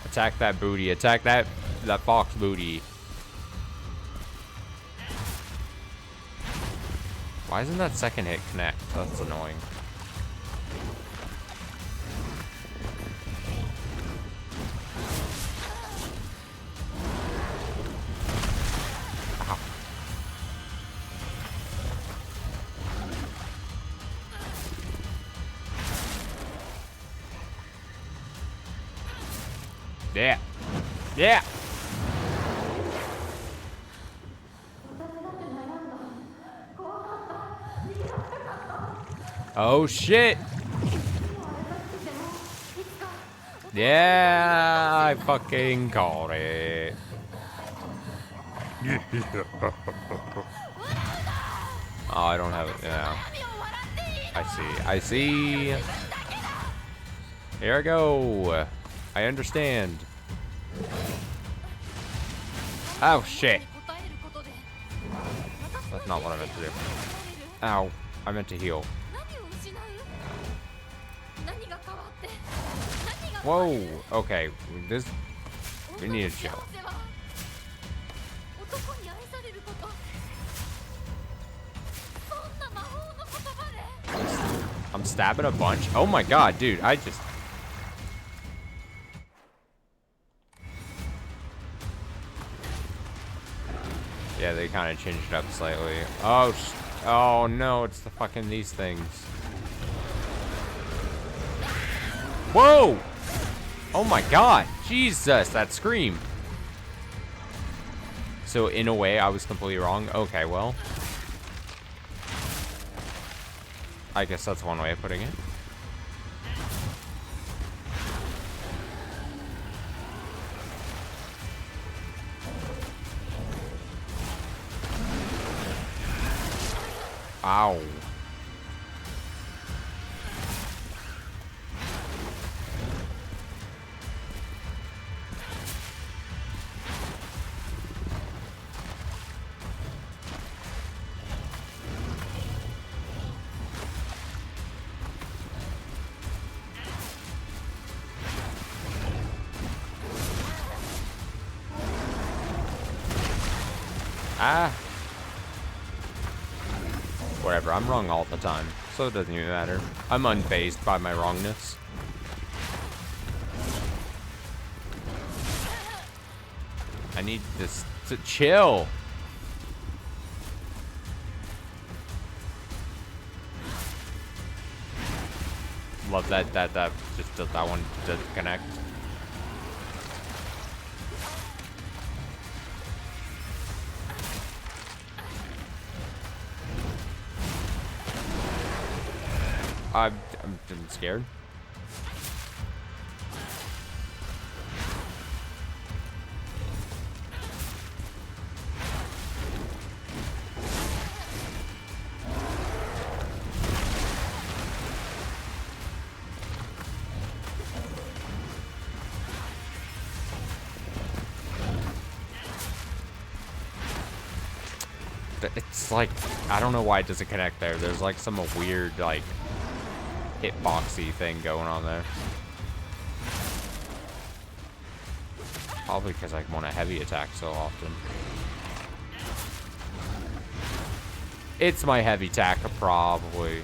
Attack that booty, attack that fox booty. Why isn't that second hit connect? That's annoying. Yeah. Yeah. Oh shit. Yeah, I fucking called it. Oh, I don't have it. Yeah. I see. Here I go. I understand. Oh shit. That's not what I meant to do. Ow. I meant to heal. Whoa. Okay. We need to chill. I'm stabbing a bunch. Oh my god, dude. Yeah, they kind of changed it up slightly. Oh no, it's the fucking these things. Whoa! Oh my god, Jesus, that scream. So in a way, I was completely wrong. Okay, well. I guess that's one way of putting it. Ow. Ah. Whatever, I'm wrong all the time, so it doesn't even matter. I'm unfazed by my wrongness. I need this to chill. Love that just that one doesn't connect. I'm scared. It's like, I don't know why it doesn't connect there. There's like some weird, like, hitboxy thing going on there. Probably because I want a heavy attack so often. It's my heavy attack, probably.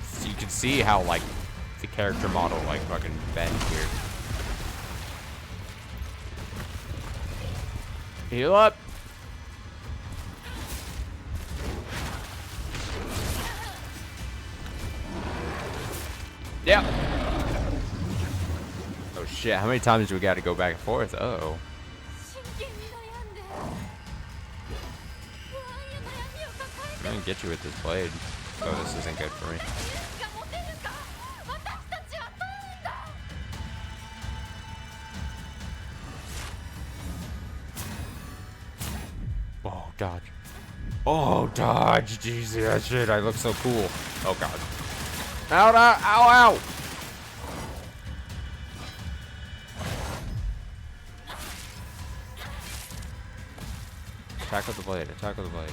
So you can see how, like, the character model, like, fucking bends here. Heal up! Yep. Oh shit, how many times do we gotta go back and forth? Uh-oh. I'm gonna get you with this blade. Oh, this isn't good for me. Oh, dodge. Oh, dodge. Jesus, that shit. I look so cool. Oh, God. Ow, ow, ow, ow. Attack with the blade. Attack with the blade.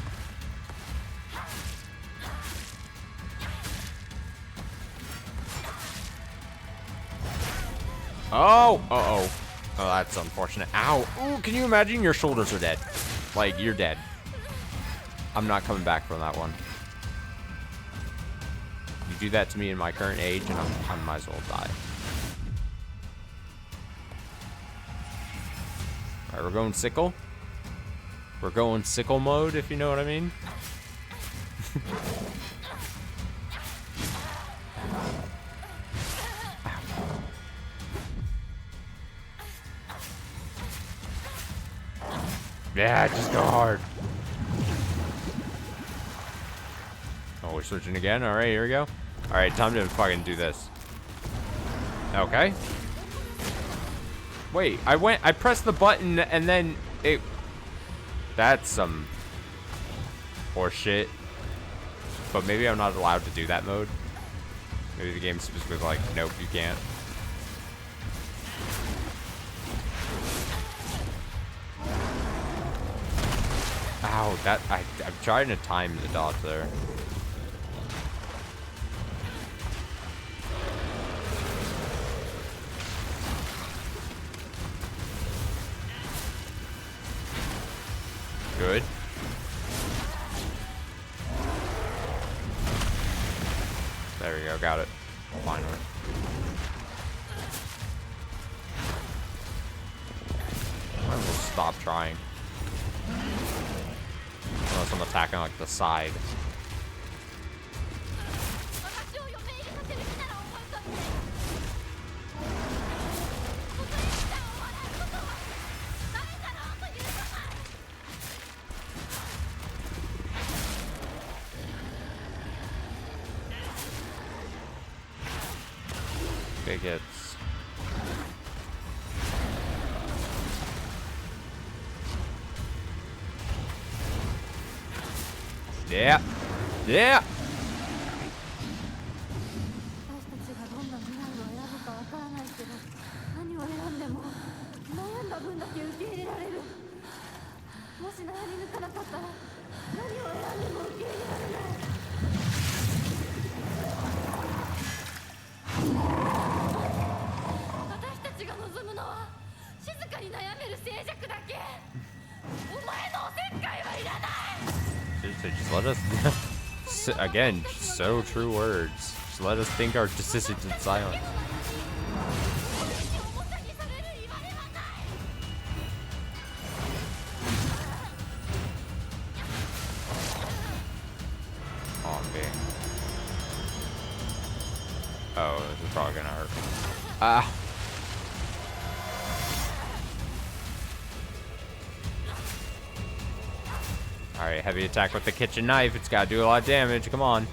Oh! Uh-oh. Oh, that's unfortunate. Ow! Ooh, can you imagine your shoulders are dead? Like, you're dead. I'm not coming back from that one. You do that to me in my current age, and I might as well die. Alright, we're going sickle. We're going sickle mode, if you know what I mean. Yeah, just go hard. Oh, we're switching again? Alright, here we go. Alright, time to fucking do this. Okay. Wait, I pressed the button and then it... That's some horseshit. But maybe I'm not allowed to do that mode. Maybe the game's specifically like, nope, you can't. Ow, that I'm trying to time the dodge there. Good. There we go, got it. Finally. I will stop trying. Unless I'm attacking like the side. Big hits. Yeah. Yeah. 私たちがどんな未来を選ぶかわからないけど、何を選んでも悩んだ分だけ受け入れられる。もし悩み抜かなかったら何を選んでも受け入れられない。私たちが望むのは静かに悩める静寂だけ。お前のおせっかいはいらない。Just let us again, so true words. Just let us think our decisions in silence. Oh, I'm being... Oh, this is probably gonna hurt. Ah. Alright, heavy attack with the kitchen knife. It's gotta do a lot of damage. Come on.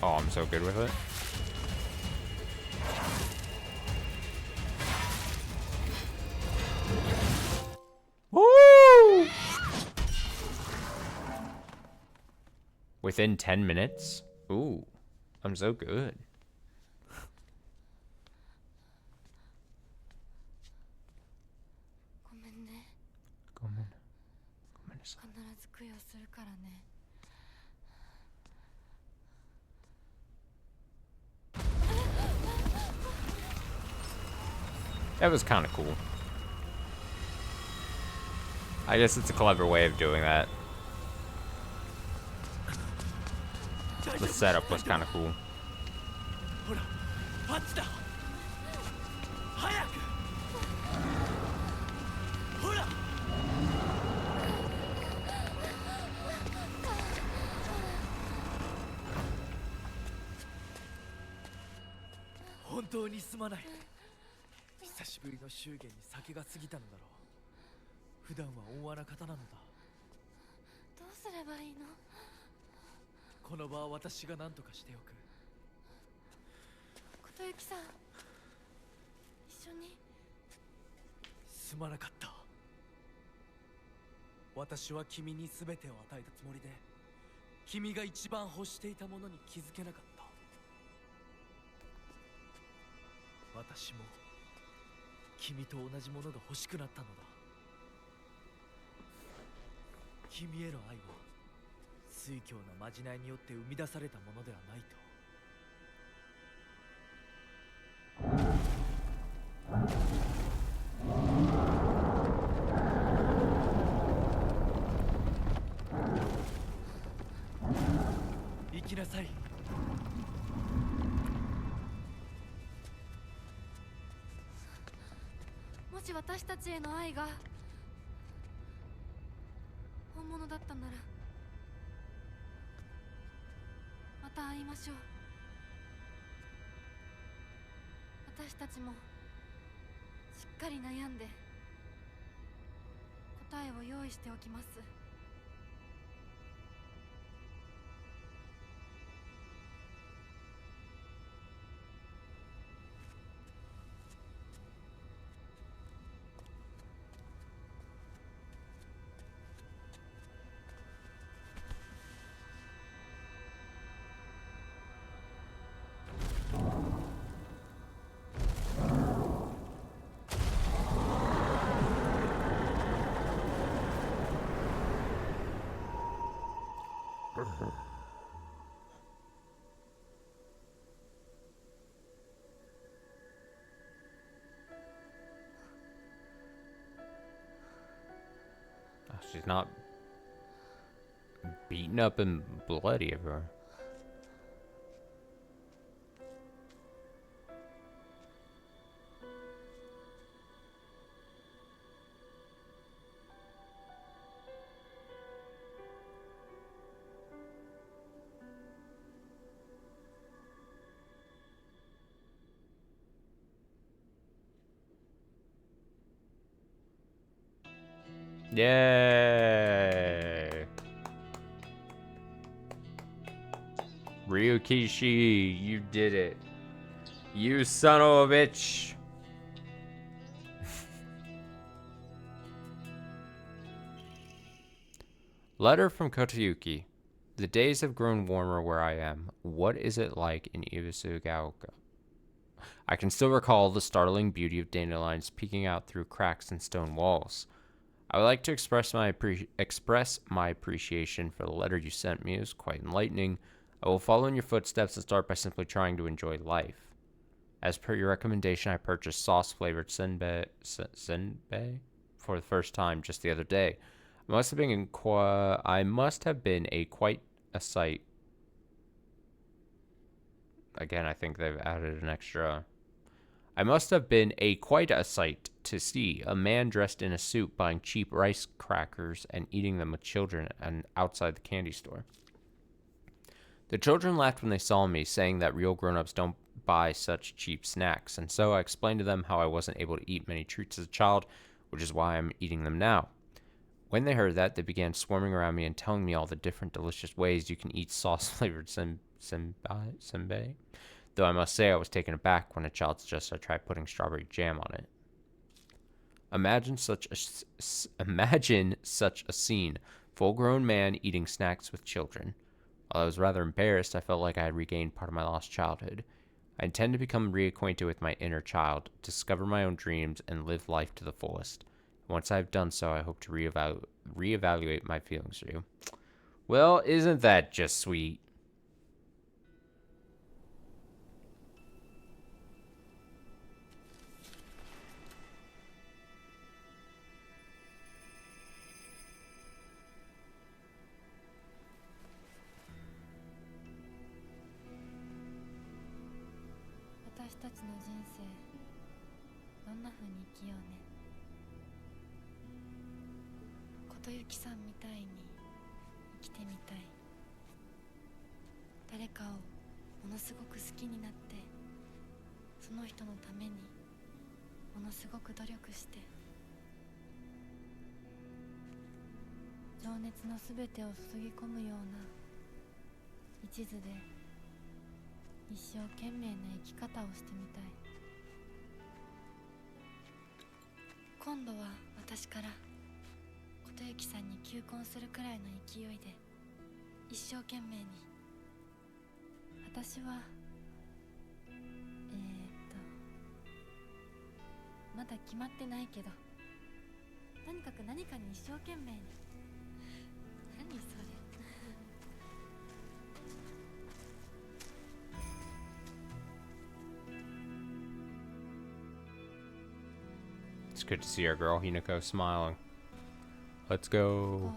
Oh, I'm so good with it. Woo! Wait, Within 10 minutes? Ooh, I'm so good. ごめんね。ごめんなさい。必ず供養するからね。That was kind of cool. I guess it's a clever way of doing that. The setup was kind of cool. ほらあっちだ早くほら本当にすまない久しぶりの祝言に酒が過ぎたのだろう普段は温和な方なのだどうすればいいの？この場は私が何とかしておく琴雪さん、一緒に。すまなかった私は君に全てを与えたつもりで君が一番欲していたものに気づけなかった私も君と同じものが欲しくなったのだ君への愛は酔狂なまじないによって生み出されたものではないと行きなさいもし私たちへの愛が本物だったなら、また会いましょう。私たちもしっかり悩んで答えを用意しておきます。She's not beaten up and bloody everywhere. Yay! Ryukishi, you did it. You son of a bitch. Letter from Kotoyuki. The days have grown warmer where I am. What is it like in Iwasugaoka? I can still recall the startling beauty of dandelions peeking out through cracks in stone walls. I would like to express my appreciation for the letter you sent me. It was quite enlightening. I will follow in your footsteps and start by simply trying to enjoy life. As per your recommendation, I purchased sauce-flavored senbei for the first time just the other day. I must have been quite a sight. Again, I think they've added an extra. I must have been quite a sight to see. A man dressed in a suit buying cheap rice crackers and eating them with children outside the candy store. The children laughed when they saw me, saying that real grown-ups don't buy such cheap snacks, and so I explained to them how I wasn't able to eat many treats as a child, which is why I'm eating them now. When they heard that, they began swarming around me and telling me all the different delicious ways you can eat sauce-flavored senbei. Though I must say I was taken aback when a child suggested I try putting strawberry jam on it. Imagine such a scene. Full-grown man eating snacks with children. While I was rather embarrassed, I felt like I had regained part of my lost childhood. I intend to become reacquainted with my inner child, discover my own dreams, and live life to the fullest. Once I've done so, I hope to reevaluate my feelings for you. Well, isn't that just sweet? It's good to see our girl Hinako smiling. Let's go.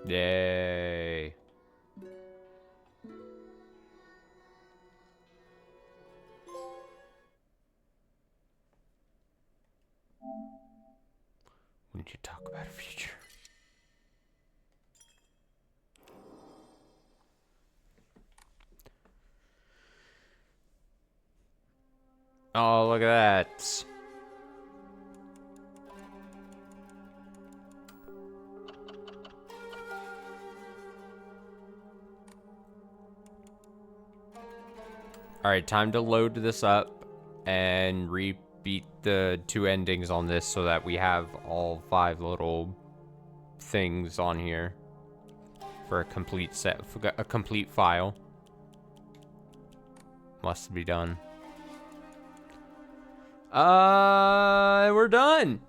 Yay. We need to talk about a future. Oh, look at that. Alright, time to load this up and repeat the 2 endings on this so that we have all 5 little things on here for a complete set, a complete file. Must be done. We're done.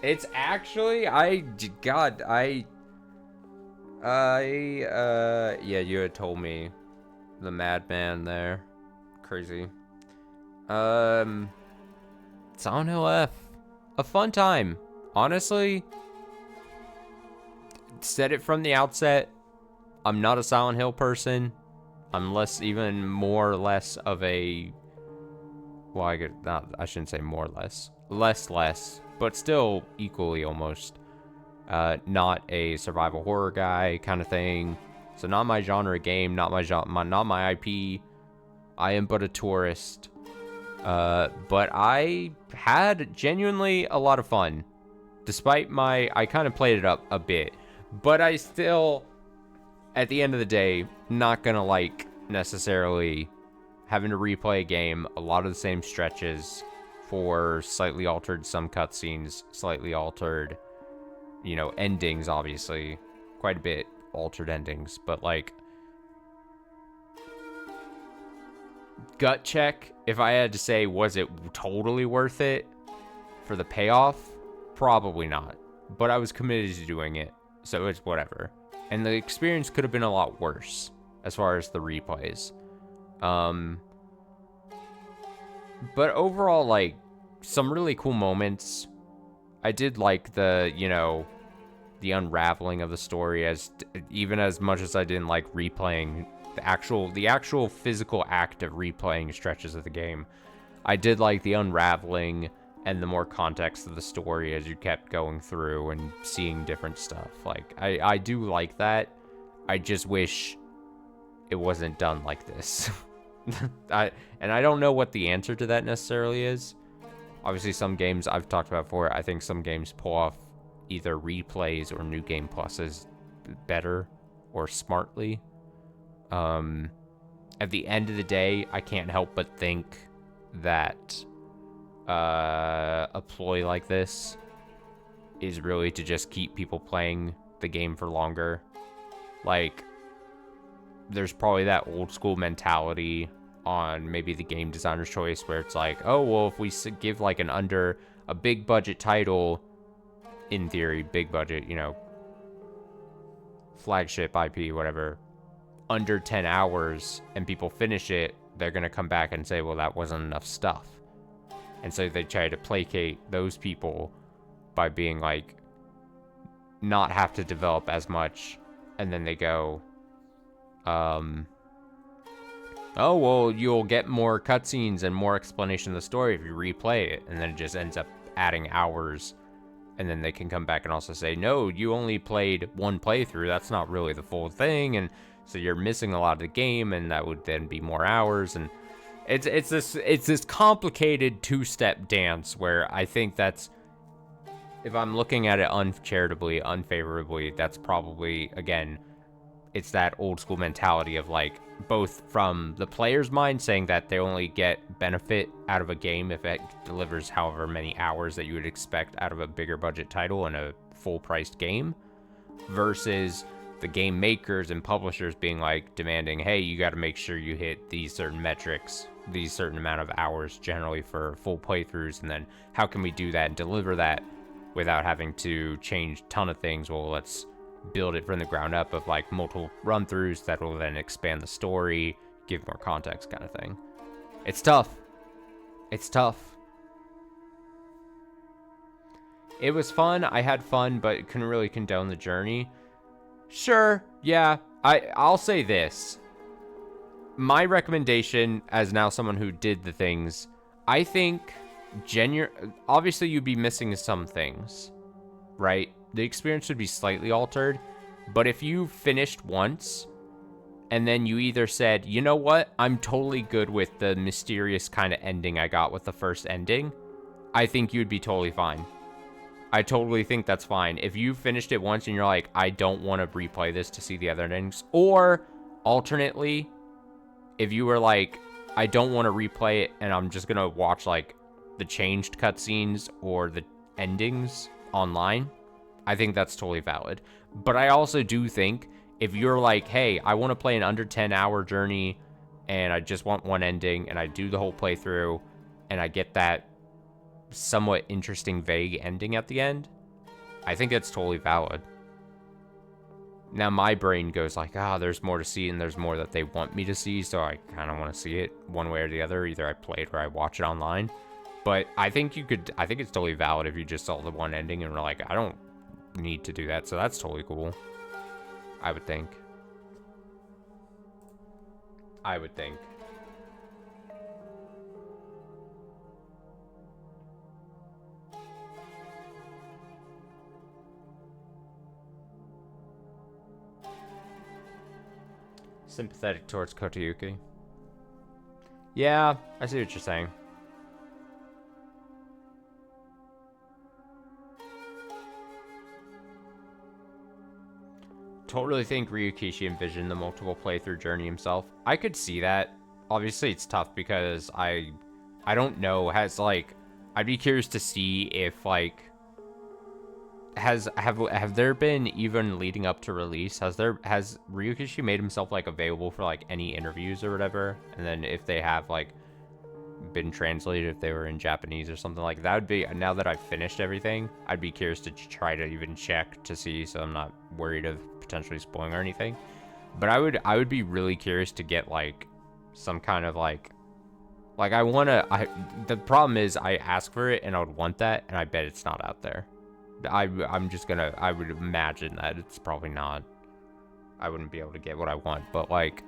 It's actually, yeah, you had told me. The madman there. Crazy. Silent Hill F. A fun time. Honestly, said it from the outset, I'm not a Silent Hill person. I'm even more or less of a, well, I shouldn't say more or less. Less, but still equally almost. Not a survival horror guy kind of thing. So not my genre game, not my IP. I am but a tourist. But I had genuinely a lot of fun. Despite I kind of played it up a bit. But I still, at the end of the day, not gonna necessarily having to replay a game, a lot of the same stretches for slightly altered some cutscenes, slightly altered, you know, endings, obviously. Quite a bit altered endings, but like, gut check, if I had to say, was it totally worth it for the payoff? Probably not. But I was committed to doing it, so it's whatever. And the experience could have been a lot worse as far as the replays. But overall, like, some really cool moments. I did like the, you know, the unraveling of the story, even as much as I didn't like replaying the actual physical act of replaying stretches of the game. I did like the unraveling and the more context of the story as you kept going through and seeing different stuff. Like, I do like that. I just wish it wasn't done like this. I don't know what the answer to that necessarily is. Obviously, some games I've talked about before, I think some games pull off either replays or new game pluses better or smartly. At the end of the day, I can't help but think that a ploy like this is really to just keep people playing the game for longer. Like, there's probably that old school mentality on maybe the game designer's choice where it's like, oh, well, if we give like a big budget title, in theory, big budget, you know, flagship IP, whatever, under 10 hours and people finish it, they're going to come back and say, well, that wasn't enough stuff. And so they try to placate those people by being like, not have to develop as much. And then they go, oh, well, you'll get more cutscenes and more explanation of the story if you replay it. And then it just ends up adding hours. And then they can come back and also say, no, you only played one playthrough. That's not really the full thing. And so you're missing a lot of the game, and that would then be more hours. And it's this complicated two-step dance where I think that's, if I'm looking at it uncharitably, unfavorably, that's probably, again, it's that old school mentality of like, both from the player's mind saying that they only get benefit out of a game if it delivers however many hours that you would expect out of a bigger budget title in a full priced game, versus the game makers and publishers being like demanding, hey, you got to make sure you hit these certain metrics, these certain amount of hours generally for full playthroughs. And then how can we do that and deliver that without having to change a ton of things? Well, let's build it from the ground up of like multiple run-throughs that will then expand the story, give more context, kind of thing. It's tough. It's tough. It was fun. I had fun, but couldn't really condone the journey. Sure, yeah. I'll say this. My recommendation, as now someone who did the things, I think obviously you'd be missing some things, right? The experience would be slightly altered, but if you finished once and then you either said, you know what, I'm totally good with the mysterious kind of ending I got with the first ending, I think you'd be totally fine. I totally think that's fine. If you finished it once and you're like, I don't want to replay this to see the other endings, or alternately, if you were like, I don't want to replay it and I'm just going to watch like the changed cutscenes or the endings online, I think that's totally valid. But I also do think if you're like, hey, I want to play an under 10-hour journey and I just want one ending and I do the whole playthrough and I get that somewhat interesting, vague ending at the end, I think that's totally valid. Now my brain goes like, there's more to see and there's more that they want me to see, so I kind of want to see it one way or the other. Either I play it or I watch it online. But I think it's totally valid if you just saw the one ending and were like, I don't need to do that, so that's totally cool. I would think. Sympathetic towards Kotayuki. Yeah, I see what you're saying. Totally think Ryukishi envisioned the multiple playthrough journey himself. I could see that. obviously it's tough because I don't know, has like, I'd be curious to see if like, have there been, even leading up to release, has Ryukishi made himself like available for like any interviews or whatever? And then if they have like been translated, if they were in Japanese or something, like that would be, now that I've finished everything, I'd be curious to try to even check to see, so I'm not worried of potentially spoiling or anything. But I would be really curious to get like some kind of like the problem is I ask for it and I would want that, and I bet it's not out there. I would imagine that it's probably not. I wouldn't be able to get what I want, but like,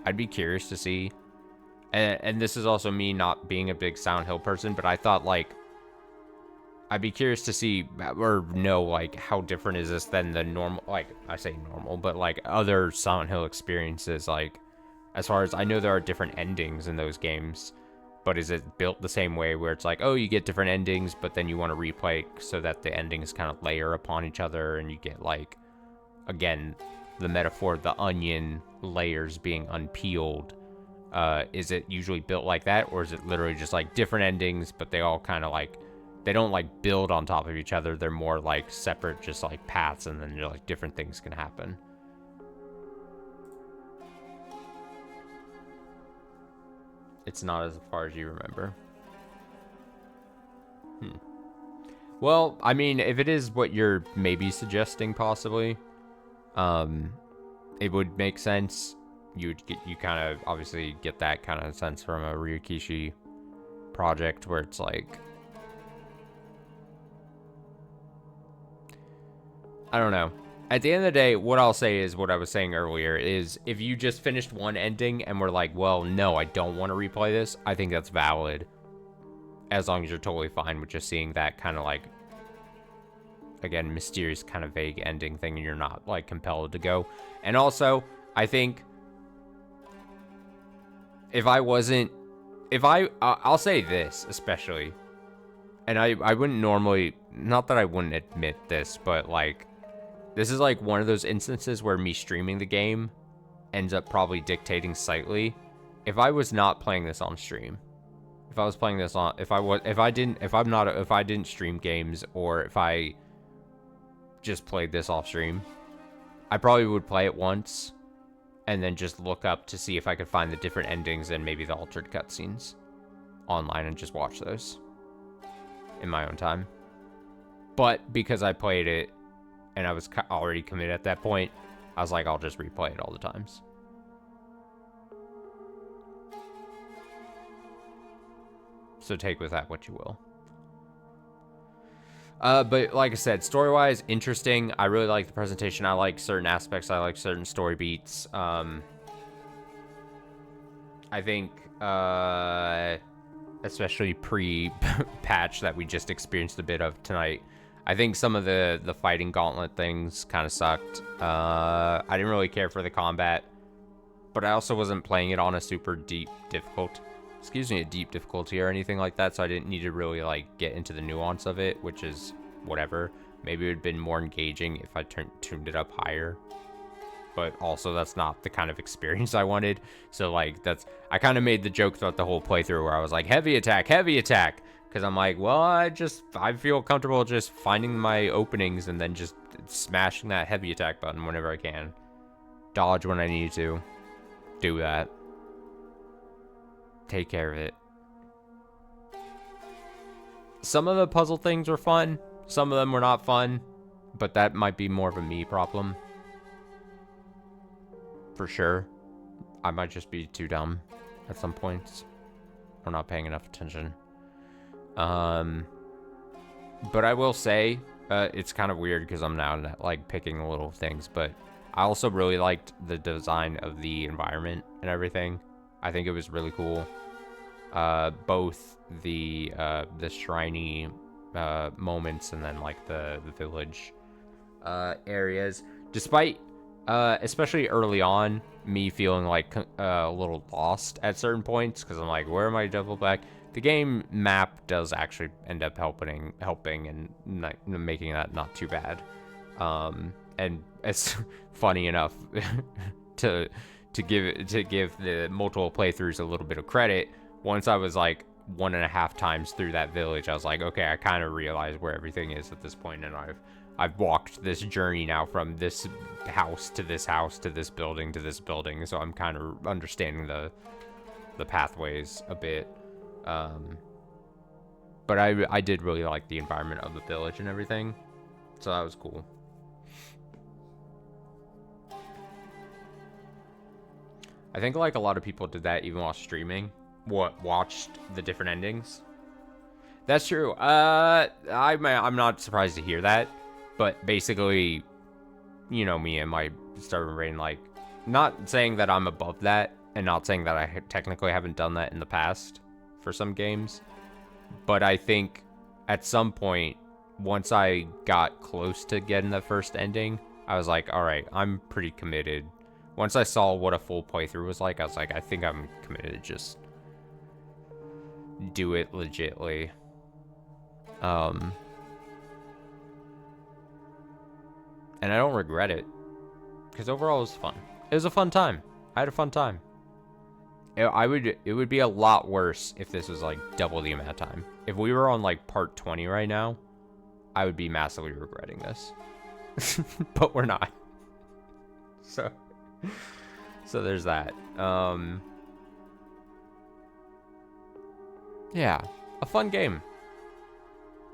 I'd be curious to see. And this is also me not being a big Silent Hill person, but I thought like, I'd be curious to see or know like how different is this than the normal, like I say normal, but like other Silent Hill experiences. Like, as far as I know, there are different endings in those games. But is it built the same way where it's like, oh, you get different endings, but then you want to replay so that the endings kind of layer upon each other and you get like, again, the metaphor, the onion layers being unpeeled. Is it usually built like that, or is it literally just like different endings, but they all kind of like, they don't like build on top of each other. They're more like separate, just like paths, and then like different things can happen. It's not as far as you remember. Well, I mean, if it is what you're maybe suggesting, possibly, it would make sense. You kind of obviously get that kind of sense from a Ryukishi project where it's like, I don't know. At the end of the day, what I'll say is what I was saying earlier is, if you just finished one ending and were like, well, no, I don't want to replay this, I think that's valid. As long as you're totally fine with just seeing that kind of like, again, mysterious kind of vague ending thing, and you're not like compelled to go. And also, I think I'll say this especially, and I wouldn't normally, not that I wouldn't admit this, but like, this is like one of those instances where me streaming the game ends up probably dictating slightly. If I was not playing this on stream, if I was playing this on, if I didn't stream games, or if I just played this off stream, I probably would play it once and then just look up to see if I could find the different endings and maybe the altered cutscenes online and just watch those in my own time. But because I played it and I was already committed at that point, I was like, I'll just replay it all the times. So take with that what you will. But like I said, story-wise, interesting. I really like the presentation. I like certain aspects. I like certain story beats. I think, especially pre-patch that we just experienced a bit of tonight, I think some of the fighting gauntlet things kind of sucked. I didn't really care for the combat, but I also wasn't playing it on a super deep difficulty or anything like that, so I didn't need to really like get into the nuance of it, which is whatever. Maybe it would have been more engaging if I tuned it up higher, but also that's not the kind of experience I wanted. So like, I kind of made the joke throughout the whole playthrough where I was like, heavy attack, because I'm like, well, I feel comfortable just finding my openings and then just smashing that heavy attack button whenever I can, dodge when I need to, do that, take care of it. Some of the puzzle things were fun, some of them were not fun, but that might be more of a me problem. For sure. I might just be too dumb at some points, or not paying enough attention. But I will say, it's kind of weird because I'm now like picking the little things, but I also really liked the design of the environment and everything. I think it was really cool. Both the shriny moments and then like the village areas, despite especially early on me feeling like a little lost at certain points because I'm like, where am I double back? The game map does actually end up helping and making that not too bad. And it's funny enough to to give the multiple playthroughs a little bit of credit, once I was like 1.5 times through that village, I was like, okay, I kind of realize where everything is at this point, and I've walked this journey now from this house to this house to this building to this building, so I'm kind of understanding the pathways a bit. But I did really like the environment of the village and everything, so that was cool. I think like a lot of people did that even while streaming. Watched the different endings. That's true. I'm not surprised to hear that, but basically, you know me and my stubborn brain, like, not saying that I'm above that, and not saying that I technically haven't done that in the past for some games, but I think at some point, once I got close to getting the first ending, I was like, all right, I'm pretty committed. Once I saw what a full playthrough was like, I was like, I think I'm committed to just do it legitly. And I don't regret it, because overall it was fun. It was a fun time. I had a fun time. It would be a lot worse if this was like double the amount of time. If we were on like part 20 right now, I would be massively regretting this. But we're not. So there's that. Yeah, a fun game.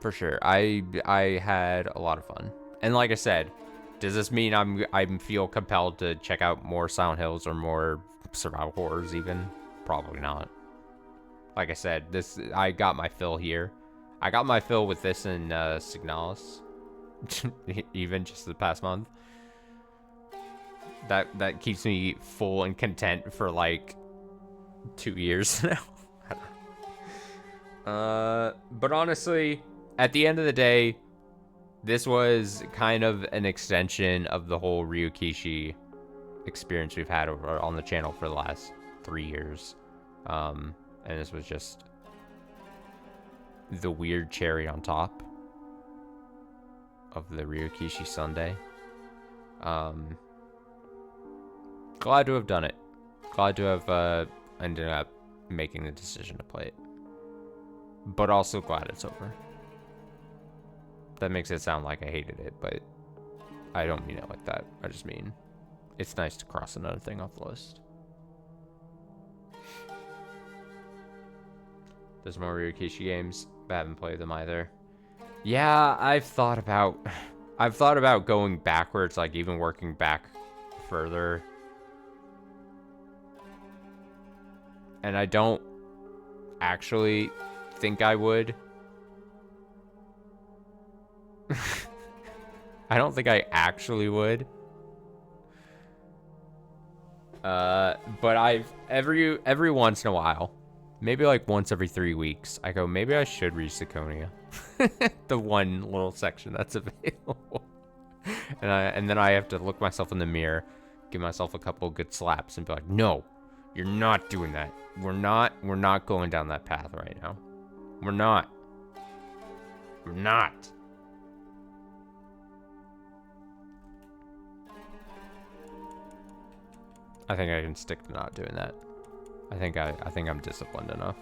For sure. I had a lot of fun. And like I said, does this mean I feel compelled to check out more Silent Hills or more survival horrors even? Probably not. Like I said, I got my fill here. I got my fill with this and Signalis. Even just the past month. That keeps me full and content for like 2 years now. But honestly, at the end of the day, this was kind of an extension of the whole Ryukishi experience we've had over on the channel for the last 3 years. And this was just the weird cherry on top of the Ryukishi Sundae. Glad to have done it. Glad to have ended up making the decision to play it. But also glad it's over. That makes it sound like I hated it, but I don't mean it like that. I just mean it's nice to cross another thing off the list. There's more Ryukishi games, but I haven't played them either. Yeah, I've thought about going backwards, like even working back further. And I don't actually think I would. I don't think I actually would. But every once in a while, maybe like once every 3 weeks, I go, maybe I should read Syconia. The one little section that's available. And then I have to look myself in the mirror, give myself a couple of good slaps and be like, no, you're not doing that. We're not going down that path right now. We're not. I think I can stick to not doing that. I think I'm disciplined enough.